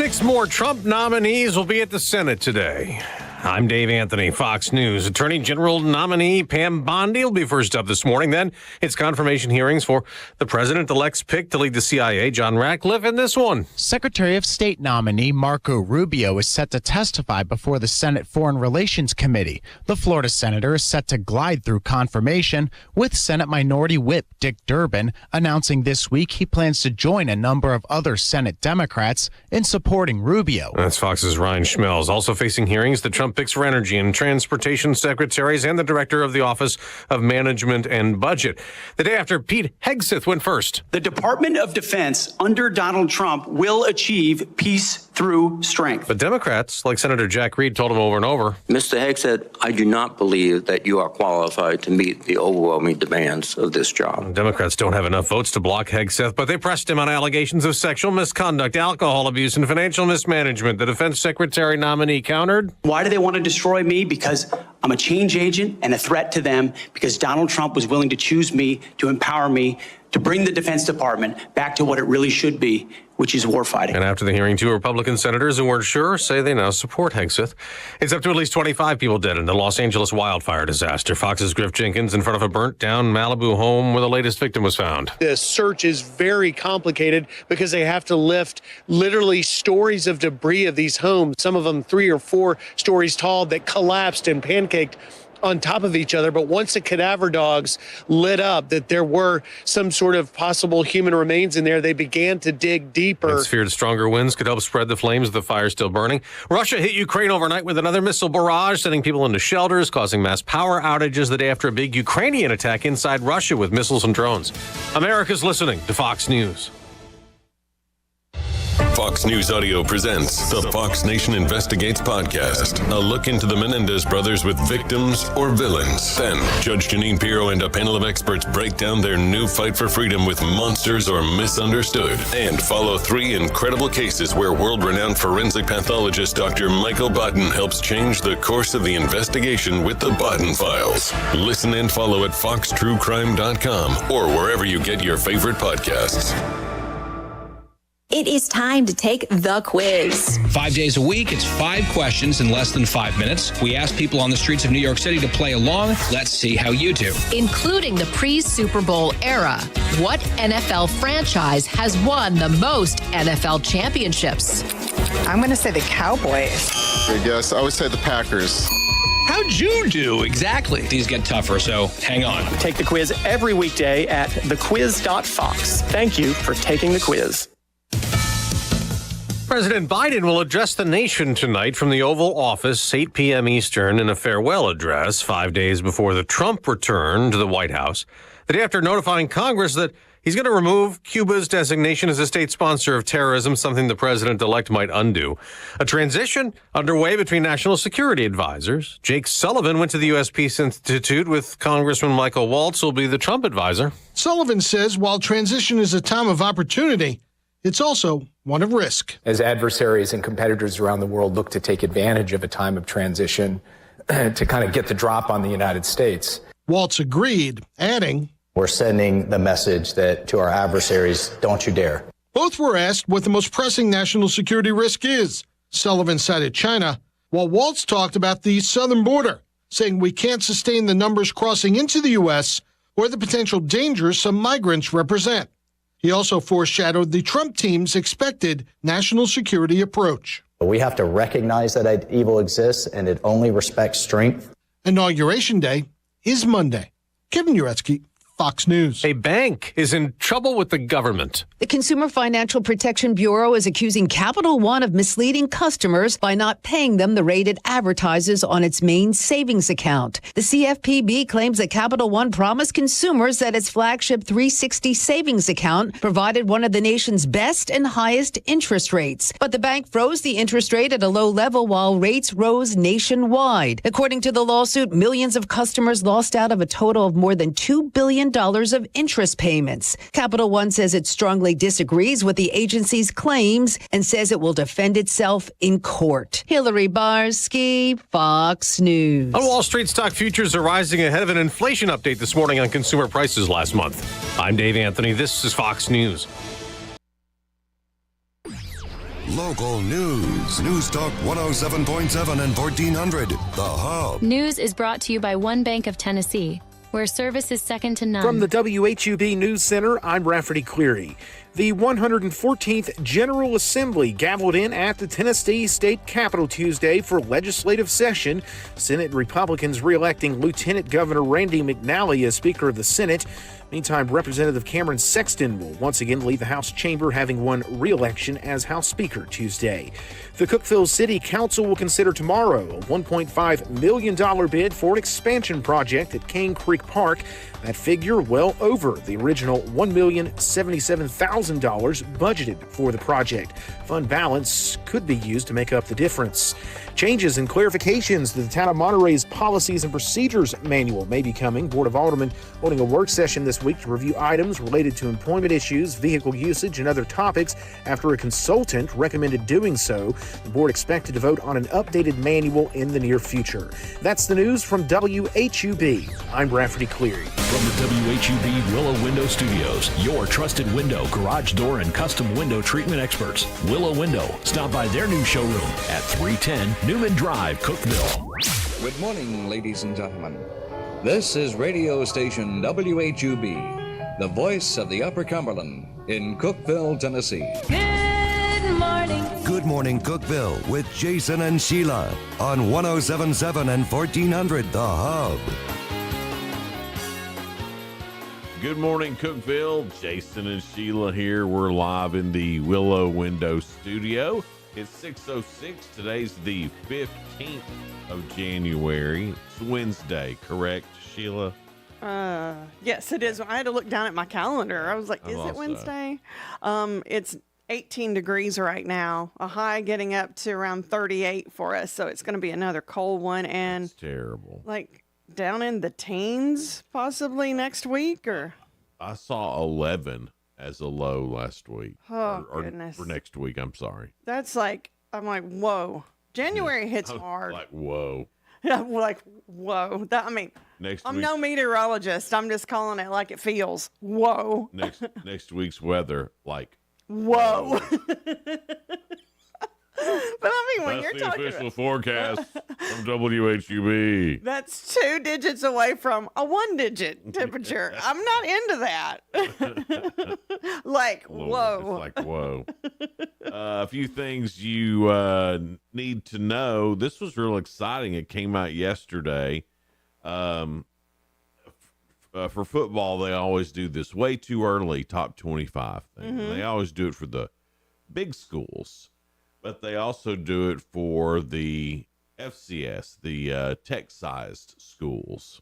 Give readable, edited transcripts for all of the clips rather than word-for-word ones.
6 more Trump nominees will be at the Senate today. I'm Dave Anthony, Fox News. Attorney General nominee Pam Bondi will be first up this morning. Then it's confirmation hearings for the president-elect's pick to lead the CIA, John Ratcliffe, in this one. Secretary of State nominee Marco Rubio is set to testify before the Senate Foreign Relations Committee. The Florida senator is set to glide through confirmation, with Senate Minority Whip Dick Durbin announcing this week he plans to join a number of other Senate Democrats in supporting Rubio. That's Fox's Ryan Schmelz. Also facing hearings, the Trump picks for energy and transportation secretaries and the director of the Office of Management and Budget. The day after Pete Hegseth went first. The Department of Defense under Donald Trump will achieve peace through strength. But Democrats, like Senator Jack Reed, told him over and over, Mr. Hegseth, I do not believe that you are qualified to meet the overwhelming demands of this job. Democrats don't have enough votes to block Hegseth, but they pressed him on allegations of sexual misconduct, alcohol abuse, and financial mismanagement. The defense secretary nominee countered. Why do they want to destroy me? Because I'm a change agent and a threat to them, because Donald Trump was willing to choose me, to empower me, to bring the Defense Department back to what it really should be, which is warfighting. And after the hearing, 2 Republican senators who weren't sure say they now support Hegseth. It's up to at least 25 people dead in the Los Angeles wildfire disaster. Fox's Griff Jenkins in front of a burnt-down Malibu home where the latest victim was found. The search is very complicated because they have to lift literally stories of debris of these homes, some of them 3 or 4 stories tall, that collapsed and pancaked on top of each other. But once the cadaver dogs lit up that there were some sort of possible human remains in there, they began to dig deeper. It's feared stronger winds could help spread the flames of the fire still burning. Russia hit Ukraine overnight with another missile barrage, sending people into shelters, causing mass power outages the day after a big Ukrainian attack inside Russia with missiles and drones. America's listening to Fox News. Fox News Audio presents the Fox Nation Investigates podcast. A look into the Menendez brothers with victims or villains. Then, Judge Janine Pirro and a panel of experts break down their new fight for freedom with monsters or misunderstood. And follow 3 incredible cases where world-renowned forensic pathologist Dr. Michael Botten helps change the course of the investigation with the Botten Files. Listen and follow at foxtruecrime.com or wherever you get your favorite podcasts. It is time to take the quiz. 5 days a week, it's 5 questions in less than 5 minutes. We ask people on the streets of New York City to play along. Let's see how you do. Including the pre-Super Bowl era, what NFL franchise has won the most NFL championships? I'm going to say the Cowboys. Yes, I would say the Packers. How'd you do? Exactly. These get tougher, so hang on. Take the quiz every weekday at thequiz.fox. Thank you for taking the quiz. President Biden will address the nation tonight from the Oval Office, 8 p.m. Eastern, in a farewell address 5 days before the Trump return to the White House. The day after notifying Congress that he's going to remove Cuba's designation as a state sponsor of terrorism, something the president-elect might undo. A transition underway between national security advisors. Jake Sullivan went to the U.S. Peace Institute with Congressman Michael Waltz, who will be the Trump advisor. Sullivan says while transition is a time of opportunity, it's also one of risk. As adversaries and competitors around the world look to take advantage of a time of transition to kind of get the drop on the United States. Waltz agreed, adding, we're sending the message that to our adversaries, don't you dare. Both were asked what the most pressing national security risk is. Sullivan cited China, while Waltz talked about the southern border, saying we can't sustain the numbers crossing into the U.S. or the potential dangers some migrants represent. He also foreshadowed the Trump team's expected national security approach. We have to recognize that evil exists, and it only respects strength. Inauguration Day is Monday. Kevin Uretsky, Fox News. A bank is in trouble with the government. The Consumer Financial Protection Bureau is accusing Capital One of misleading customers by not paying them the rate it advertises on its main savings account. The CFPB claims that Capital One promised consumers that its flagship 360 savings account provided one of the nation's best and highest interest rates. But the bank froze the interest rate at a low level while rates rose nationwide. According to the lawsuit, millions of customers lost out of a total of more than $2 billion of interest payments. Capital One says it strongly disagrees with the agency's claims and says it will defend itself in court. Hillary Barsky, Fox News. On Wall Street, stock futures are rising ahead of an inflation update this morning on consumer prices last month. I'm Dave Anthony. This is Fox News. Local news. News Talk 107.7 and 1400. The Hub. News is brought to you by One Bank of Tennessee, where service is second to none. From the WHUB News Center, I'm Rafferty Cleary. The 114th General Assembly gavelled in at the Tennessee State Capitol Tuesday for legislative session. Senate Republicans re-electing Lieutenant Governor Randy McNally as Speaker of the Senate. Meantime, Representative Cameron Sexton will once again leave the House chamber, having won re-election as House Speaker Tuesday. The Cookeville City Council will consider tomorrow a $1.5 million bid for an expansion project at Cane Creek Park. That figure well over the original $1,077,000 budgeted for the project. Fund balance could be used to make up the difference. Changes and clarifications to the town of Monterey's Policies and Procedures Manual may be coming. Board of Aldermen holding a work session this week to review items related to employment issues, vehicle usage, and other topics after a consultant recommended doing so. The board expected to vote on an updated manual in the near future. That's the news from WHUB. I'm Rafferty Cleary. From the WHUB Willow Window Studios, your trusted window, garage door, and custom window treatment experts. Willow Window. Stop by their new showroom at 310 Newman Drive, Cookeville. Good morning, ladies and gentlemen. This is radio station WHUB, the voice of the Upper Cumberland in Cookeville, Tennessee. Good morning. Good morning, Cookeville, with Jason and Sheila on 107.7 and 1400 The Hub. Good morning, Cookeville. Jason and Sheila here. We're live in the Willow Window Studio. It's 6:06. Today's the 15th of January. It's Wednesday, correct, Sheila? Yes, it is. I had to look down at my calendar. I was like, is it Wednesday? It's 18 degrees right now. A high getting up to around 38 for us. So it's going to be another cold one. And it's terrible. Like down in the teens possibly next week, or I saw 11 as a low last week. Oh, or goodness. For next week, I'm sorry. That's like, I'm like, whoa. January hits hard. Like, whoa. Yeah, like, whoa. That, I mean, I'm no meteorologist. I'm just calling it like it feels. Whoa. Next week's weather, like, whoa. But I mean, when that's you're the talking official forecast from WHUB. That's 2 digits away from a 1-digit temperature. I'm not into that. Like, whoa. It's like, whoa. A few things you need to know. This was real exciting. It came out yesterday. For football, they always do this way too early top 25 thing. Mm-hmm. They always do it for the big schools. But they also do it for the FCS, the tech-sized schools.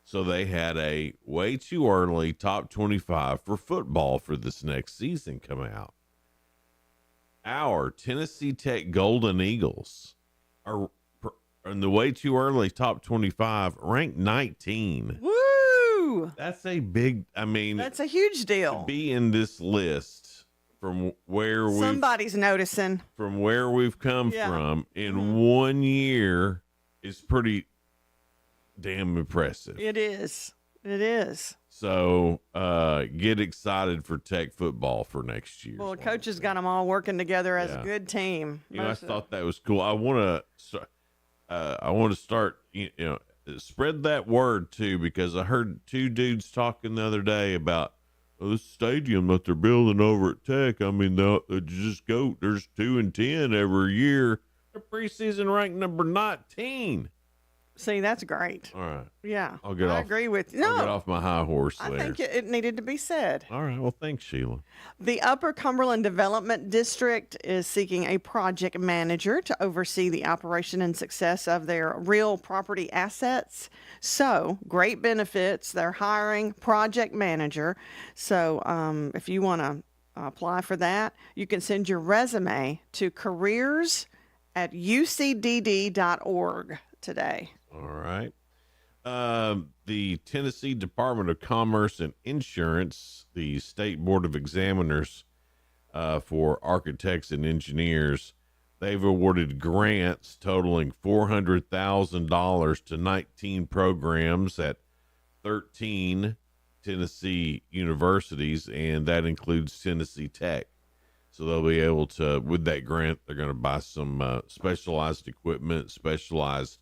So they had a way too early top 25 for football for this next season come out. Our Tennessee Tech Golden Eagles are in the way too early top 25, ranked 19. Woo! That's a big, I mean. That's a huge deal. To be in this list. From where somebody's noticing. From where we've come from in 1 year is pretty damn impressive. It is. It is. So get excited for Tech football for next year. Well, coach has got them all working together as a good team. You know, I thought that was cool. I want to start. Spread that word too, because I heard 2 dudes talking the other day about. This stadium that they're building over at Tech, I mean, just go. There's 2 and 10 every year. The preseason ranked number 19. See, that's great. All right. Yeah. I agree with you. No, I'll get off my high horse there. I think it needed to be said. All right. Well, thanks, Sheila. The Upper Cumberland Development District is seeking a project manager to oversee the operation and success of their real property assets. So, great benefits. They're hiring project manager. So, if you want to apply for that, you can send your resume to careers@ucdd.org today. All right. The Tennessee Department of Commerce and Insurance, the State Board of Examiners for architects and engineers, they've awarded grants totaling $400,000 to 19 programs at 13 Tennessee universities, and that includes Tennessee Tech. So they'll be able to, with that grant, they're going to buy some specialized equipment, specialized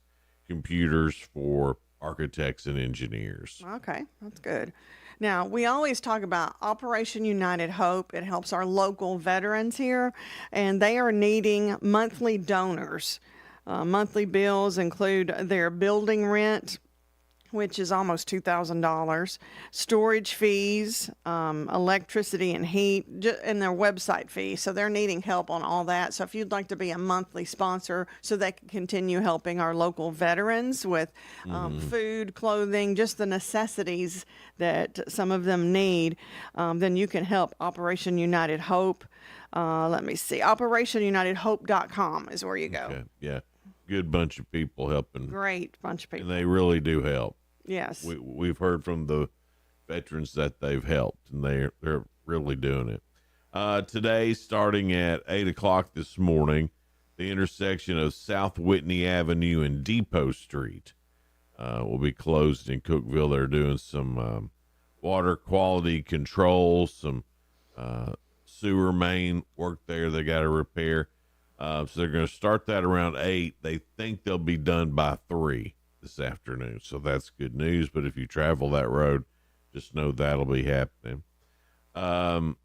computers for architects and engineers. Okay, that's good. Now, we always talk about Operation United Hope. It helps our local veterans here, and they are needing monthly donors. Monthly bills include their building rent, which is almost $2,000, storage fees, electricity and heat, and their website fees. So they're needing help on all that. So if you'd like to be a monthly sponsor so they can continue helping our local veterans with food, clothing, just the necessities that some of them need, then you can help Operation United Hope. Let me see. OperationUnitedHope.com is where you go. Okay. Yeah. Good bunch of people helping. Great bunch of people. And they really do help. Yes. We've heard from the veterans that they've helped, and they're really doing it. Today, starting at 8 o'clock this morning, the intersection of South Whitney Avenue and Depot Street will be closed in Cookeville. They're doing some water quality control, some sewer main work there they got to repair. So they're going to start that around 8. They think they'll be done by 3 this afternoon. So that's good news. But if you travel that road, just know that'll be happening. So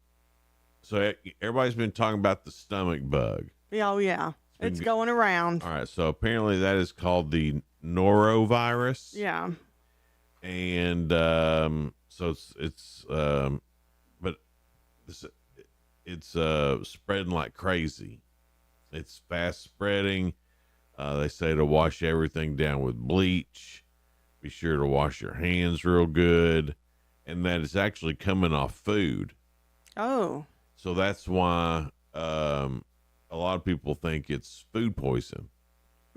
everybody's been talking about the stomach bug. Oh, yeah. It's going around. All right. So apparently that is called the norovirus. Yeah. And so it's spreading like crazy. It's fast spreading. They say to wash everything down with bleach. Be sure to wash your hands real good. And that it's actually coming off food. Oh. So that's why a lot of people think it's food poison.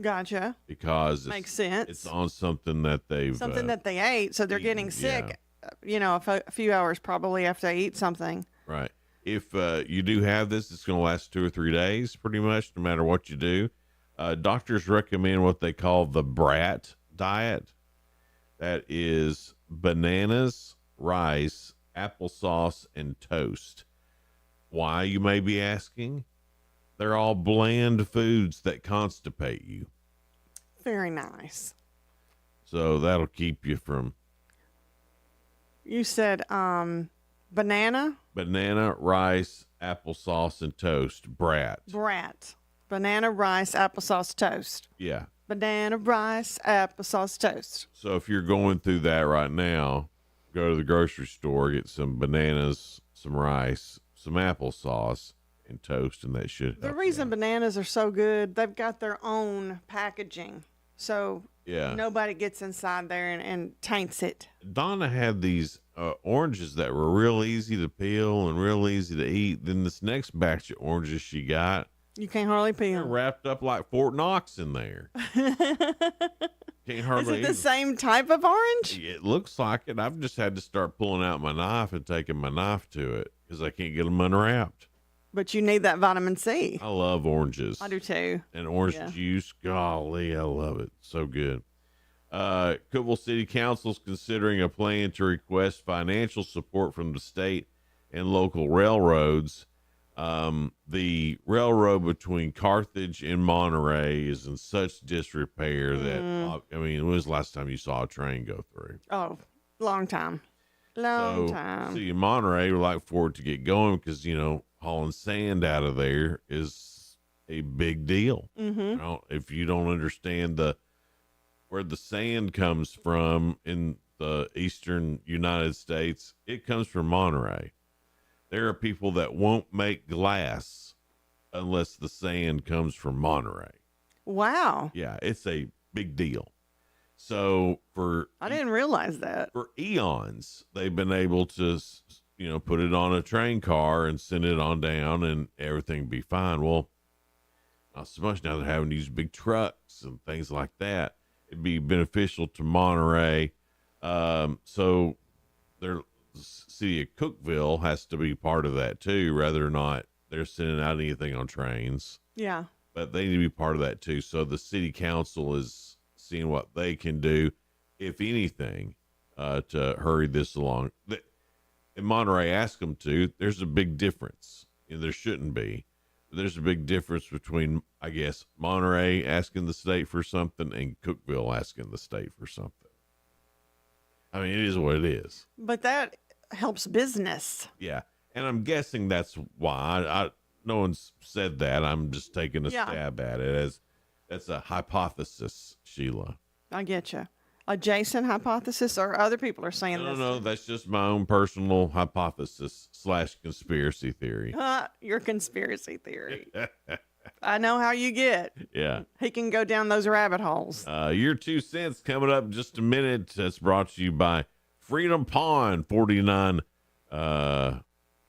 Gotcha. Because makes sense. It's on something that they've that they ate, so they're getting sick. Yeah. A few hours probably after they eat something. Right. If you do have this, it's going to last 2 or 3 days, pretty much, no matter what you do. Doctors recommend what they call the BRAT diet. That is bananas, rice, applesauce, and toast. Why, you may be asking? They're all bland foods that constipate you. Very nice. So that'll keep you from... You said banana? Banana, rice, applesauce, and toast. BRAT. BRAT. Banana, rice, applesauce, toast. Yeah. Banana, rice, applesauce, toast. So if you're going through that right now, go to the grocery store, get some bananas, some rice, some applesauce, and toast, and that should help. The reason bananas are so good, they've got their own packaging. So nobody gets inside there and taints it. Donna had these oranges that were real easy to peel and real easy to eat. Then this next batch of oranges she got, you can't hardly peel. They're wrapped up like Fort Knox in there. Can't hardly Is it the same type of orange? It looks like it. I've just had to start pulling out my knife and taking my knife to it because I can't get them unwrapped. But you need that vitamin C. I love oranges. I do too. And orange juice, golly, I love it. So good. Cookeville City Council is considering a plan to request financial support from the state and local railroads. The railroad between Carthage and Monterey is in such disrepair that, I mean, when was the last time you saw a train go through? Oh, long time. Long time. See, in Monterey, we like for it to get going because, hauling sand out of there is a big deal. Mm-hmm. If you don't understand where the sand comes from in the eastern United States, it comes from Monterey. There are people that won't make glass unless the sand comes from Monterey. Wow. Yeah, it's a big deal. So I didn't realize that. For eons, they've been able to, put it on a train car and send it on down and everything be fine. Well, not so much now. They're having to use big trucks and things like that. It'd be beneficial to Monterey. So the city of Cookeville has to be part of that too, whether or not they're sending out anything on trains. Yeah. But they need to be part of that too. So the city council is seeing what they can do, if anything, to hurry this along. And Monterey asked them to. There's a big difference. There shouldn't be. There's a big difference between, I guess, Monterey asking the state for something and Cookeville asking the state for something. I mean, it is what it is. But that helps business. Yeah. And I'm guessing that's why. No one's said that. I'm just taking a stab at it as that's a hypothesis, Sheila. I get you. A Jason hypothesis, or other people are saying this? No, that's just my own personal hypothesis / conspiracy theory. Your conspiracy theory. I know how you get. Yeah. He can go down those rabbit holes. Your 2 cents coming up in just a minute. That's brought to you by Freedom Pond, 49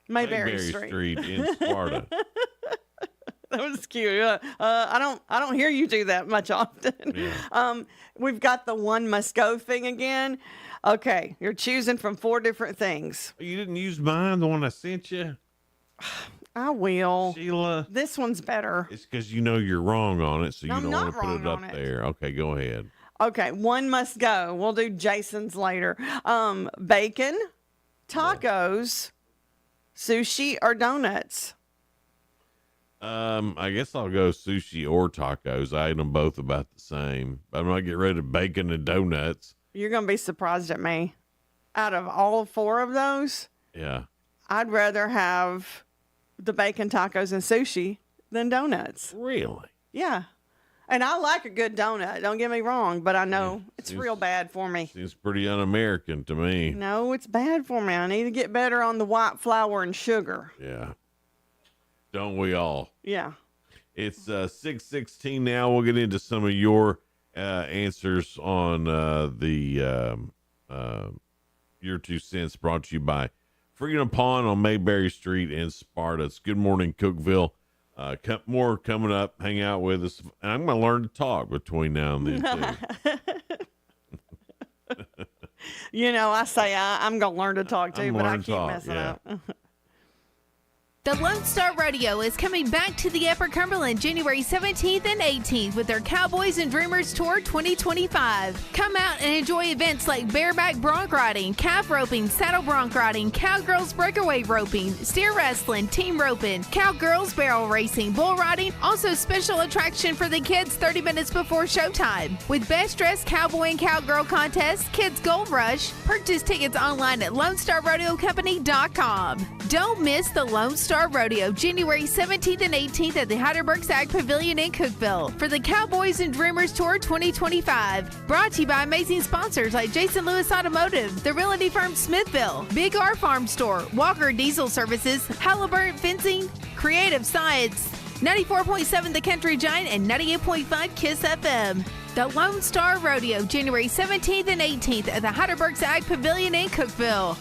Mayberry Street in Sparta. That was cute. I don't hear you do that much often. Yeah. We've got the one must go thing again. Okay, you're choosing from 4 different things. You didn't use mine, the one I sent you? I will. Sheila. This one's better. It's because you know you're wrong on it, so you don't want to put it up there. Okay, go ahead. Okay, one must go. We'll do Jason's later. Bacon, tacos, sushi, or donuts? I guess I'll go sushi or tacos. I ate them both about the same. I'm going to get rid of bacon and donuts. You're going to be surprised at me. Out of all 4 of those, yeah, I'd rather have the bacon, tacos, and sushi than donuts. Really? Yeah. And I like a good donut. Don't get me wrong, but I know it's real bad for me. Seems pretty un-American to me. No, it's bad for me. I need to get better on the white flour and sugar. Yeah. Don't we all? Yeah. It's 6:16 now. We'll get into some of your answers on your 2 cents, brought to you by Freedom Pond on Mayberry Street in Sparta. It's Good Morning Cookeville. More coming up. Hang out with us. And I'm going to learn to talk between now and then, too. You know, I say I'm going to learn to talk, too, but I keep messing up. The Lone Star Rodeo is coming back to the Upper Cumberland January 17th and 18th with their Cowboys and Dreamers Tour 2025. Come out and enjoy events like bareback bronc riding, calf roping, saddle bronc riding, cowgirls breakaway roping, steer wrestling, team roping, cowgirls barrel racing, bull riding, also special attraction for the kids 30 minutes before showtime. With Best Dressed Cowboy and Cowgirl contest, Kids Gold Rush. Purchase tickets online at LoneStarRodeoCompany.com. Don't miss the Lone Star Rodeo, January 17th and 18th at the Heidelberg Ag Pavilion in Cookeville for the Cowboys and Dreamers Tour 2025. Brought to you by amazing sponsors like Jason Lewis Automotive, the Realty Firm Smithville, Big R Farm Store, Walker Diesel Services, Halliburton Fencing, Creative Science, 94.7 The Country Giant, and 98.5 KISS FM. The Lone Star Rodeo, January 17th and 18th at the Heidelberg Ag Pavilion in Cookeville.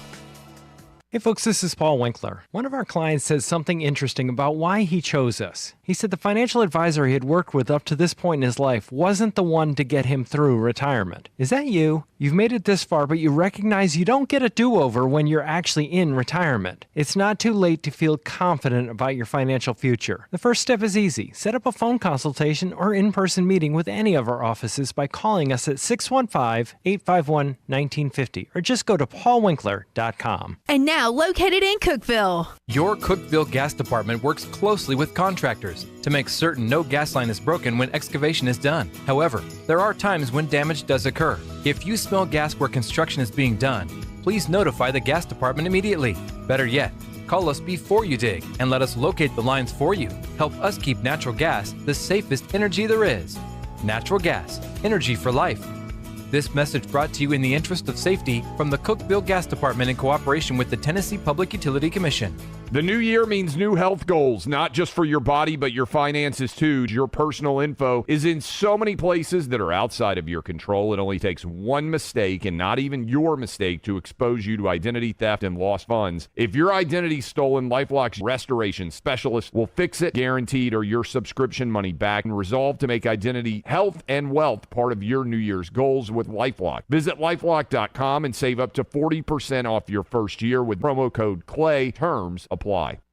Hey folks, this is Paul Winkler. One of our clients says something interesting about why he chose us. He said the financial advisor he had worked with up to this point in his life wasn't the one to get him through retirement. Is that you? You've made it this far, but you recognize you don't get a do-over when you're actually in retirement. It's not too late to feel confident about your financial future. The first step is easy. Set up a phone consultation or in-person meeting with any of our offices by calling us at 615-851-1950 or just go to paulwinkler.com. And now located in Cookeville. Your Cookeville Gas Department works closely with contractors to make certain no gas line is broken when excavation is done. However, there are times when damage does occur. If you smell gas where construction is being done, please notify the gas department immediately. Better yet, call us before you dig and let us locate the lines for you. Help us keep natural gas the safest energy there is. Natural gas, energy for life. This message brought to you in the interest of safety from the Cookeville Gas Department in cooperation with the Tennessee Public Utility Commission. The new year means new health goals, not just for your body, but your finances too. Your personal info is in so many places that are outside of your control. It only takes one mistake, and not even your mistake, to expose you to identity theft and lost funds. If your identity's stolen, LifeLock's restoration specialist will fix it, guaranteed, or your subscription money back, and resolve to make identity, health, and wealth part of your New Year's goals with LifeLock. Visit LifeLock.com and save up to 40% off your first year with promo code CLAY. Terms apply.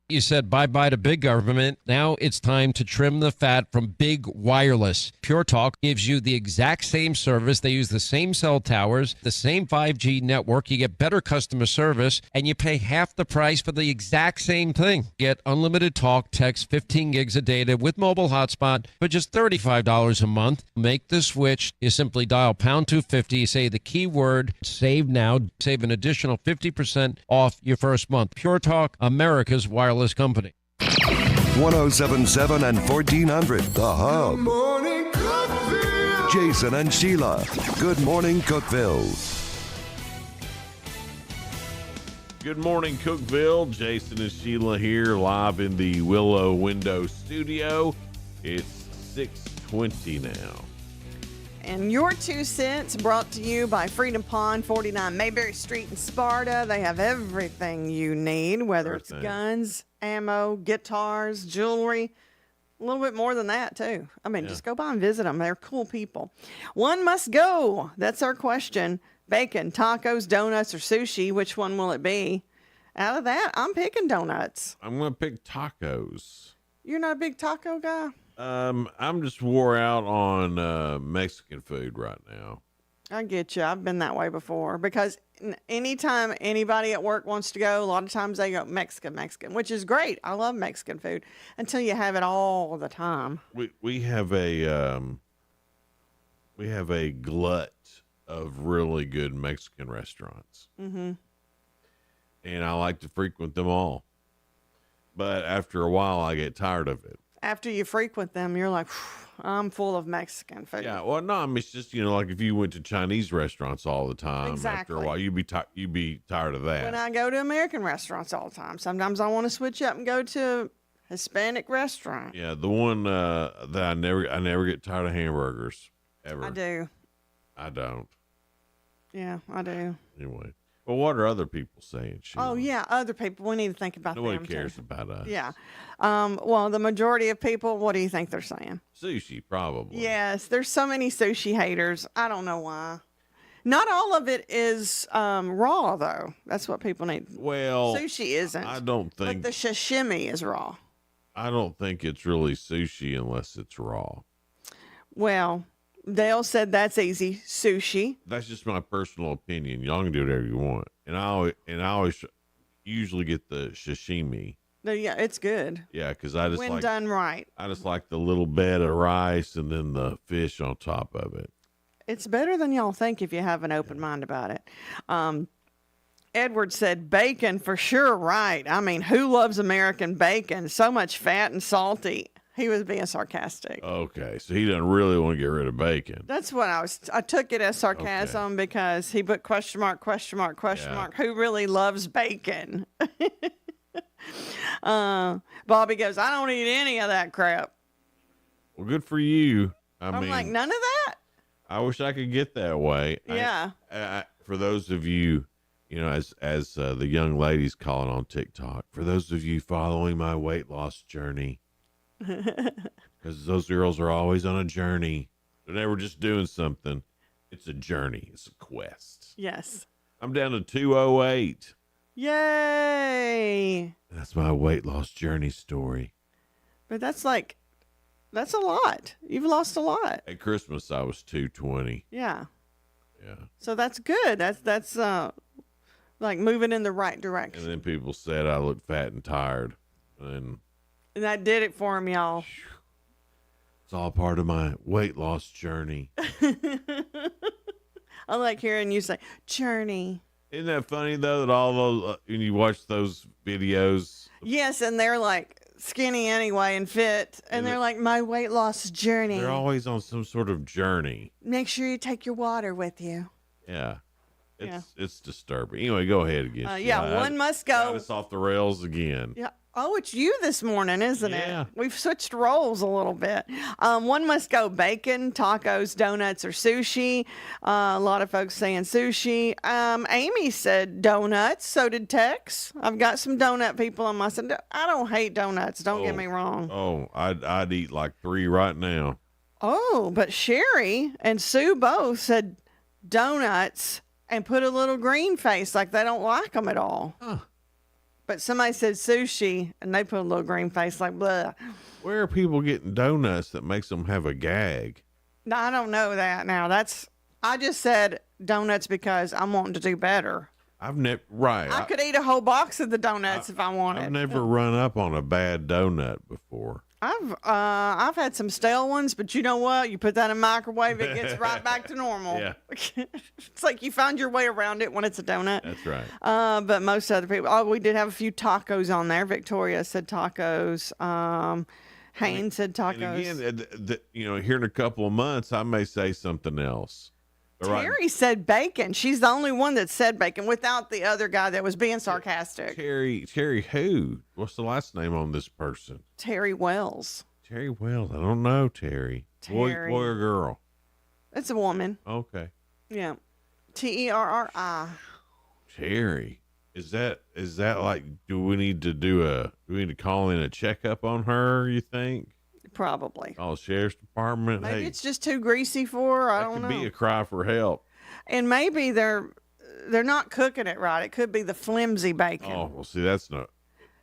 You said bye-bye to big government. Now it's time to trim the fat from big wireless. Pure Talk gives you the exact same service. They use the same cell towers, the same 5G network. You get better customer service, and you pay half the price for the exact same thing. Get unlimited talk, text, 15 gigs of data with mobile hotspot for just $35 a month. Make the switch. You simply dial pound 250. You say the keyword save now. Save an additional 50% off your first month. Pure Talk, America's wireless company. 1077 and 1400, The Hub. Morning Cookeville. Jason and Sheila. Good morning, Cookeville. Good morning, Cookeville. Jason and Sheila here live in the Willow Window Studio. It's 6:20 now. And your 2 cents brought to you by Freedom Pond, 49 Mayberry Street in Sparta. They have everything you need, whether it's guns, ammo, guitars, jewelry, a little bit more than that, too. I mean, just go by and visit them. They're cool people. One must go. That's our question. Bacon, tacos, donuts, or sushi. Which one will it be? Out of that, I'm picking donuts. I'm going to pick tacos. You're not a big taco guy? I'm just wore out on Mexican food right now. I get you. I've been that way before because anytime anybody at work wants to go, a lot of times they go Mexican, which is great. I love Mexican food until you have it all the time. We have a glut of really good Mexican restaurants. Mm-hmm. And I like to frequent them all. But after a while, I get tired of it. After you frequent them, you're like, I'm full of Mexican food. Yeah, well, no, I mean, it's just, like if you went to Chinese restaurants all the time, Exactly. after a while, you'd be tired of that. When I go to American restaurants all the time, sometimes I want to switch up and go to a Hispanic restaurant. Yeah, the one that I never get tired of hamburgers, ever. I do. I don't. Yeah, I do. Anyway. Well, what are other people saying, Sheila? Oh, yeah, other people. We need to think about Nobody them, cares too. about us. Yeah. Well, the majority of people, what do you think they're saying? Sushi, probably. Yes, there's so many sushi haters. I don't know why. Not all of it is raw, though. That's what people need. Well, sushi isn't. I don't think. But the sashimi is raw. I don't think it's really sushi unless it's raw. Well, Dale said that's easy. Sushi. That's just my personal opinion. Y'all can do whatever you want. And I always usually get the sashimi. Yeah, it's good. Yeah, because I just when done right. I just like the little bed of rice and then the fish on top of it. It's better than y'all think if you have an open mind about it. Edward said bacon for sure. Right. I mean, who loves American bacon? So much fat and salty. He was being sarcastic. Okay, so he doesn't really want to get rid of bacon. That's what I took it as sarcasm because he put question mark. Who really loves bacon? Bobby goes, I don't eat any of that crap. Well, good for you. I'm mean, like, none of that? I wish I could get that way. Yeah. For those of you, as the young ladies call it on TikTok, for those of you following my weight loss journey, because those girls are always on a journey. They're never just doing something. It's a journey. It's a quest. Yes. I'm down to 208. Yay. That's my weight loss journey story. But that's a lot. You've lost a lot. At Christmas, I was 220. Yeah. Yeah. So that's good. That's like moving in the right direction. And then people said I looked fat and tired. And that did it for him, y'all. It's all part of my weight loss journey. I like hearing you say, journey. Isn't that funny, though, that all those, when you watch those videos? Yes, and they're like skinny anyway and fit. And they're like, my weight loss journey. They're always on some sort of journey. Make sure you take your water with you. Yeah. It's disturbing. Anyway, go ahead again. One must go. Got us off the rails again. Yeah. Oh, it's you this morning, isn't Yeah. it? We've switched roles a little bit. One must go bacon, tacos, donuts, or sushi. A lot of folks saying sushi. Amy said donuts. So did Tex. I've got some donut people on my side. I don't hate donuts. Don't get me wrong. Oh, I'd eat like 3 right now. Oh, but Sherry and Sue both said donuts and put a little green face like they don't like them at all. Huh. But somebody said sushi, and they put a little green face like, blah. Where are people getting donuts that makes them have a gag? No, I don't know that now. I just said donuts because I'm wanting to do better. I've never, right. I could eat a whole box of the donuts if I wanted. I've never run up on a bad donut before. I've had some stale ones, but you know what? You put that in a microwave, it gets right back to normal. Yeah. It's like you found your way around it when it's a donut. That's right. But most other people, we did have a few tacos on there. Victoria said tacos. Haynes said tacos. And again, here in a couple of months, I may say something else. Terry said bacon. She's the only one that said bacon without the other guy that was being sarcastic. Terry who? What's the last name on this person? Terry Wells. Terry Wells. I don't know, Terry. Boy or girl? It's a woman. Okay. Yeah. Terri. Terry. Is that like, do we need to call in a checkup on her, you think? Probably. Oh, sheriff's department. Maybe hey, it's just too greasy for her. I don't know. That could be a cry for help. And maybe they're not cooking it right. It could be the flimsy bacon. Oh, well, see, that's not.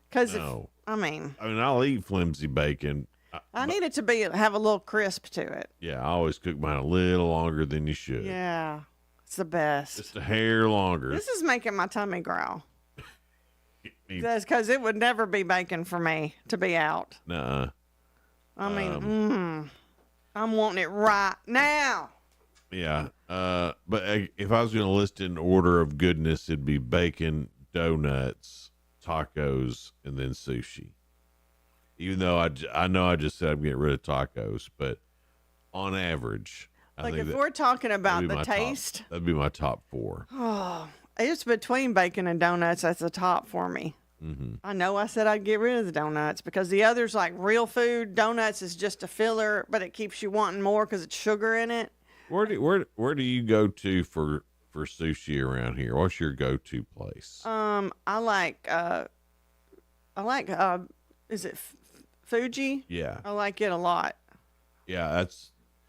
Because no. I'll eat flimsy bacon. I need it to have a little crisp to it. Yeah, I always cook mine a little longer than you should. Yeah, it's the best. Just a hair longer. This is making my tummy growl. That's because it would never be bacon for me to be out. Nuh-uh. I'm wanting it right now. Yeah. But if I was going to list in order of goodness, it'd be bacon, donuts, tacos, and then sushi. Even though I know I just said I'm getting rid of tacos, but on average, I think if we're talking about the taste, that'd be my top 4. Oh, it's between bacon and donuts. That's the top for me. Mm-hmm. I know I said I'd get rid of the donuts because the others, like real food, donuts is just a filler, but it keeps you wanting more because it's sugar in it. Where do you go to for sushi around here? What's your go-to place? I like is it Fuji? Yeah. I like it a lot. Yeah,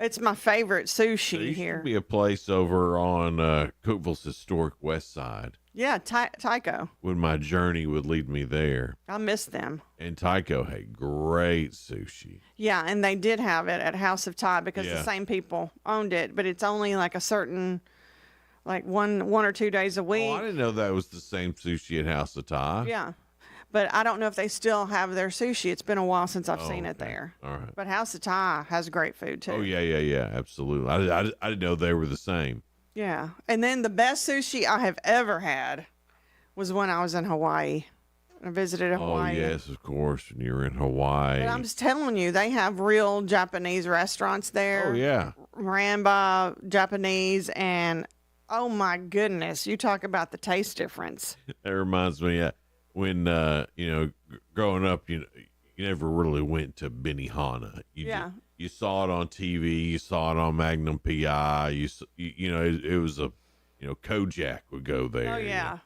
it's my favorite sushi here. Be a place over on Cookeville's historic west side. Yeah, Tycho. When my journey would lead me there. I miss them. And Tycho had great sushi. Yeah, and they did have it at House of Thai because the same people owned it, but it's only like a certain, like one or 2 days a week. Oh, I didn't know that was the same sushi at House of Thai. Yeah, but I don't know if they still have their sushi. It's been a while since I've seen it there. All right. But House of Thai has great food too. Oh, yeah, absolutely. I didn't know they were the same. Yeah. And then the best sushi I have ever had was when I was in Hawaii. I visited Hawaii. Oh, yes, of course, when you were in Hawaii. But I'm just telling you, they have real Japanese restaurants there. Oh, yeah. Ran by Japanese, and oh, my goodness, you talk about the taste difference. That reminds me when, growing up, you never really went to Benihana. You saw it on TV. You saw it on Magnum PI. It was Kojak would go there. Oh, yeah.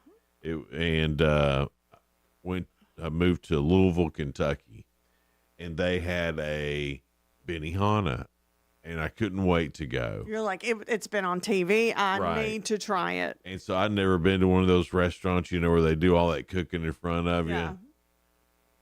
I moved to Louisville, Kentucky, and they had a Benihana, and I couldn't wait to go. You're like, it's been on TV. I need to try it. And so I'd never been to one of those restaurants, where they do all that cooking in front of you.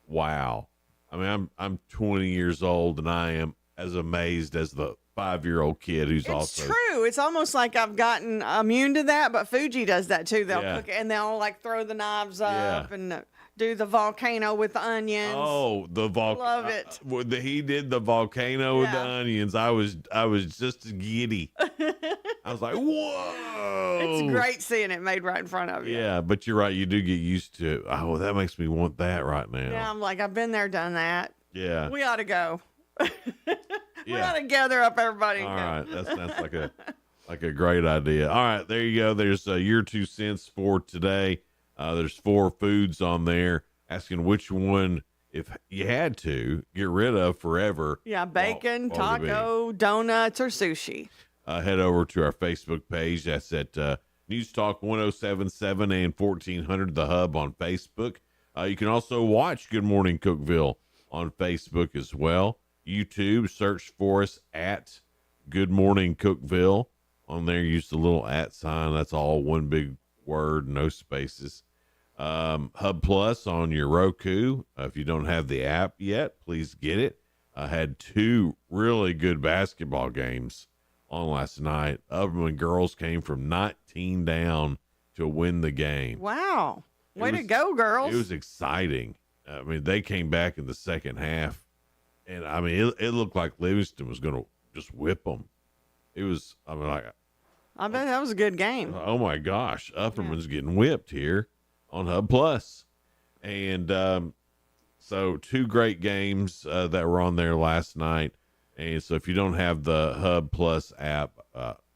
Wow. I mean, I'm 20 years old, and I am as amazed as the 5-year-old kid who's also. It's true. It's almost like I've gotten immune to that, but Fuji does that too. They'll cook it, and they'll like throw the knives up and do the volcano with the onions. Oh, the volcano! Love it. He did the volcano with the onions. I was just giddy. I was like, whoa! It's great seeing it made right in front of you. Yeah, but you're right. You do get used to it. Oh, that makes me want that right now. Yeah, I'm like, I've been there, done that. Yeah. We ought to go. We ought to gather up everybody. All right. That sounds like a great idea. All right. There you go. There's your 2 cents for today. There's 4 foods on there asking which one, if you had to, get rid of forever. Yeah. Bacon, taco, donuts, or sushi. Head over to our Facebook page. That's at News Talk 1077 and 1400 The Hub on Facebook. You can also watch Good Morning Cookeville on Facebook as well. YouTube, search for us at Good Morning Cookeville. On there, use the little @ sign. That's all one big word, no spaces. Hub Plus on your Roku. If you don't have the app yet, please get it. I had 2 really good basketball games on last night. Upperman girls came from 19 down to win the game. Wow. Way to go, girls. It was exciting. I mean, they came back in the second half, and I mean, it looked like Livingston was going to just whip them. It was, I mean, like, I bet that was a good game. oh my gosh, Upperman's getting whipped here on Hub Plus. And so 2 great games that were on there last night. And so if you don't have the Hub Plus app,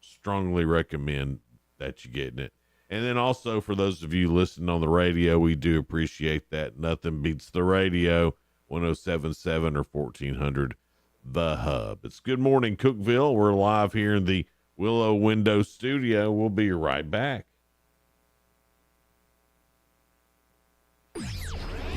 strongly recommend that you get it. And then also for those of you listening on the radio, we do appreciate that. Nothing beats the radio, 107.7 or 1400, the Hub. It's Good Morning Cookeville. We're live here in the Willow Window Studio. We'll be right back.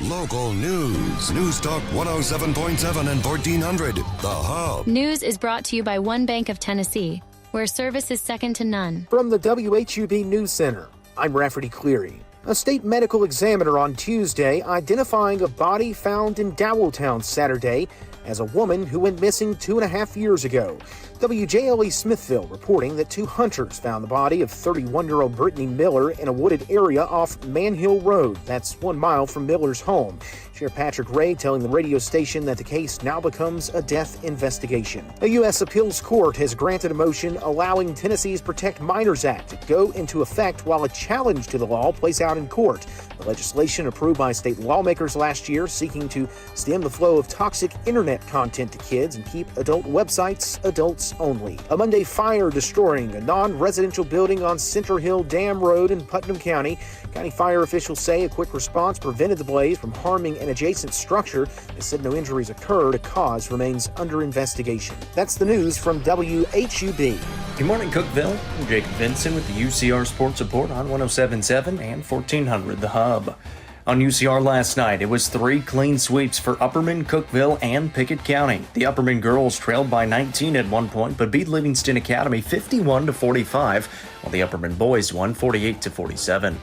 Local news. News Talk 107.7 and 1400, the Hub. News is brought to you by One Bank of Tennessee, where service is second to none. From the WHUB News Center, I'm Rafferty Cleary. A state medical examiner on Tuesday identifying a body found in Dowelltown Saturday as a woman who went missing 2.5 years ago. WJLE Smithville reporting that 2 hunters found the body of 31-year-old Brittany Miller in a wooded area off Manhill Road. That's 1 mile from Miller's home. Sheriff Patrick Ray telling the radio station that the case now becomes a death investigation. A U.S. appeals court has granted a motion allowing Tennessee's Protect Minors Act to go into effect while a challenge to the law plays out in court. The legislation approved by state lawmakers last year seeking to stem the flow of toxic internet content to kids and keep adult websites adults only. A Monday fire destroying a non-residential building on Center Hill Dam Road in Putnam County. County fire officials say a quick response prevented the blaze from harming an adjacent structure. They said no injuries occurred. A cause remains under investigation. That's the news from WHUB. Good morning, Cookeville. I'm Jacob Vincent with the UCR Sports Report on 107.7 and 1400 The Hub. On UCR last night, it was 3 clean sweeps for Upperman, Cookeville, and Pickett County. The Upperman girls trailed by 19 at one point, but beat Livingston Academy 51-45, while the Upperman boys won 48-47.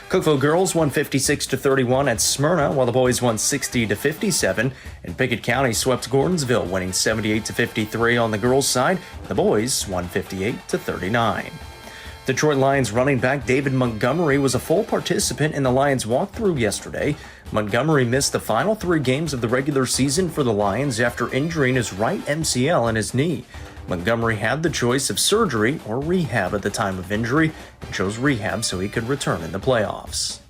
Cookeville girls won 56-31 at Smyrna, while the boys won 60-57, and Pickett County swept Gordonsville, winning 78-53 on the girls' side. The boys won 58-39. Detroit Lions running back David Montgomery was a full participant in the Lions walkthrough yesterday. Montgomery missed the final 3 games of the regular season for the Lions after injuring his right MCL and his knee. Montgomery had the choice of surgery or rehab at the time of injury and chose rehab so he could return in the playoffs.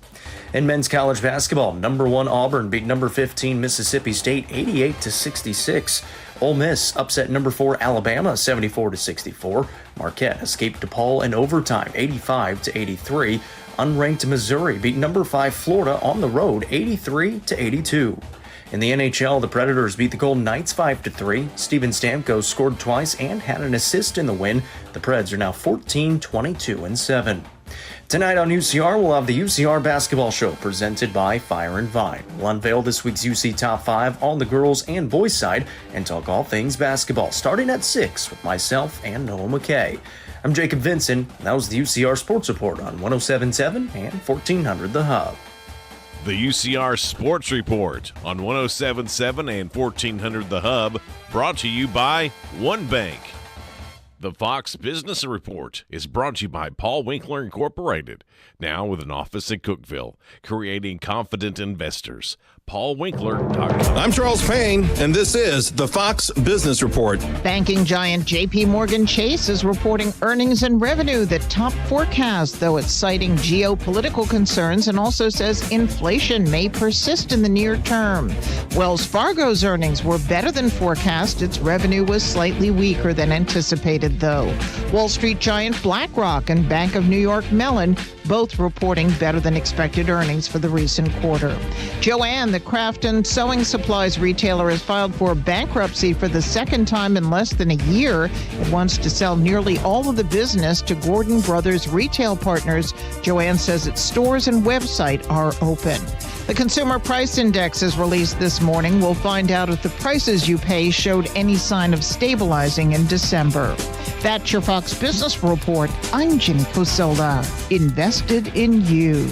In men's college basketball, number 1 Auburn beat number 15 Mississippi State 88-66. Ole Miss upset number 4 Alabama 74-64. Marquette escaped DePaul in overtime 85-83. Unranked Missouri beat number 5 Florida on the road 83-82. In the NHL, the Predators beat the Golden Knights 5-3. Steven Stamkos scored twice and had an assist in the win. The Preds are now 14-22-7. Tonight on UCR, we'll have the UCR Basketball Show presented by Fire and Vine. We'll unveil this week's UC Top 5 on the girls' and boys' side and talk all things basketball, starting at 6 with myself and Noah McKay. I'm Jacob Vincent, and that was the UCR Sports Report on 107.7 and 1400 The Hub. The UCR Sports Report on 107.7 and 1400 The Hub, brought to you by One Bank. The Fox Business Report is brought to you by Paul Winkler Incorporated, now with an office in Cookeville, creating confident investors. PaulWinkler.com. I'm Charles Payne, and this is the Fox Business Report. Banking giant J.P. Morgan Chase is reporting earnings and revenue that top forecast, though it's citing geopolitical concerns and also says inflation may persist in the near term. Wells Fargo's earnings were better than forecast. Its revenue was slightly weaker than anticipated, though. Wall Street giant BlackRock and Bank of New York Mellon both reporting better than expected earnings for the recent quarter. Joann, the craft and sewing supplies retailer, has filed for bankruptcy for the second time in less than a year. It wants to sell nearly all of the business to Gordon Brothers retail partners. Joann says its stores and website are open. The Consumer Price Index is released this morning. We'll find out if the prices you pay showed any sign of stabilizing in December. That's your Fox Business Report. I'm Ginny Cosola. Invested in you.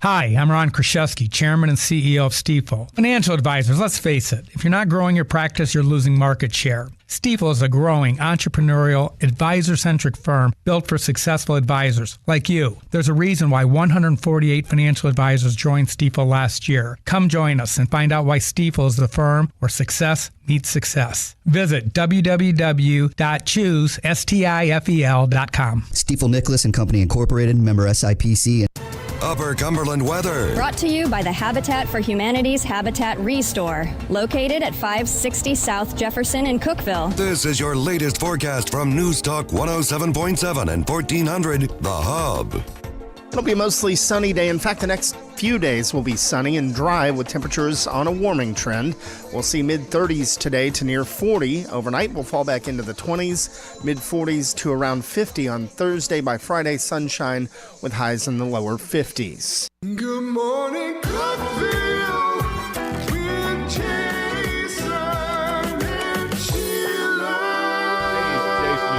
Hi, I'm Ron Kraszewski, Chairman and CEO of Stifel. Financial advisors, let's face it, if you're not growing your practice, you're losing market share. Stifel is a growing, entrepreneurial, advisor-centric firm built for successful advisors like you. There's a reason why 148 financial advisors joined Stifel last year. Come join us and find out why Stifel is the firm where success meets success. Visit www.choosestifel.com. Stifel Nicholas and Company Incorporated, member SIPC. Upper Cumberland weather. Brought to you by the Habitat for Humanity's Habitat Restore, located at 560 South Jefferson in Cookeville. This is your latest forecast from News Talk 107.7 and 1400 The Hub. It'll be a mostly sunny day. In fact, the next few days will be sunny and dry with temperatures on a warming trend. We'll see mid-30s today to near 40. Overnight, we'll fall back into the 20s, mid-40s to around 50 on Thursday. By Friday, sunshine with highs in the lower 50s. Good morning, Cookeville. With Jason and Sheila.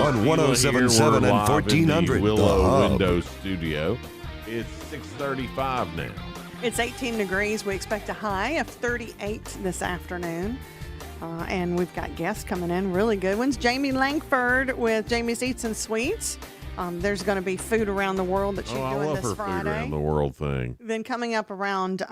On 107.7 and 1400 Willow The Hub. Window Studio. It's 6:35 now. It's 18 degrees. We expect a high of 38 this afternoon. And we've got guests coming in, really good ones. Jamie Langford with Jamie's Eats and Sweets. There's going to be food around the world that she's doing this Friday. Food around the world thing. Then coming up around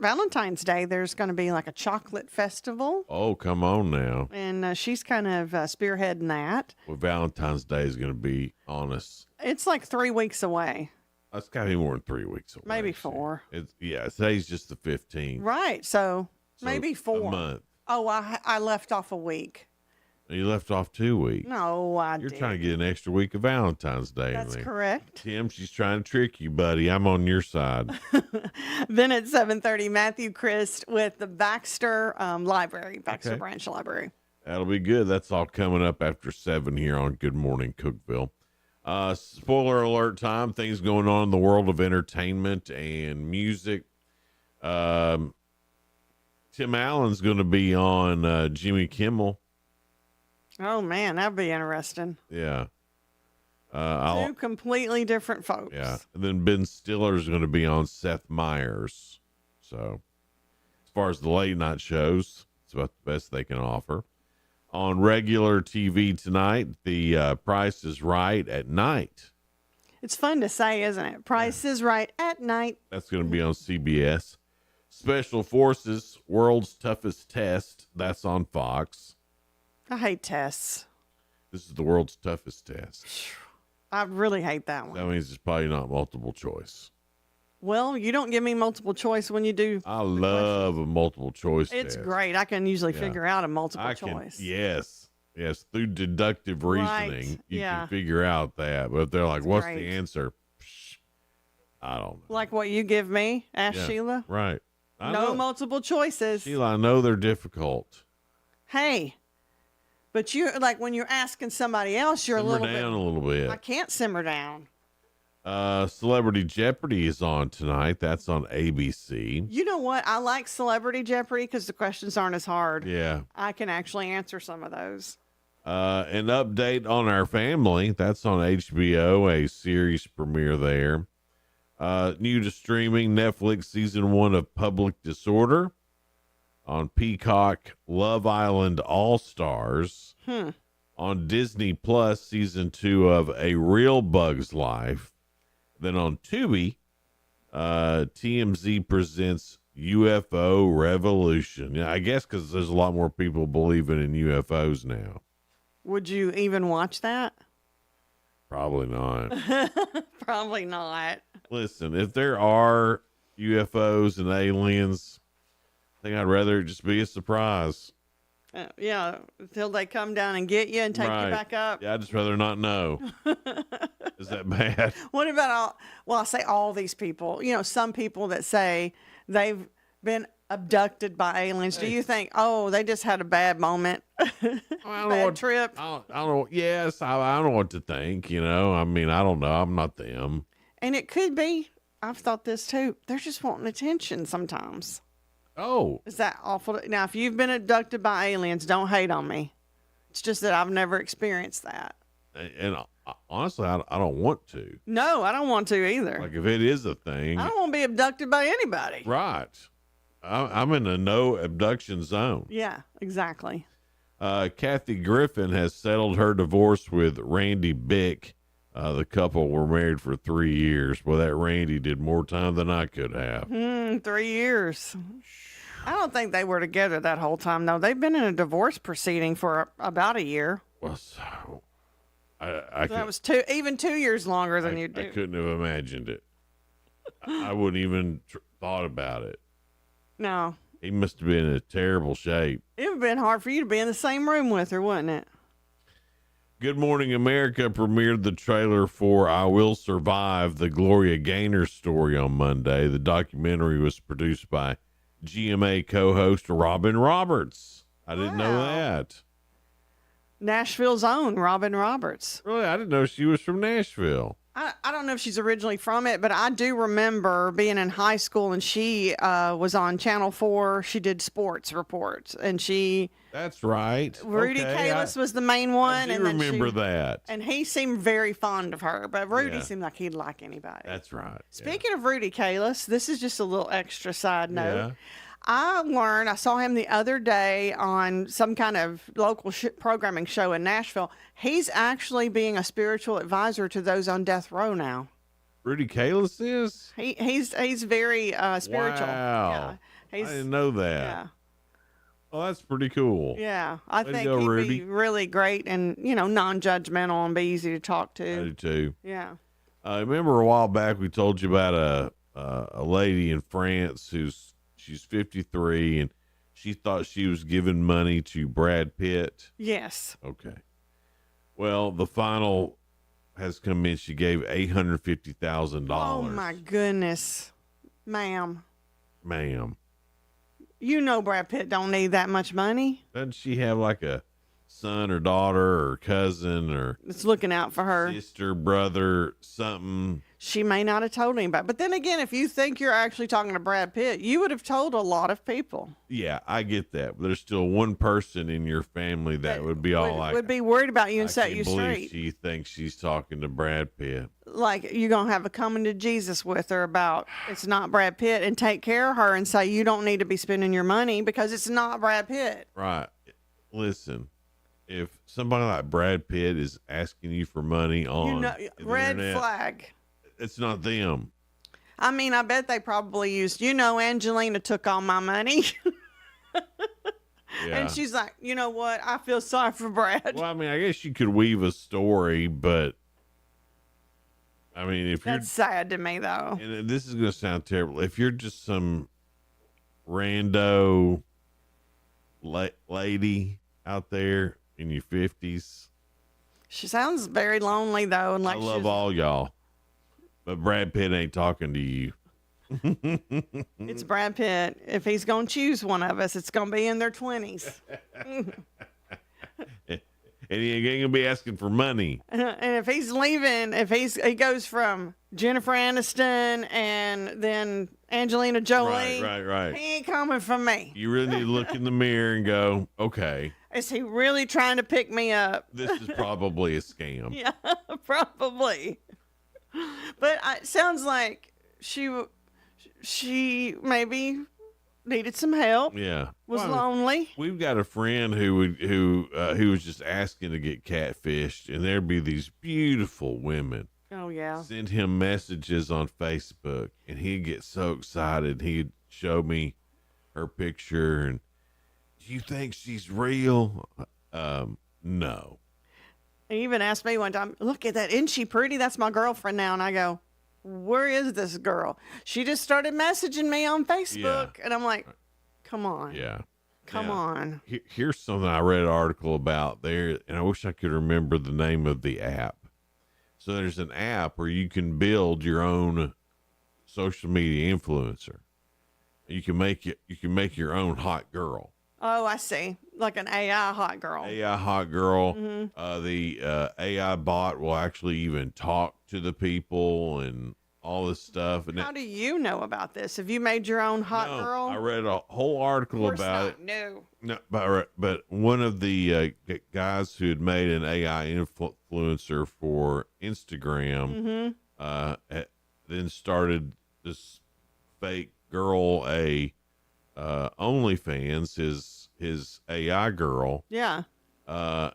Valentine's Day, there's going to be like a chocolate festival. Oh, come on now. And she's kind of spearheading that. Well, Valentine's Day is going to be on us. It's like 3 weeks away. It's got to be more than 3 weeks away. Maybe 4. Today's just the 15th. Right. So maybe 4. A month. Oh, I left off a week. You left off 2 weeks. No, You're trying to get an extra week of Valentine's Day in there. That's correct. Tim, she's trying to trick you, buddy. I'm on your side. Then at 7:30, Matthew Christ with the Baxter Library, Baxter Branch Library. That'll be good. That's all coming up after 7 here on Good Morning Cookeville. Spoiler alert time. Things going on in the world of entertainment and music. Tim Allen's going to be on Jimmy Kimmel. Oh, man, that'd be interesting. Yeah. Two completely different folks. Yeah. And then Ben Stiller's going to be on Seth Meyers. So, as far as the late night shows, it's about the best they can offer. On regular TV tonight, the Price is Right at night. It's fun to say, isn't it? Price is Right at night. That's going to be on CBS. Special Forces, World's Toughest Test. That's on Fox. I hate tests. This is the world's toughest test. I really hate that one. That means it's probably not multiple choice. Well, you don't give me multiple choice when you do. I love a multiple choice It's test. great. I can usually figure out a multiple choice. Yes. Through deductive reasoning, you can figure out that. But if they're like, what's great. the answer? I don't know. Like what you give me, ask Sheila? Right. No multiple choices. Sheila, I know they're difficult. Hey, but you like when you're asking somebody else, you're Simmer down a little bit. I can't simmer down. Celebrity Jeopardy is on tonight. That's on ABC. You know what? I like Celebrity Jeopardy because the questions aren't as hard. Yeah. I can actually answer some of those. An update on Our Family. That's on HBO, a series premiere there. New to streaming, Netflix season 1 of Public Disorder. On Peacock, Love Island All-Stars. On Disney Plus, season 2 of A Real Bug's Life. Then on Tubi, TMZ presents UFO Revolution. Yeah, I guess because there's a lot more people believing in UFOs now. Would you even watch that? Probably not. Probably not. Listen, if there are UFOs and aliens, I think I'd rather it just be a surprise. Yeah, until they come down and get you and take you back up. Yeah, I'd just rather not know. Is that bad? What about I say all these people, some people that say they've been abducted by aliens. Do you think, they just had a bad moment? Bad trip? I don't know. Yes, I don't know what to think, I mean, I don't know. I'm not them. And it could be, I've thought this too, they're just wanting attention sometimes. Oh. Is that awful? Now, if you've been abducted by aliens, don't hate on me. It's just that I've never experienced that. And Honestly, I don't want to. No, I don't want to either. Like, if it is a thing, I don't want to be abducted by anybody. right? I'm in a no abduction zone. Yeah, exactly. Kathy Griffin has settled her divorce with Randy Bick. The couple were married for 3 years. Well, that Randy did more time than I could have. 3 years. I don't think they were together that whole time, though. They've been in a divorce proceeding for about a year. Well, so That was 2 years longer than you do. I couldn't have imagined it. I wouldn't even thought about it. No. He must have been in a terrible shape. It would have been hard for you to be in the same room with her, wouldn't it? Good Morning America premiered the trailer for I Will Survive, the Gloria Gaynor story on Monday. The documentary was produced by GMA co-host Robin Roberts. I didn't know that. Nashville's own Robin Roberts. Really? I didn't know she was from Nashville. I don't know if she's originally from it, but I do remember being in high school and she was on Channel 4. She did sports reports and she... That's right. Rudy Kalis was the main one. I do remember that. And he seemed very fond of her, but Rudy Yeah. seemed like he'd like anybody. That's right. Speaking of Rudy Kalis, this is just a little extra side note. Yeah. I saw him the other day on some kind of local programming show in Nashville. He's actually being a spiritual advisor to those on death row now. Rudy Kalis is? He's very spiritual. Wow. Yeah. I didn't know that. Yeah. Oh, that's pretty cool. Yeah. I Way to think go, he'd Rudy. be really great and, non-judgmental and be easy to talk to. I do too. Yeah. Remember a while back we told you about a lady in France she's 53 and she thought she was giving money to Brad Pitt. Yes. Okay. Well, the final has come in. She gave $850,000. Oh my goodness, ma'am. You know Brad Pitt don't need that much money. Doesn't she have like a son or daughter or cousin or It's looking out for her. sister, brother, something? She may not have told anybody. But then again, if you think you're actually talking to Brad Pitt, you would have told a lot of people. Yeah, I get that. But there's still one person in your family that would be all like, would be worried about you and set I you can't believe straight. she thinks she's talking to Brad Pitt. Like you're going to have a coming to Jesus with her about it's not Brad Pitt and take care of her and say you don't need to be spending your money because it's not Brad Pitt. Right. Listen, if somebody like Brad Pitt is asking you for money on the red internet, flag. it's not them. I mean, I bet they probably used, Angelina took all my money. Yeah. And she's like, you know what? I feel sorry for Brad. Well, I mean, I guess you could weave a story, but I mean, if That's sad to me, though. and this is going to sound terrible, if you're just some rando lady out there in your 50s, She sounds very lonely, though. And like I love all y'all, but Brad Pitt ain't talking to you. It's Brad Pitt. If he's going to choose one of us, it's going to be in their 20s. And he ain't gonna be asking for money. And if he's leaving, he goes from Jennifer Aniston and then Angelina Jolie. Right. He ain't coming from me. You really need to look in the mirror and go, okay, Is he really trying to pick me up? this is probably a scam. Yeah, probably. But it sounds like she maybe needed some help. Yeah, Was lonely. We've got a friend who was just asking to get catfished, and there'd be these beautiful women Oh yeah. send him messages on Facebook, and he'd get so excited. He'd show me her picture, and do you think she's real? No. He even asked me one time, look at that. Isn't she pretty? That's my girlfriend now. And I go, where is this girl? She just started messaging me on Facebook. And I'm like, come on. Yeah. Come on. Here's something I read an article about there, and I wish I could remember the name of the app. So there's an app where you can build your own social media influencer. You can make your own hot girl. Oh, I see. Like an AI hot girl. AI hot girl. Mhm. The AI bot will actually even talk to the people and all this stuff. And How do you know about this? Have you made your own hot girl? I read a whole article about it. No, but one of the guys who had made an AI influencer for Instagram then started this fake girl, OnlyFans, his AI girl. Yeah.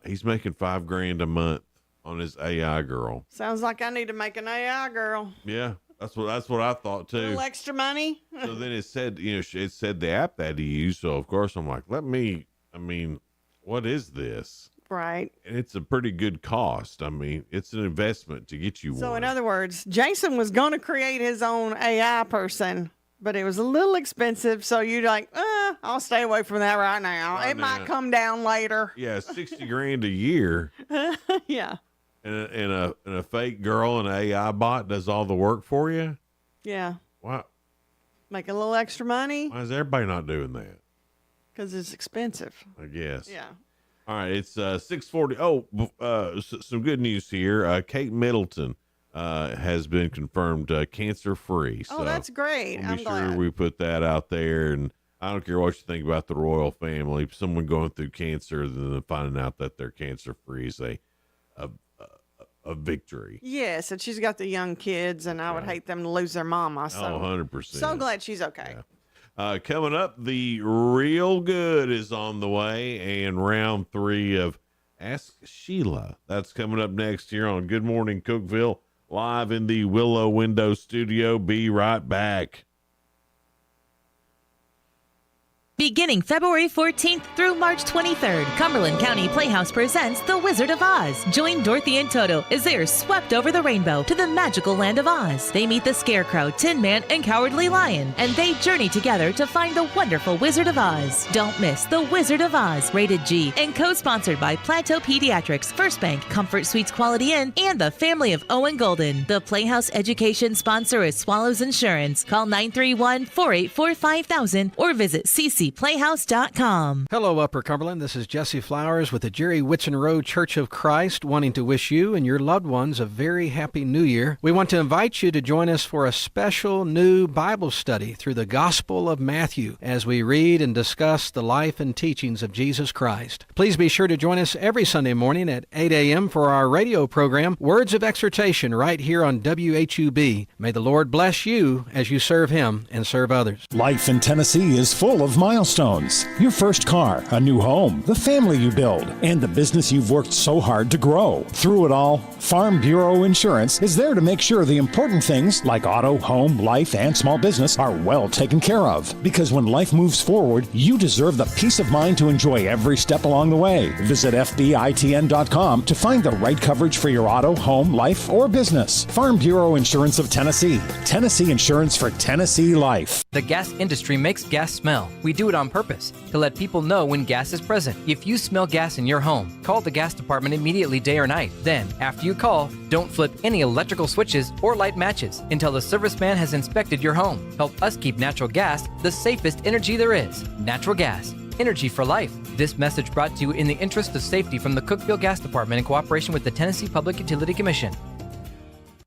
He's making $5,000 a month on his AI girl. Sounds like I need to make an AI girl. Yeah, that's what I thought A too. little extra money. So then it said, it said the app that he used. So of course I'm like, what is this? Right. And it's a pretty good cost. I mean, it's an investment to get you So one. in other words, Jason was going to create his own AI person, but it was a little expensive. So you're like, I'll stay away from that right now. It might come down later. Yeah, $60,000 a year. Yeah. And a fake girl and an AI bot does all the work for you. Yeah. Wow. Make a little extra money Why is everybody not doing that? because it's expensive. I guess. Yeah. All right, it's 6:40. Some good news here. Kate Middleton has been confirmed cancer-free. Oh, that's great. We'll I'm be glad. sure we put that out there. And I don't care what you think about the royal family. Someone going through cancer and then finding out that they're cancer-free is a victory. Yes, and she's got the young kids, and I would hate them to lose their mama. So 100%. So glad she's okay. Coming up, the Real Good is on the way, and round 3 of Ask Sheila. That's coming up next here on Good Morning Cookeville, live in the Willow Window Studio. Be right back. Beginning February 14th through March 23rd, Cumberland County Playhouse presents The Wizard of Oz. Join Dorothy and Toto as they are swept over the rainbow to the magical land of Oz. They meet the Scarecrow, Tin Man, and Cowardly Lion, and they journey together to find the wonderful Wizard of Oz. Don't miss The Wizard of Oz, rated G, and co-sponsored by Plateau Pediatrics, First Bank, Comfort Suites Quality Inn, and the family of Owen Golden. The Playhouse education sponsor is Swallows Insurance. Call 931-484-5000 or visit CCPlayhouse.com. Hello, Upper Cumberland. This is Jesse Flowers with the Jerry Whitson Road Church of Christ, wanting to wish you and your loved ones a very happy New Year. We want to invite you to join us for a special new Bible study through the Gospel of Matthew as we read and discuss the life and teachings of Jesus Christ. Please be sure to join us every Sunday morning at 8 a.m. for our radio program, Words of Exhortation, right here on WHUB. May the Lord bless you as you serve Him and serve others. Life in Tennessee is full of milestones. Your first car, a new home, the family you build, and the business you've worked so hard to grow. Through it all, Farm Bureau Insurance is there to make sure the important things like auto, home, life, and small business are well taken care of. Because when life moves forward, you deserve the peace of mind to enjoy every step along the way. Visit FBITN.com to find the right coverage for your auto, home, life, or business. Farm Bureau Insurance of Tennessee. Tennessee Insurance for Tennessee Life. The gas industry makes gas smell. We do it on purpose to let people know when gas is present. If you smell gas in your home, call the gas department immediately, day or night. Then, after you call, don't flip any electrical switches or light matches until the serviceman has inspected your home. Help us keep natural gas the safest energy there is. Natural gas. Energy for life. This message brought to you in the interest of safety from the Cookeville Gas Department in cooperation with the Tennessee Public Utility Commission.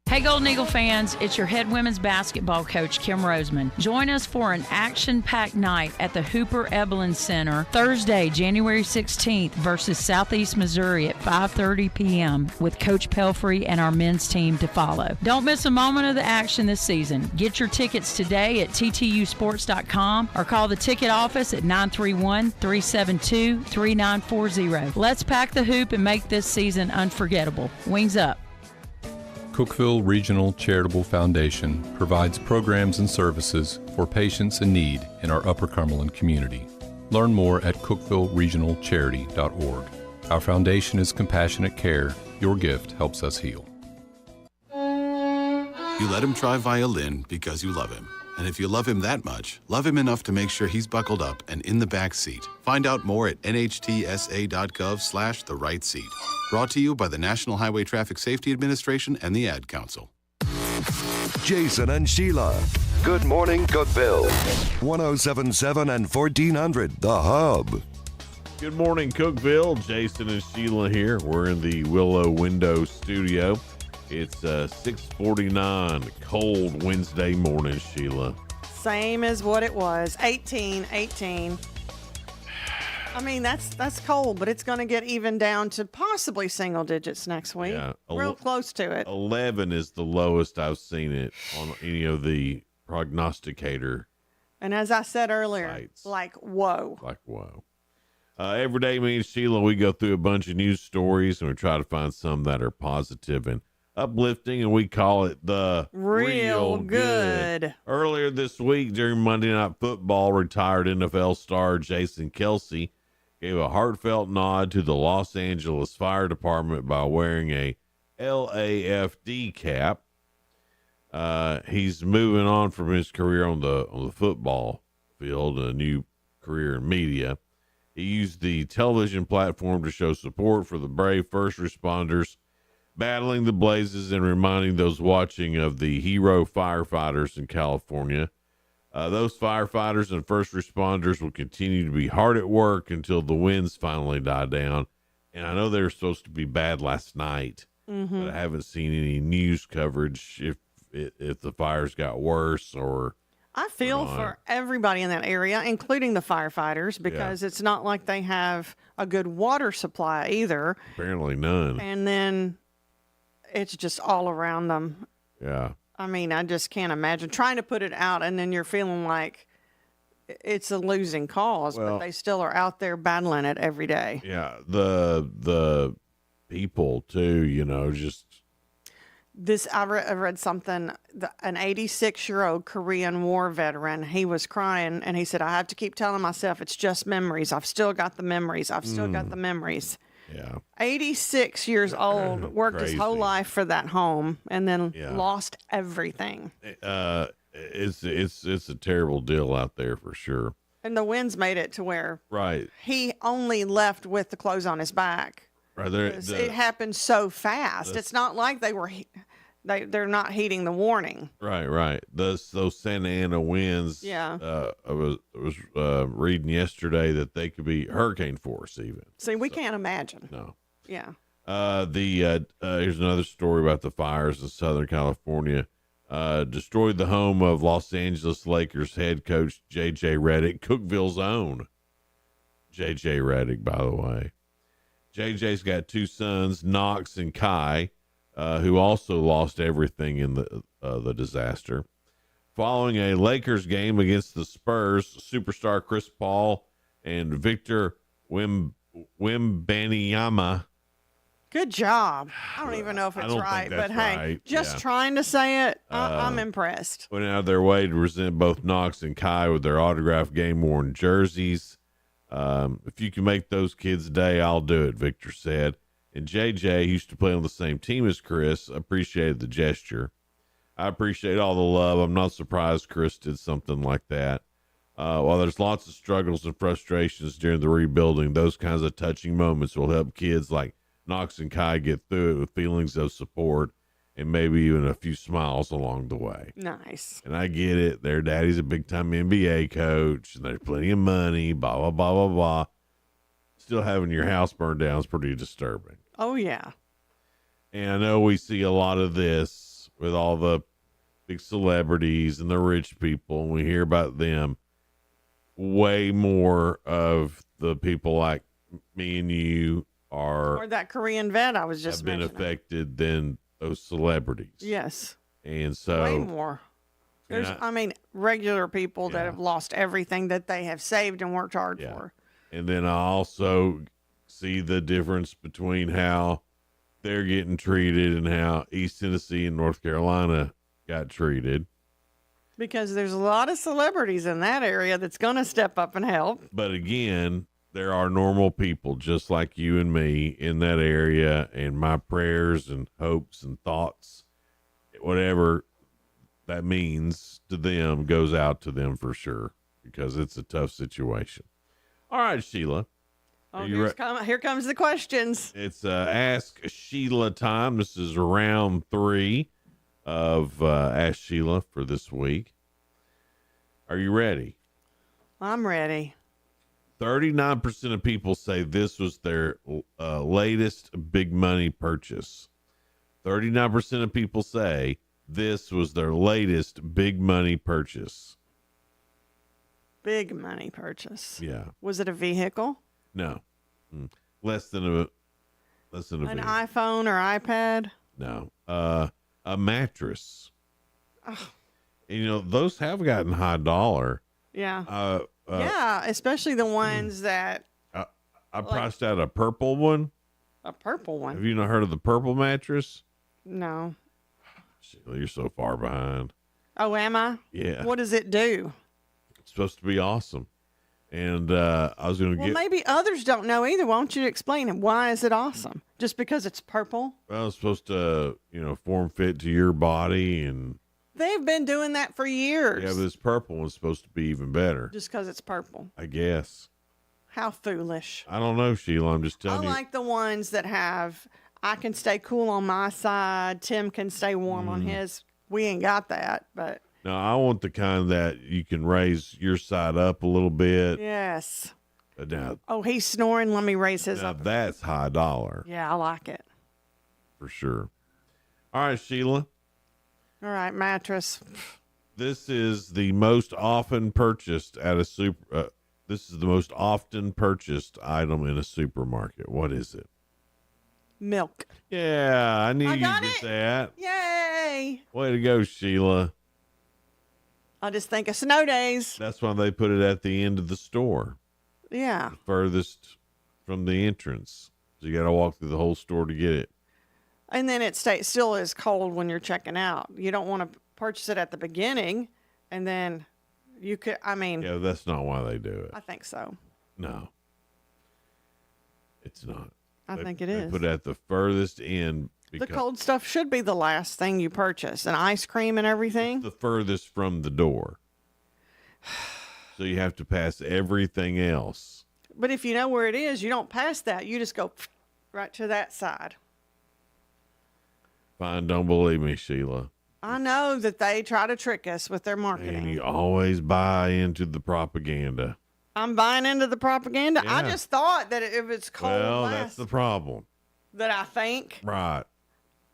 Hey Golden Eagle fans, it's your head women's basketball coach, Kim Roseman. Join us for an action-packed night at the Hooper Ebelin Center, Thursday, January 16th versus Southeast Missouri at 5:30 p.m. with Coach Pelfrey and our men's team to follow. Don't miss a moment of the action this season. Get your tickets today at ttusports.com or call the ticket office at 931-372-3940. Let's pack the hoop and make this season unforgettable. Wings up. Cookeville Regional Charitable Foundation provides programs and services for patients in need in our Upper Cumberland community. Learn more at cookvilleregionalcharity.org. Our foundation is compassionate care. Your gift helps us heal. You let him try violin because you love him. And if you love him that much, love him enough to make sure he's buckled up and in the back seat. Find out more at nhtsa.gov/the right seat. Brought to you by the National Highway Traffic Safety Administration and the Ad Council. Jason and Sheila. Good morning, Cookeville. 1077 and 1400, The Hub. Good morning, Cookeville. Jason and Sheila here. We're in the Willow Window Studio. It's 6:49, cold Wednesday morning, Sheila. Same as what it was, 18. I mean, that's cold, but it's going to get even down to possibly single digits next week. Yeah, real close to it. 11 is the lowest I've seen it on any of the prognosticator. And as I said earlier, sites. like, whoa. Every day, me and Sheila, we go through a bunch of news stories and we try to find some that are positive and uplifting, and we call it the Real good. Earlier this week during Monday Night Football, retired NFL star Jason Kelsey gave a heartfelt nod to the Los Angeles Fire Department by wearing a LAFD cap. He's moving on from his career on the football field, a new career in media. He used the television platform to show support for the brave first responders battling the blazes and reminding those watching of the hero firefighters in California. Those firefighters and first responders will continue to be hard at work until the winds finally die down. And I know they were supposed to be bad last night, but I haven't seen any news coverage if the fires got worse or. I feel for everybody in that area, including the firefighters, because it's not like they have a good water supply either. Apparently none. And then it's just all around them. Yeah. I mean, I just can't imagine trying to put it out and then you're feeling like it's a losing cause, but they still are out there battling it every day. Yeah. The people too, just. I read something, an 86-year-old Korean War veteran, he was crying and he said, I have to keep telling myself it's just memories. I've still got the memories. Yeah. 86 years old, worked his whole life for that home and then lost everything. It's a terrible deal out there for sure. And the winds made it to where he only left with the clothes on his back. Right there, it happened so fast. It's not like they're not heeding the warning. Right. Those Santa Ana winds. Yeah. I was reading yesterday that they could be hurricane force even. See, we can't imagine. No. Yeah. Here's another story about the fires in Southern California. Destroyed the home of Los Angeles Lakers head coach J.J. Redick, Cookeville's own J.J. Redick, by the way. JJ's got two sons, Knox and Kai, who also lost everything in the disaster. Following a Lakers game against the Spurs, superstar Chris Paul and Victor Wembanyama. Good job. I don't even know if it's right, but hey, just trying to say it, I'm impressed. Went out of their way to present both Knox and Kai with their autographed game-worn jerseys. If you can make those kids' day, I'll do it, Victor said. And JJ, who used to play on the same team as Chris, appreciated the gesture. I appreciate all the love. I'm not surprised Chris did something like that. While there's lots of struggles and frustrations during the rebuilding, those kinds of touching moments will help kids like Knox and Kai get through it with feelings of support and maybe even a few smiles along the way. Nice. And I get it. Their daddy's a big-time NBA coach, and there's plenty of money, blah, blah, blah, blah, blah. Still having your house burned down is pretty disturbing. Oh, yeah. And I know we see a lot of this with all the big celebrities and the rich people, and we hear about them. Way more of the people like me and you or that Korean vet I was just have been mentioning. affected than those celebrities. Yes. And so way more. There's, regular people that have lost everything that they have saved and worked hard for. And then I also see the difference between how they're getting treated and how East Tennessee and North Carolina got treated. Because there's a lot of celebrities in that area that's going to step up and help. But again, there are normal people just like you and me in that area, and my prayers and hopes and thoughts, whatever that means to them, goes out to them for sure, because it's a tough situation. All right, Sheila. Oh, here comes the questions. It's Ask Sheila time. This is round 3 of Ask Sheila for this week. Are you ready? I'm ready. 39% of people say this was their latest big money purchase. 39% of people say this was their latest big money purchase. Big money purchase. Yeah. Was it a vehicle? No. Less than a An vehicle. iPhone or iPad? No. A mattress. Oh. And, those have gotten high dollar. Yeah. Yeah, especially the ones that. I priced out a purple one. A purple one? Have you not heard of the purple mattress? No. Sheila, you're so far behind. Oh, am I? Yeah. What does it do? It's supposed to be awesome. And I was going to Well, maybe others don't know either. Why don't you explain it? Why is it awesome? Just because it's purple? Well, it's supposed to, form fit to your body. And They've been doing that for years. yeah, but this purple one's supposed to be even better. Just because it's purple. I guess. How foolish. I don't know, Sheila. I'm just I telling you. like the ones that have, I can stay cool on my side. Tim can stay warm on his. We ain't got that, but. No, I want the kind that you can raise your side up a little bit. Yes. Now, Oh, he's snoring. Let me raise his up. that's high dollar Yeah, I like it. for sure. All right, Sheila. All right, mattress. This is the most often purchased at a super. This is the most often purchased item in a supermarket. What is it? Milk. Yeah, I knew I you'd got get it. that. Yay. Way to go, Sheila. I just think of snow days. That's why they put it at the end of the store, Yeah. furthest from the entrance. So you got to walk through the whole store to get it. And then it still is cold when you're checking out. You don't want to purchase it at the beginning, and then you could. I mean, Yeah, that's not why they do it. I think so. No, it's not. I think it they is. put it at the furthest end The because cold stuff should be the last thing you purchase, and ice cream and everything. the furthest from the door. So you have to pass everything else. But if you know where it is, you don't pass that. You just go right to that side. Fine, don't believe me, Sheila. I know that they try to trick us with their And marketing. you always buy into the propaganda. I'm buying into the propaganda. I Yeah. just thought that if it's cold Well, last, that's the problem. that I think. Right.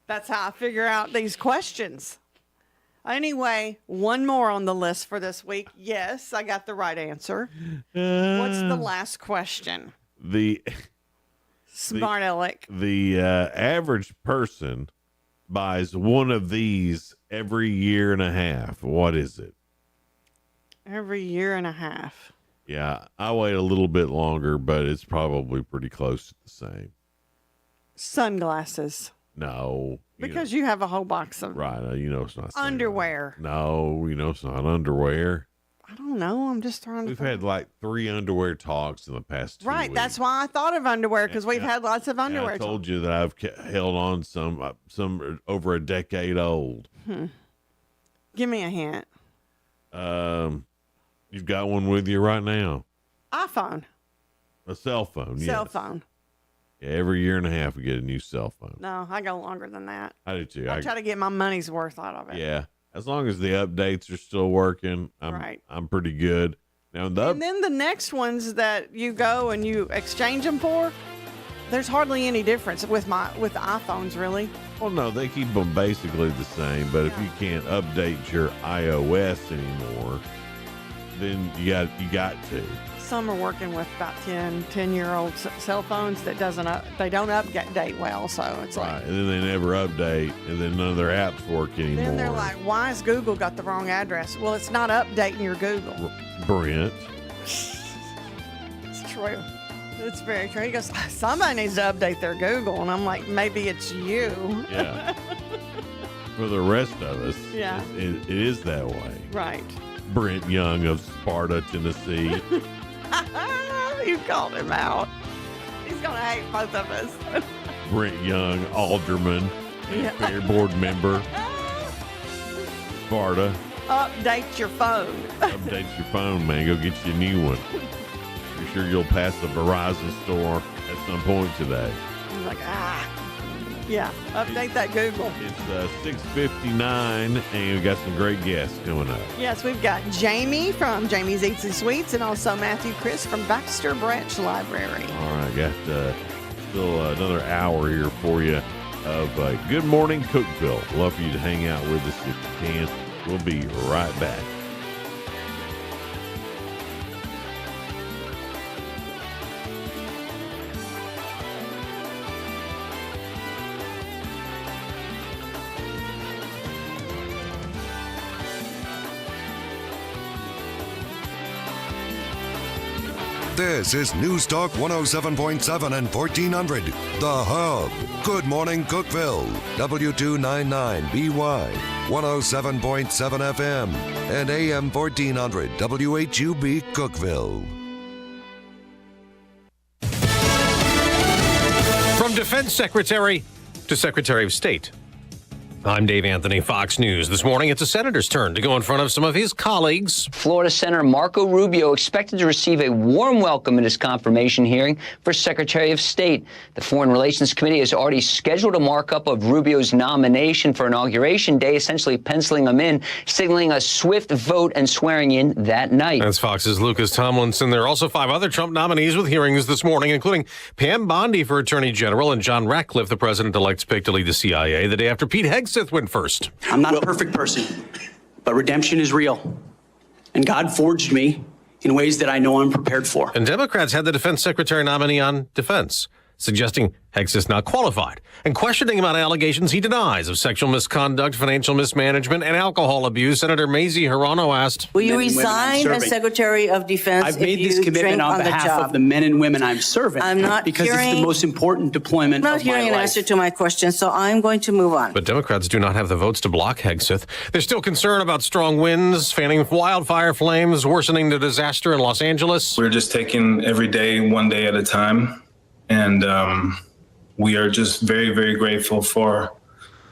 That's how I figure out these questions. Anyway, one more on the list for this week. Yes, I got the right answer. What's the last question? The Smart aleck. the average person buys one of these every year and a half. What is it? Every year and a half. Yeah, I wait a little bit longer, but it's probably pretty close to the same. Sunglasses. No. Because you have a whole box of Right. It's not. underwear. No, it's not underwear. I don't know. I'm just trying to. We've had like 3 underwear talks in the past 2 Right. weeks. That's why I thought of underwear, because we've had lots of And underwear. I told you that I've held on some over a decade old. Give me a hint. You've got one with you right now. iPhone. A cell phone. Cell yes. phone. Yeah, every year and a half we get a new cell phone. No, I go longer than that. I do too. I try to get my money's worth out of it. Yeah, as long as the updates are still working, I'm pretty good. Now And then the next ones that you go and you exchange them for, there's hardly any difference with the iPhones, really. well, no, they keep them basically the same. But if you can't update your iOS anymore, then you got to. Some are working with about 10-year-old cell phones that they don't update well, so it's Right, like. and then they never update, and then none of their apps work anymore. Then they're like, why has Google got the wrong address? Well, it's not updating your Google. Brent. It's true. It's very true. He goes, somebody needs to update their Google. And I'm like, maybe it's you. Yeah. For the rest of us, Yeah. it is that way. Right. Brent Young of Sparta, Tennessee. You called him out. He's going to hate both of us. Brent Young, alderman, Yeah. fair board member. Sparta. Update your phone. Update your phone, man. Go get you a new one. You're sure you'll pass the Verizon store at some point today. I'm like, yeah, update that Google. It's 6:59, and we've got some great guests coming up. Yes, we've got Jamie from Jamie's Eats and Sweets, and also Matthew Chris from Baxter Branch Library. All right, got still another hour here for you. of Good Morning Cookeville. Love for you to hang out with us if you can. We'll be right back. This is News Talk 107.7 and 1400, The Hub. Good morning, Cookeville. W299BY, 107.7 FM, and AM 1400, WHUB, Cookeville. From Defense Secretary to Secretary of State. I'm Dave Anthony, Fox News. This morning, it's a senator's turn to go in front of some of his colleagues. Florida Senator Marco Rubio expected to receive a warm welcome at his confirmation hearing for Secretary of State. The Foreign Relations Committee has already scheduled a markup of Rubio's nomination for Inauguration Day, essentially penciling him in, signaling a swift vote and swearing in that night. That's Fox's Lucas Tomlinson. There are also 5 other Trump nominees with hearings this morning, including Pam Bondi for Attorney General and John Ratcliffe, the president-elect's pick to lead the CIA, the day after Pete Hegseth went first. I'm not a perfect person, but redemption is real. And God forged me in ways that I know I'm prepared for. And Democrats had the defense secretary nominee on defense, suggesting Hegseth not qualified, and questioning him on allegations he denies of sexual misconduct, financial mismanagement, and alcohol abuse. Senator Mazie Hirono asked, will you resign as Secretary of Defense? I've made this commitment on behalf of the men and women I'm serving. I'm not because hearing, it's the most important deployment I'm not of my hearing an life. answer to my question, so I'm going to move on. But Democrats do not have the votes to block Hegseth. There's still concern about strong winds, fanning wildfire flames, worsening the disaster in Los Angeles. We're just taking every day, one day at a time. And we are just very, very grateful for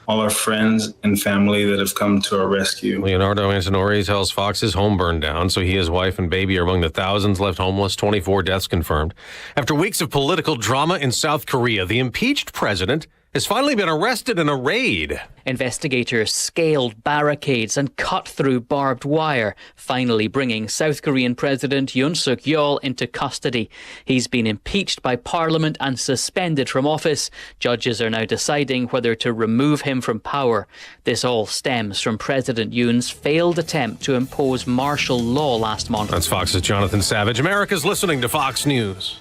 all our friends and family that have come to our rescue. Leonardo Antinori tells Fox his home burned down, so he, his wife, and baby are among the thousands left homeless, 24 deaths confirmed. After weeks of political drama in South Korea, the impeached president has finally been arrested in a raid. Investigators scaled barricades and cut through barbed wire, finally bringing South Korean President Yoon Suk-yeol into custody. He's been impeached by Parliament and suspended from office. Judges are now deciding whether to remove him from power. This all stems from President Yoon's failed attempt to impose martial law last month. That's Fox's Jonathan Savage. America's listening to Fox News.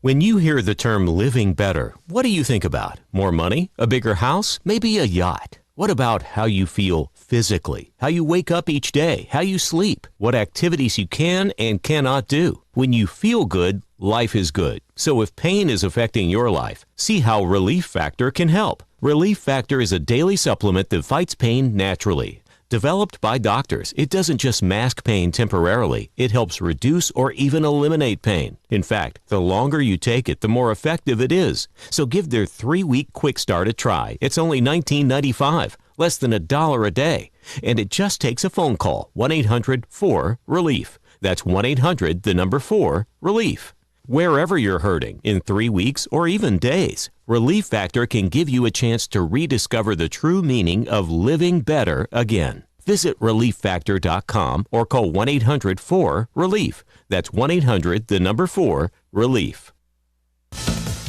When you hear the term living better, what do you think about? More money? A bigger house? Maybe a yacht? What about how you feel physically? How you wake up each day? How you sleep? What activities you can and cannot do? When you feel good, life is good. So if pain is affecting your life, see how Relief Factor can help. Relief Factor is a daily supplement that fights pain naturally. Developed by doctors, it doesn't just mask pain temporarily, it helps reduce or even eliminate pain. In fact, the longer you take it, the more effective it is. So give their 3-week quick start a try. It's only $19.95, less than $1 a day. And it just takes a phone call, 1-800-4-RELIEF. That's 1-800-4-RELIEF. Wherever you're hurting, in 3 weeks or even days, Relief Factor can give you a chance to rediscover the true meaning of living better again. Visit ReliefFactor.com or call 1-800-4-RELIEF. That's 1-800-4-RELIEF.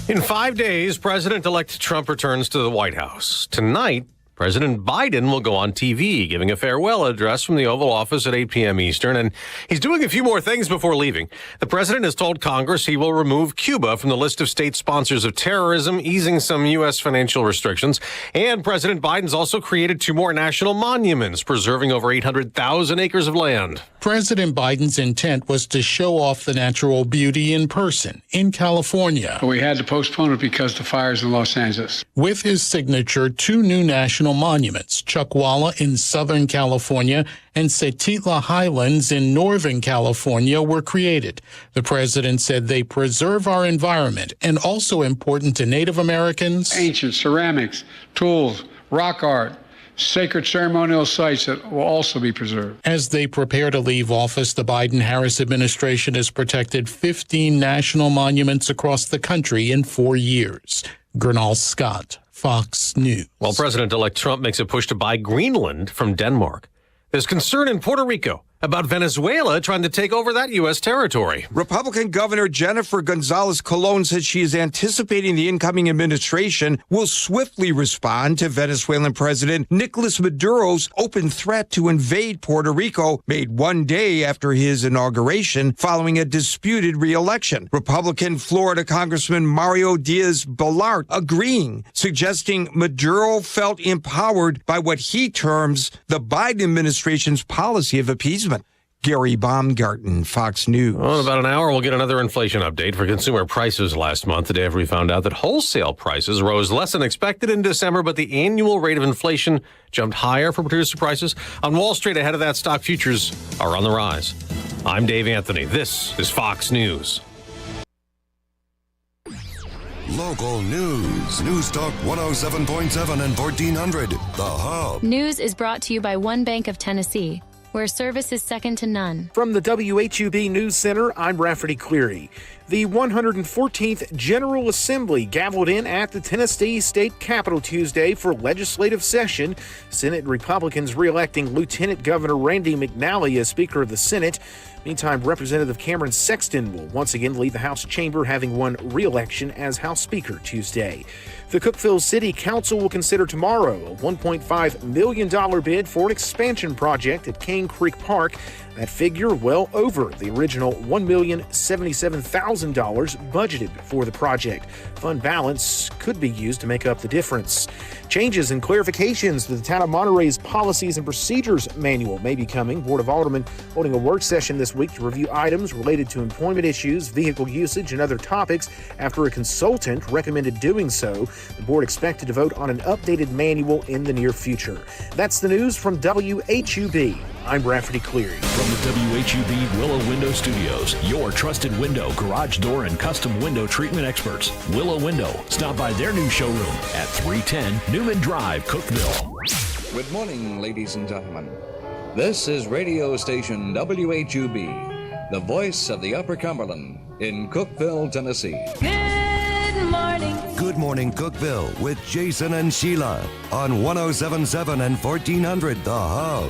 In 5 days, President-elect Trump returns to the White House. Tonight, President Biden will go on TV, giving a farewell address from the Oval Office at 8 p.m. Eastern, and he's doing a few more things before leaving. The president has told Congress he will remove Cuba from the list of state sponsors of terrorism, easing some U.S. financial restrictions. And President Biden's also created 2 more national monuments, preserving over 800,000 acres of land. President Biden's intent was to show off the natural beauty in person in California. We had to postpone it because of the fires in Los Angeles. With his signature, 2 new national monuments, Chuckwalla in Southern California and Setitla Highlands in Northern California, were created. The president said they preserve our environment and also important to Native Americans. Ancient ceramics, tools, rock art, sacred ceremonial sites that will also be preserved. As they prepare to leave office, the Biden-Harris administration has protected 15 national monuments across the country in 4 years. Gernal Scott, Fox News. While President-elect Trump makes a push to buy Greenland from Denmark, there's concern in Puerto Rico about Venezuela trying to take over that U.S. territory. Republican Governor Jennifer Gonzalez Colon says she is anticipating the incoming administration will swiftly respond to Venezuelan President Nicolas Maduro's open threat to invade Puerto Rico, made one day after his inauguration following a disputed re-election. Republican Florida Congressman Mario Diaz-Balart agreeing, suggesting Maduro felt empowered by what he terms the Biden administration's policy of appeasement. Gary Baumgarten, Fox News. Well, in about an hour, we'll get another inflation update for consumer prices last month, the day after we found out that wholesale prices rose less than expected in December, but the annual rate of inflation jumped higher for producer prices. On Wall Street, ahead of that, stock futures are on the rise. I'm Dave Anthony. This is Fox News. Local news. News Talk 107.7 and 1400. The Hub. News is brought to you by One Bank of Tennessee, where service is second to none. From the WHUB News Center, I'm Rafferty Cleary. The 114th General Assembly gaveled in at the Tennessee State Capitol Tuesday for legislative session. Senate Republicans re-electing Lieutenant Governor Randy McNally as Speaker of the Senate. Meantime, Representative Cameron Sexton will once again lead the House chamber, having won re-election as House Speaker Tuesday. The Cookeville City Council will consider tomorrow a $1.5 million bid for an expansion project at Cane Creek Park. That figure well over the original $1,077,000 budgeted for the project. Fund balance could be used to make up the difference. Changes and clarifications to the town of Monterey's policies and procedures manual may be coming. Board of Aldermen holding a work session this week to review items related to employment issues, vehicle usage, and other topics. After a consultant recommended doing so, the board expected to vote on an updated manual in the near future. That's the news from WHUB. I'm Rafferty Cleary. From the WHUB Willow Window Studios, your trusted window, garage door, and custom window treatment experts. Willow Window. Stop by their new showroom at 310 Newman Drive, Cookeville. Good morning, ladies and gentlemen. This is radio station WHUB, the voice of the Upper Cumberland in Cookeville, Tennessee. Good morning. Good morning, Cookeville, with Jason and Sheila on 107.7 and 1400. The Hub.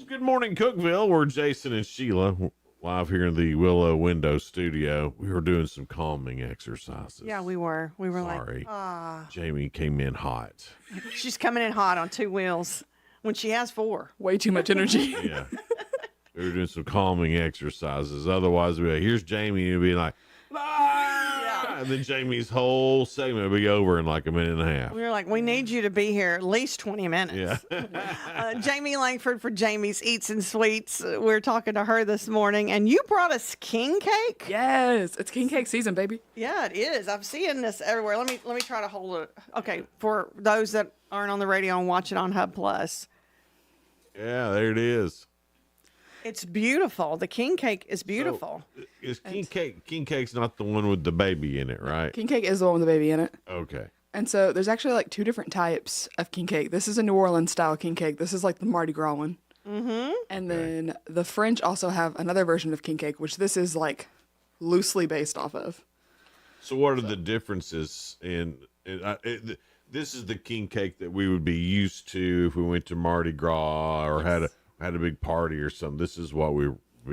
Good morning, Cookeville. We're Jason and Sheila, live here in the Willow Window Studio. We were doing some calming exercises. Yeah, we were. We were Sorry. like, ah. Jamie came in hot. She's coming in hot on two wheels when she has four. Way too much energy. Yeah. We were doing some calming exercises. Otherwise, we'd be like, here's Jamie, and we'd be like, and then Jamie's whole segment would be over in like a minute and a half. We were like, we need you to be here at least 20 minutes. Yeah. Jamie Langford for Jamie's Eats and Sweets. We're talking to her this morning, and you brought us king cake? Yes, it's king cake season, baby. Yeah, it is. I'm seeing this everywhere. Let me try to hold it. Okay, for those that aren't on the radio and watch it on Hub Plus. Yeah, there it is. It's beautiful. The king cake is beautiful. So, is king cake's not the one with the baby in it, right? King cake is the one with the baby in it. Okay. And so there's actually like two different types of king cake. This is a New Orleans style king cake. This is like the Mardi Gras one. Mm-hmm. And then the French also have another version of king cake, which this is like loosely based off of. So what are the differences in this is the king cake that we would be used to if we went to Mardi Gras or had a big party or something. This is what we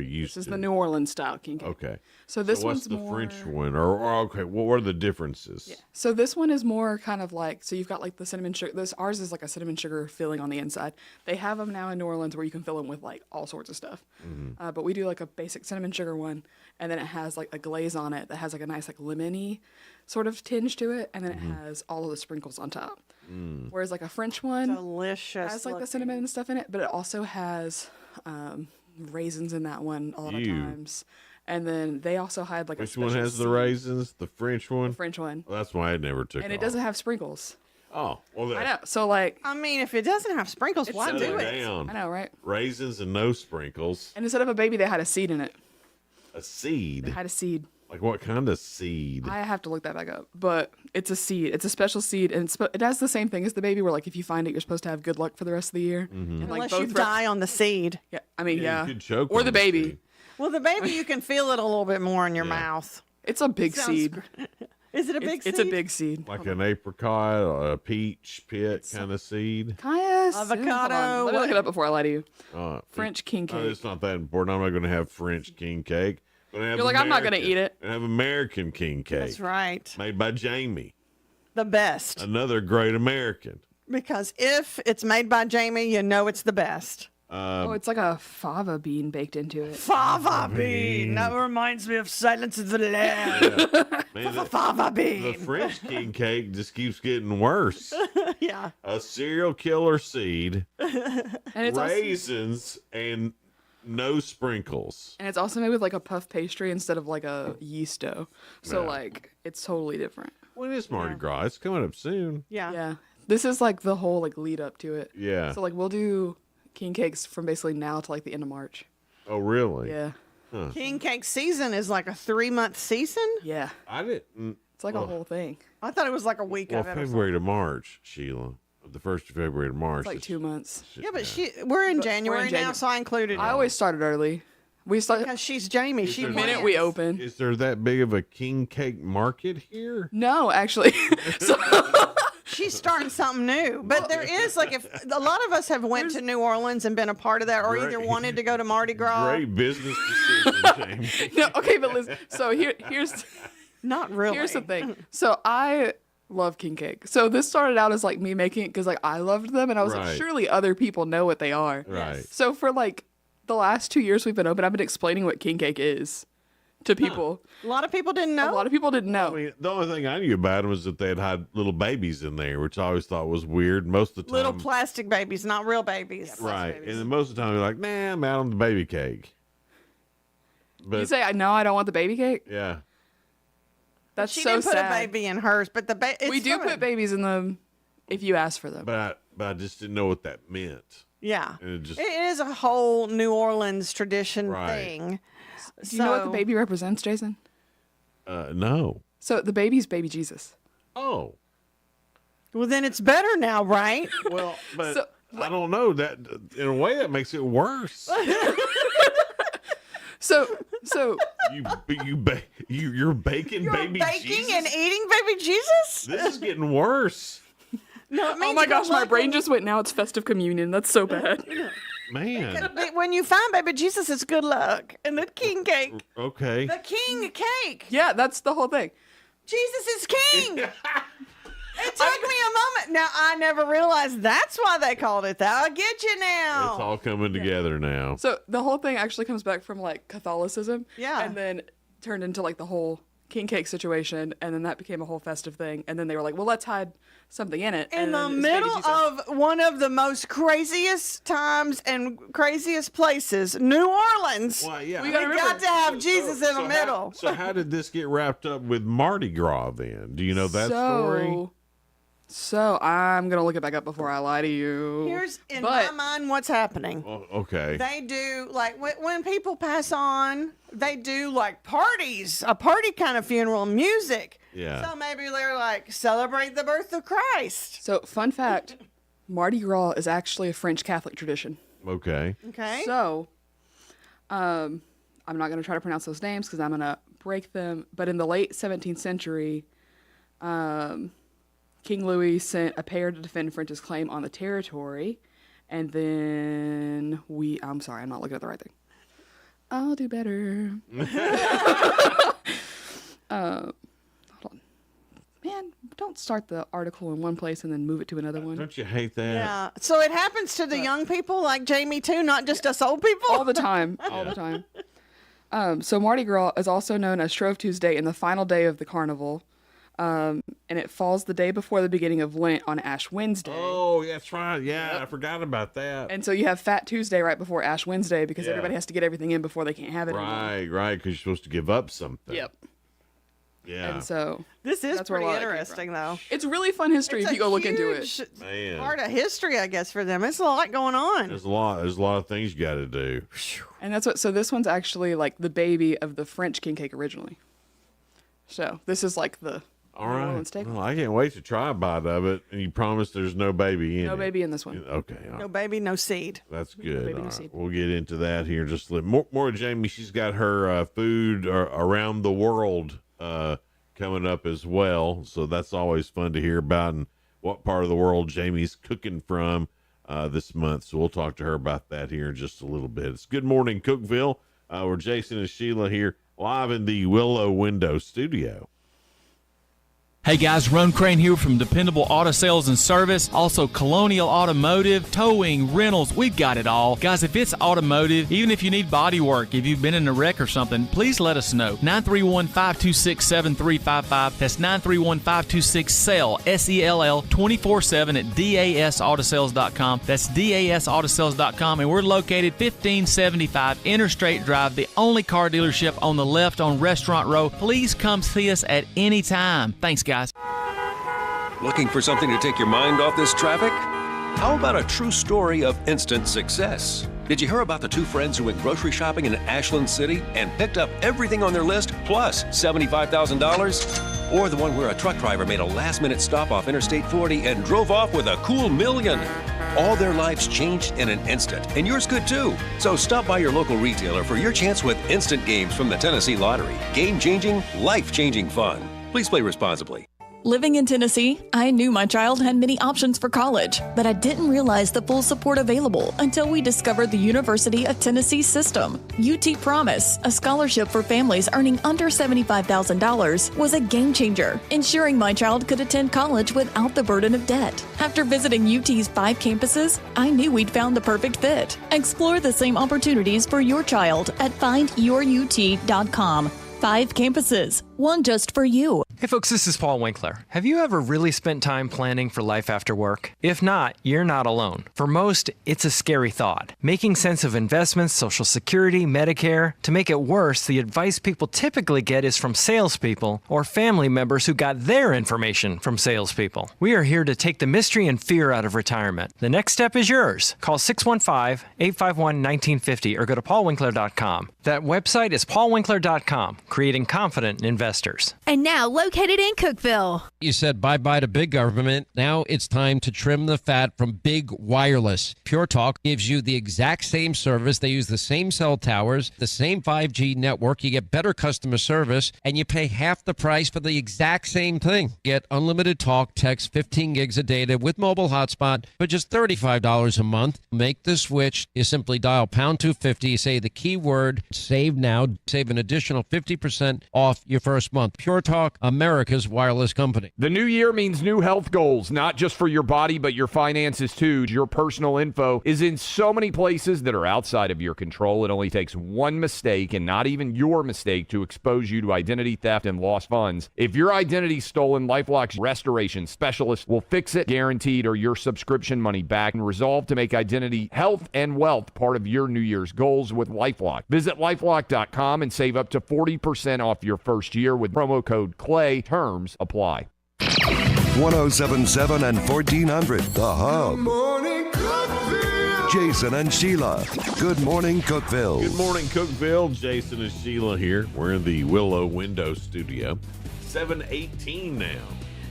used to. This is the New Orleans style king cake. Okay. So this what's one's the more... French one? Or okay, what are the differences? Yeah. So this one is more kind of like, so you've got like the cinnamon sugar. Ours is like a cinnamon sugar filling on the inside. They have them now in New Orleans where you can fill them with like all sorts of stuff. Mm-hmm. But we do like a basic cinnamon sugar one, and then it has like a glaze on it that has like a nice like lemony sort of tinge to it, and then it has all of the sprinkles on top. Mm. Whereas like a French one delicious has like the cinnamon and stuff in it, but it also has raisins in that one a lot of times. And then they also had like Which one has the raisins? The French one? The French one. Well, that's why I never took And it it doesn't have sprinkles. Oh, well, I know. So like, I mean, if it doesn't have sprinkles, why settle do it? down. I know, right? Raisins and no sprinkles. And instead of a baby, they had a seed in it. A seed? They had a seed. Like what kind of seed? I have to look that back up, but it's a seed. It's a special seed, and it has the same thing as the baby, where like if you find it, you're supposed to have good luck for the rest of the year. Mm-hmm. And, like, Unless you die on the seed. Yeah, I mean, yeah. You could choke or on the baby. Well, the baby, you can feel it a little bit more in your mouth. It's a big Sounds seed. Is it a big seed? It's a big seed. Like an apricot or a peach pit kind of seed? Avocado. Let me look it up before I lie to you. Uh, French king cake. It's not that important. I'm not going to have French king cake. You're like, I'm not going to eat it. I have American king cake. That's right. Made by Jamie. The best. Another great American. Because if it's made by Jamie, you know it's the best. It's like a fava bean baked into it. Fava bean. That reminds me of Silence of the Lambs. Man, Fava bean. The French king cake just keeps getting worse. Yeah. A serial killer seed, And it's raisins, and no sprinkles. And it's also made with like a puff pastry instead of like a yeast dough. So Yeah. like it's totally different. When is Mardi Gras? It's coming up soon. Yeah. Yeah. This is like the whole like lead up to it. Yeah. So like we'll do king cakes from basically now to like the end of March. Oh, really? Yeah. Huh. King cake season is like a 3-month season? Yeah. I didn't. It's like a whole thing. I thought it was like a week Well, of it. or February to March, Sheila. The 1st of February to March. It's like 2 months. Yeah, but we're in January now, so I included I it. always started early. We started Because she's Jamie. She the minute plans. we open. Is there that big of a king cake market here? No, actually. She's starting something new. But there is, like, if a lot of us have went to New Orleans and been a part of that, or either Great. wanted to go to Mardi Gras. Great business decision, Jamie. No, okay, but listen. So here's Not really. Here's the thing. So I love king cake. So this started out as like me making it because like I loved them, and I was like, Right. surely other people know what they are. Right. So for like the last 2 years we've been open, I've been explaining what king cake is to people. A lot of people didn't know. A lot of people didn't know. I mean, the only thing I knew about them was that they had little babies in there, which I always thought was weird. Most of the time, Little plastic babies, not real babies. right? And then most of the time, you're like, "Nah, I'm out on the baby cake." But You say, I know I don't want the baby cake. yeah, That's She so didn't put sad. a baby in hers, but the baby. We do put babies in them if you ask for them. but I just didn't know what that meant. Yeah. And it just It is a whole New Orleans tradition Right. thing. Do you know what the baby represents, Jason? no. So the baby's baby Jesus. Oh, Well, then it's better now, right? well, but I don't know that. In a way, that makes it worse. So you're baking baby Baking Jesus. and eating baby Jesus? This is getting worse, No, it means oh my gosh, good my luck brain just went, now it's festive communion. That's so bad. man. But when you find baby Jesus, it's good luck. And the king cake. Okay. The king cake. Yeah, that's the whole thing. Jesus is king. It took me a moment. Now, I never realized that's why they called it that. I get you now. It's all coming together now. So the whole thing actually comes back from like Catholicism. Yeah. And then turned into like the whole king cake situation. And then that became a whole festive thing. And then they were like, well, let's hide something in it. In and the then it's baby middle Jesus. of one of the most craziest times and craziest places, New Orleans. Well, yeah. We gotta got remember- to have Jesus in the So middle. so how did this get wrapped up with Mardi Gras then? Do you know that story? So I'm going to look it back up before I lie to you. Here's, in But- my mind, what's happening. Oh, okay. They do, like, when people pass on, they do, like, parties, a party kind of funeral, music. Yeah. So maybe they're like, celebrate the birth of Christ. So fun fact, Mardi Gras is actually a French Catholic tradition. Okay. Okay. So, I'm not going to try to pronounce those names because I'm going to break them. But in the late 17th century, King Louis sent a pair to defend French's claim on the territory. And then I'm sorry, I'm not looking at the right thing. I'll do better. Hold on. Man, don't start the article in one place and then move it to another one. Don't you hate that? Yeah. So it happens to the young people like Jamie, too, not just us old people? All the time. All the time. So Mardi Gras is also known as Shrove Tuesday and the final day of the carnival. And it falls the day before the beginning of Lent on Ash Wednesday. Oh, that's right. Yeah, I forgot about that. And so you have Fat Tuesday right before Ash Wednesday because Yeah. everybody has to get everything in before they can't have it anymore. Right, because you're supposed to give up something. Yep. Yeah. And so This is that's where a pretty lot of it came interesting, though. It's really fun history It's if you a go look into it. huge Man. part of history, I guess, for them. It's a lot going on. There's a lot of things you got to do. And that's what. So this one's actually like the baby of the French king cake originally. So this is like the All New right. Orleans steak. Well, I can't wait to try a bite of it. And you promise there's no baby in it. No baby in this one. Okay. All No right. baby, no seed. That's good. baby, All no right. seed. We'll get into that here in just a little. More of Jamie. She's got her food around the world coming up as well. So that's always fun to hear about and what part of the world Jamie's cooking from this month. So we'll talk to her about that here in just a little bit. It's Good Morning Cookeville. We're Jason and Sheila here live in the Willow Window studio. Hey guys, Ron Crane here from Dependable Auto Sales and Service, also Colonial Automotive, towing, rentals, we've got it all. Guys, if it's automotive, even if you need body work, if you've been in a wreck or something, please let us know. 931-526-7355. That's 931-526-SELL, S-E-L-L, 24/7 at dasautosales.com. That's dasautosales.com, and we're located 1575 Interstate Drive, the only car dealership on the left on Restaurant Row. Please come see us at any time. Thanks, guys. Looking for something to take your mind off this traffic? How about a true story of instant success? Did you hear about the two friends who went grocery shopping in Ashland City and picked up everything on their list plus $75,000? Or the one where a truck driver made a last-minute stop off Interstate 40 and drove off with a cool $1 million? All their lives changed in an instant, and yours could too. So stop by your local retailer for your chance with instant games from the Tennessee Lottery. Game-changing, life-changing fun. Please play responsibly. Living in Tennessee, I knew my child had many options for college, but I didn't realize the full support available until we discovered the University of Tennessee system. UT Promise, a scholarship for families earning under $75,000, was a game changer, ensuring my child could attend college without the burden of debt. After visiting UT's 5 campuses, I knew we'd found the perfect fit. Explore the same opportunities for your child at findyourut.com. 5 campuses, one just for you. Hey folks, this is Paul Winkler. Have you ever really spent time planning for life after work? If not, you're not alone. For most, it's a scary thought. Making sense of investments, Social Security, Medicare. To make it worse, the advice people typically get is from salespeople or family members who got their information from salespeople. We are here to take the mystery and fear out of retirement. The next step is yours. Call 615-851-1950 or go to paulwinkler.com. That website is paulwinkler.com, creating confident investors. And now located in Cookeville. You said bye-bye to big government. Now it's time to trim the fat from big wireless. Pure Talk gives you the exact same service. They use the same cell towers, the same 5G network. You get better customer service, and you pay half the price for the exact same thing. Get unlimited talk, text, 15 gigs of data with mobile hotspot for just $35 a month. Make the switch. You simply dial pound 250. You say the keyword save now. Save an additional 50% off your first month. Pure Talk, America's wireless company. The new year means new health goals, not just for your body, but your finances too. Your personal info is in so many places that are outside of your control. It only takes one mistake, and not even your mistake, to expose you to identity theft and lost funds. If your identity's stolen, LifeLock's restoration specialist will fix it, guaranteed, or your subscription money back, and resolve to make identity, health, and wealth part of your New Year's goals with LifeLock. Visit LifeLock.com and save up to 40% off your first year with promo code CLAY. Terms apply. 1077 and 1400, The Hub. Jason and Sheila. Good morning, Cookeville. Good morning, Cookeville. Jason and Sheila here. We're in the Willow Window studio. 7:18 now.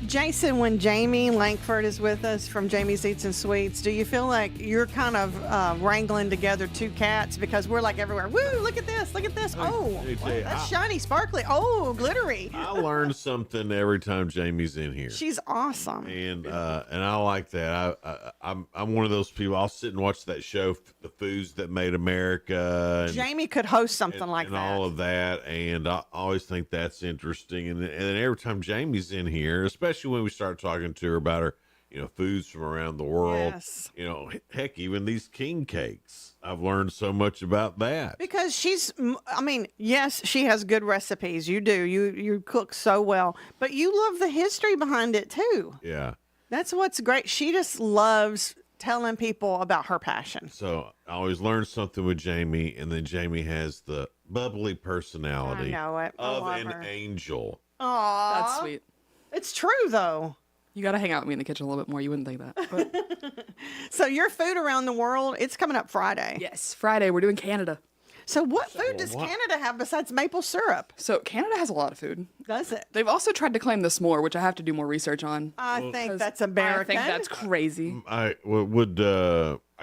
Jason, when Jamie Langford is with us from Jamie's Eats and Sweets, do you feel like you're kind of wrangling together 2 cats? Because we're like everywhere. Woo, look at this, look at this. Oh, that's shiny, sparkly. Oh, glittery. I learn something every time Jamie's in here. She's awesome. And I like that. I'm one of those people. I'll sit and watch that show, The Foods That Made America. And, Jamie could host something like and that. all of that. And I always think that's interesting. And then every time Jamie's in here, especially when we start talking to her about her, foods from around the world, heck, even these king cakes. I've learned so much about that. Because yes, she has good recipes. You do. You cook so well. But you love the history behind it, too. Yeah. That's what's great. She just loves telling people about her passion. So I always learn something with Jamie, and then Jamie has the bubbly personality I know it. of an angel. Aw. That's sweet. It's true, though. You got to hang out with me in the kitchen a little bit more. You wouldn't think that. But So your food around the world, it's coming up Friday. yes, Friday we're doing Canada. So what food does Canada have besides maple syrup? So Canada has a lot of food. Does it? They've also tried to claim the s'more, which I have to do more research on. I think that's American. I think that's crazy. I